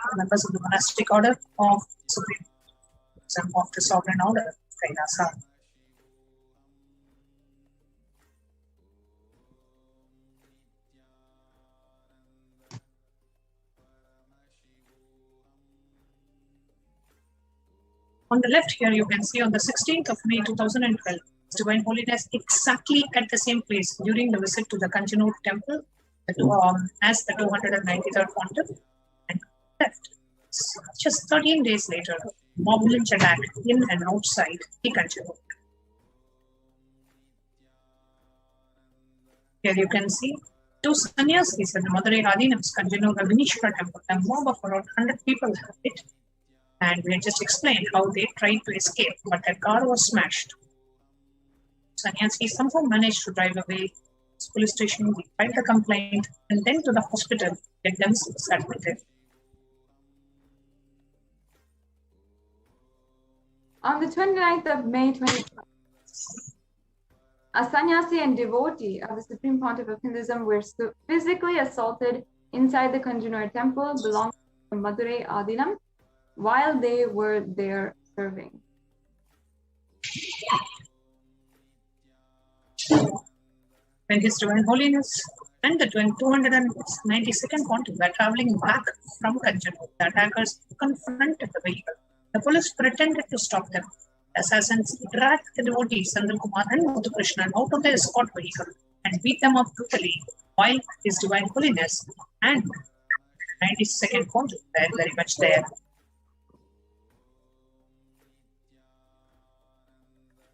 the monastic order of Supreme of the sovereign order, Kailasa. On the left here, you can see on the 16th of May 2012, Divine Holiness exactly at the same place during the visit to the Kanjanur temple as the 293rd Pontiff, and left. Just 13 days later, mob lynch attack in and outside the Kanjanur. Here you can see two sannyasis at the Madurai Adinam's Kanjanur Agnishwar temple. A mob of around 100 people have hit. And we just explained how they tried to escape, but their car was smashed. Sannyasis somehow managed to drive away to the police station, filed a complaint, and then to the hospital, get themselves admitted. On the 29th of May 2012, a sannyasi and devotee of the Supreme Pontiff of Hinduism were physically assaulted inside the Kanjanur temple belonging to Madurai Adinam while they were there serving. When His Divine Holiness and the 292nd Pontiff were traveling back from Kanjanur, the attackers confronted the vehicle. The police pretended to stop them. Assassins dragged the devotees Sandal Kumar and Muthu Krishnan out of the escort vehicle and beat them up brutally, while His Divine Holiness and 92nd Pontiff were very much there.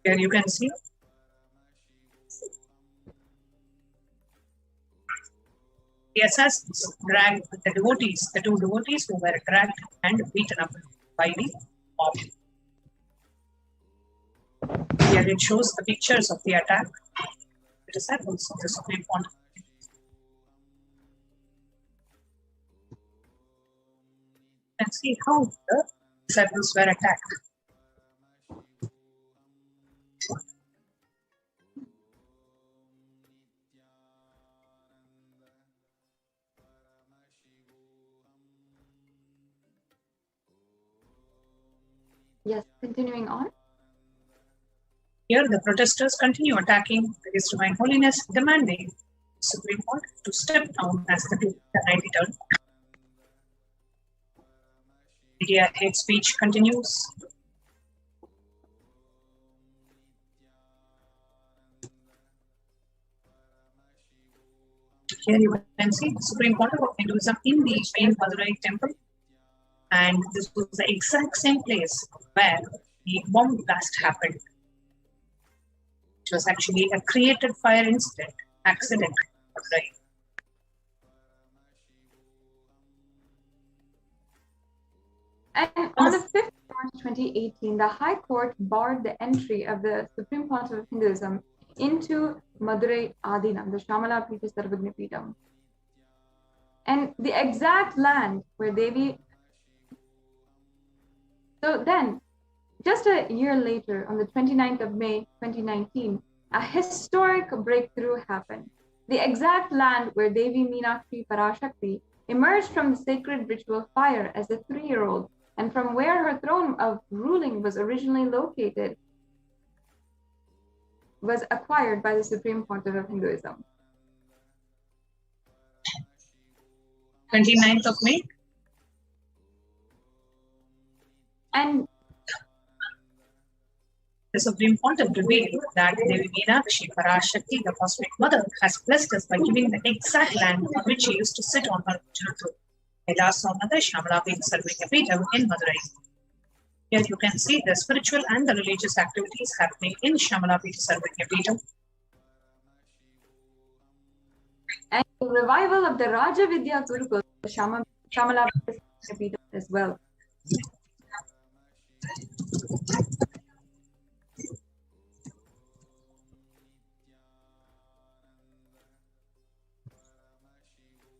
Here you can see the assassins dragged the devotees, the two devotees who were dragged and beaten up by the mob. Here it shows the pictures of the attack. The disciples of the Supreme Pontiff. You can see how the disciples were attacked. Yes, continuing on. Here, the protesters continue attacking His Divine Holiness, demanding the Supreme Court to step down as the 93rd. Media hate speech continues. Here you can see the Supreme Pontiff of Hinduism in the main Madurai temple. And this was the exact same place where the bomb blast happened. It was actually a created fire incident, accident. Right? And on the 5th of March 2018, the High Court barred the entry of the Supreme Pontiff of Hinduism into Madurai Adinam, the Shamala Pita Sarvagna Pitam. And the exact land where Devi. So then, just a year later, on the 29th of May 2019, a historic breakthrough happened. The exact land where Devi Meenakshi Parashakti emerged from the sacred ritual fire as a 3-year-old, and from where her throne of ruling was originally located. was acquired by the Supreme Pontiff of Hinduism? 29th of May. And the Supreme Pontiff revealed that Devi Meenakshi, Parashakti, the Cosmic Mother, has blessed us by giving the exact land on which she used to sit on her original throne, Kailasa Shamalapita Sarvingapita in Madurai. Here you can see the spiritual and the religious activities happening in Shamalapita Sarvingapita. And the revival of the Raja Vidya Gurukul, Shamalapita Sarvingapita as well.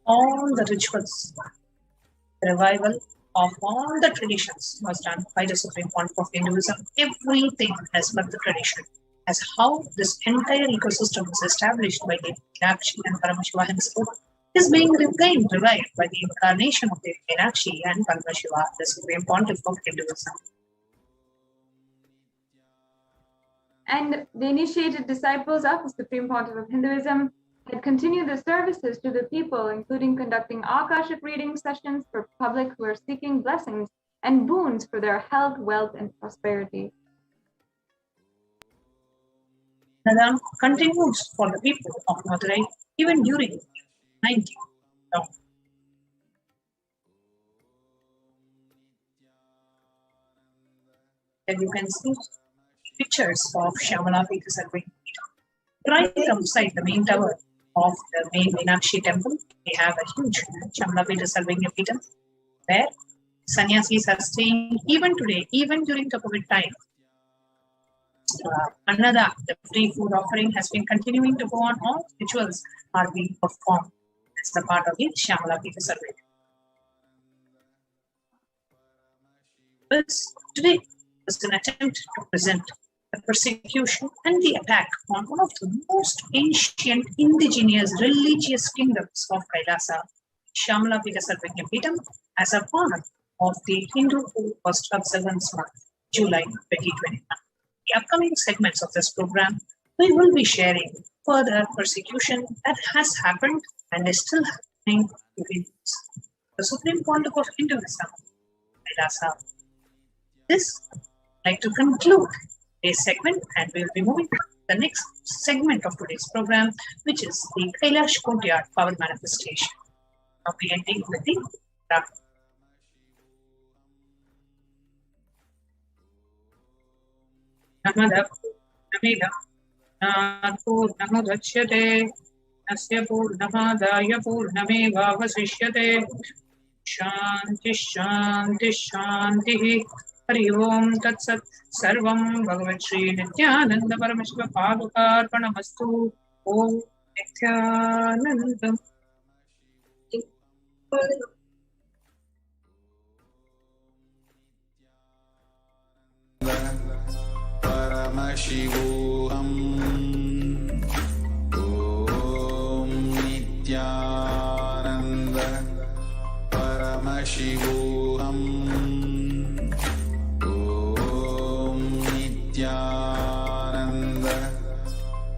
All the rituals, the revival of all the traditions was done by the Supreme Pontiff of Hinduism. Everything as per the tradition, as how this entire ecosystem was established by the Meenakshi and Paramashiva himself, is being revived by the incarnation of the Meenakshi and Paramashiva, the Supreme Pontiff of Hinduism. And the initiated disciples of the Supreme Pontiff of Hinduism had continued the services to the people, including conducting Akashic reading sessions for public who are seeking blessings and boons for their health, wealth, and prosperity. Nadam continues for the people of Madurai even during 90. Here you can see pictures of Shamalapita Sarvingapita. Right outside the main tower of the main Meenakshi temple, we have a huge Shamalapita Sarvingapita where sannyasis are staying even today, even during the COVID time. Annada, the free food offering, has been continuing to go on. All rituals are being performed as the part of the Shamalapita Sarvingapita. Today was an attempt to present the persecution and the attack on one of the most ancient indigenous religious kingdoms of Kailasa, Shamalapita Sarvingapita, as a part of the Hindu First Observance Month, July 2021. The upcoming segments of this program, we will be sharing further persecution that has happened and is still happening within the Supreme Pontiff of Hinduism, Kailasa. This I'd like to conclude today's segment, and we will be moving to the next segment of today's program, which is the Kailash Courtyard Power Manifestation. Now we ending with the draft. Namada Namida Purnama Rachyate Asya Purnamadaya Purnameva Vasishyate Shanti Shanti Shanti Hari Om Tat Sat Sarvam Bhagavat Shri Nithyananda Paramashivam Padukarpanamastu Om Nithyananda. Paramashivoham. Om Nithyananda Paramashivoham. Om Nithyananda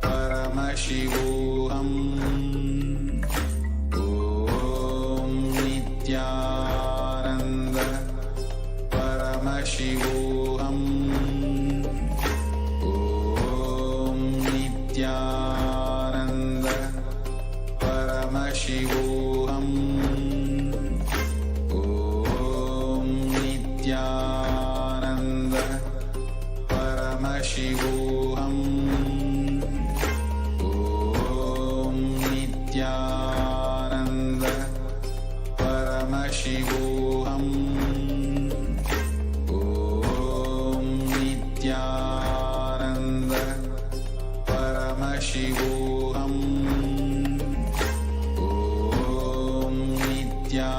Paramashivoham. Om Nithyananda Paramashivoham. Nithyananda Paramashivoham. Om Nithyananda Paramashivoham. Om Nithyananda Paramashivoham. Om Nithyananda Paramashivoham. Om Nithyananda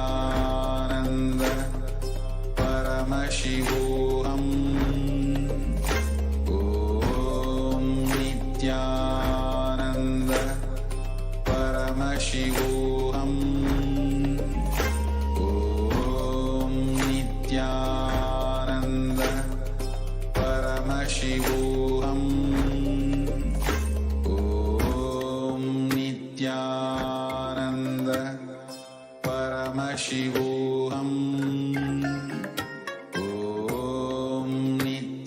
Paramashivoham. Om Nithyananda Paramashivoham. Om Nithyananda Paramashivoham.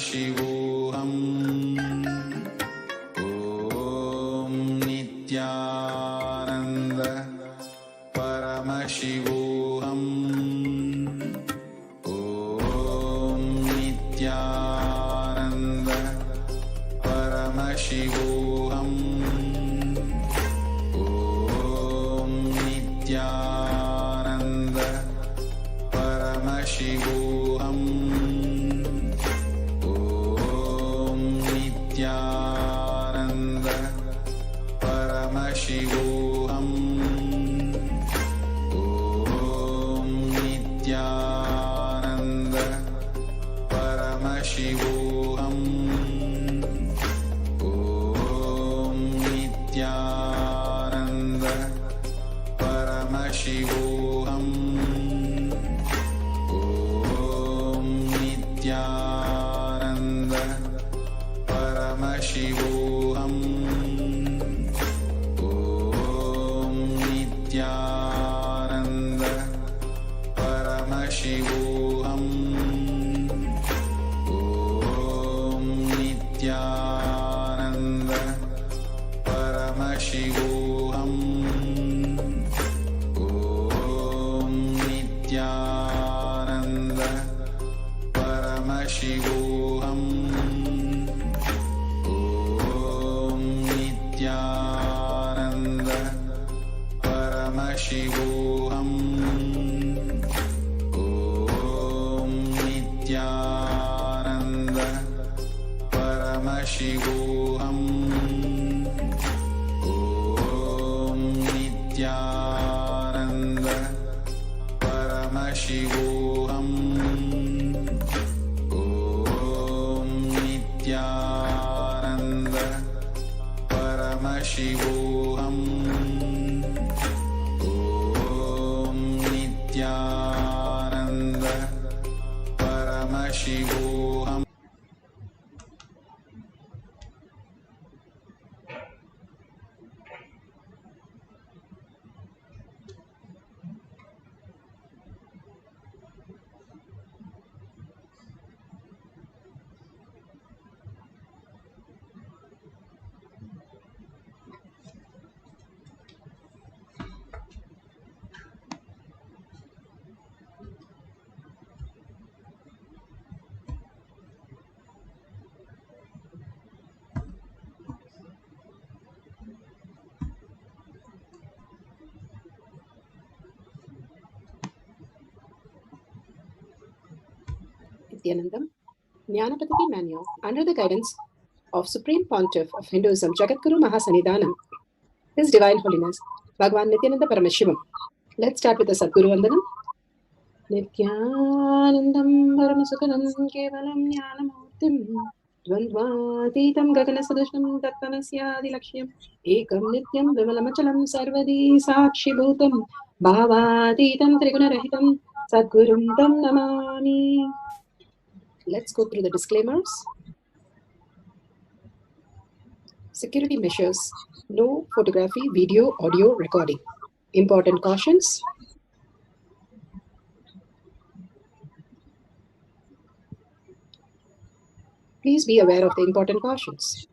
Paramashivoham. Om Nithyananda Paramashivoham. Om Nithyananda Paramashivoham. Om Nithyananda Paramashivoham. Om Nithyananda Paramashivoham. Om Nithyananda Paramashivoham. Om Nithyananda Paramashivoham. Om Nithyananda Paramashivoham. Om Nithyananda Paramashivoham. Om Nithyananda Paramashivoham. Om Nithyananda Paramashivoham. Om Nithyananda Paramashivoham. Om Nithyananda Paramashivoham. Om Nithyananda Paramashivoham. Om Nithyananda Paramashivoham. Om Nithyananda Paramashivoham. Nithyanandam, Jnanapatiki Manual, under the guidance of Supreme Pontiff of Hinduism, Jagadguru Mahasanidhanam, His Divine Holiness, Bhagavan Nithyananda Paramashivam. Let's start with the Sadguru Vandanam. Nithyanandam Paramasukhanam Kevalam Jnanamurtim Dvandvatitam Gaganasadasham Tattvanasyadilaksham Ekam Nityam Vimalamachalam Sarvadi Sakshibhutam Bhavatitam Trigunarahitam Sadgurum Tam Namami. Let's go through the disclaimers. Security measures. No photography, video, audio recording. Important cautions. Please be aware of the important cautions.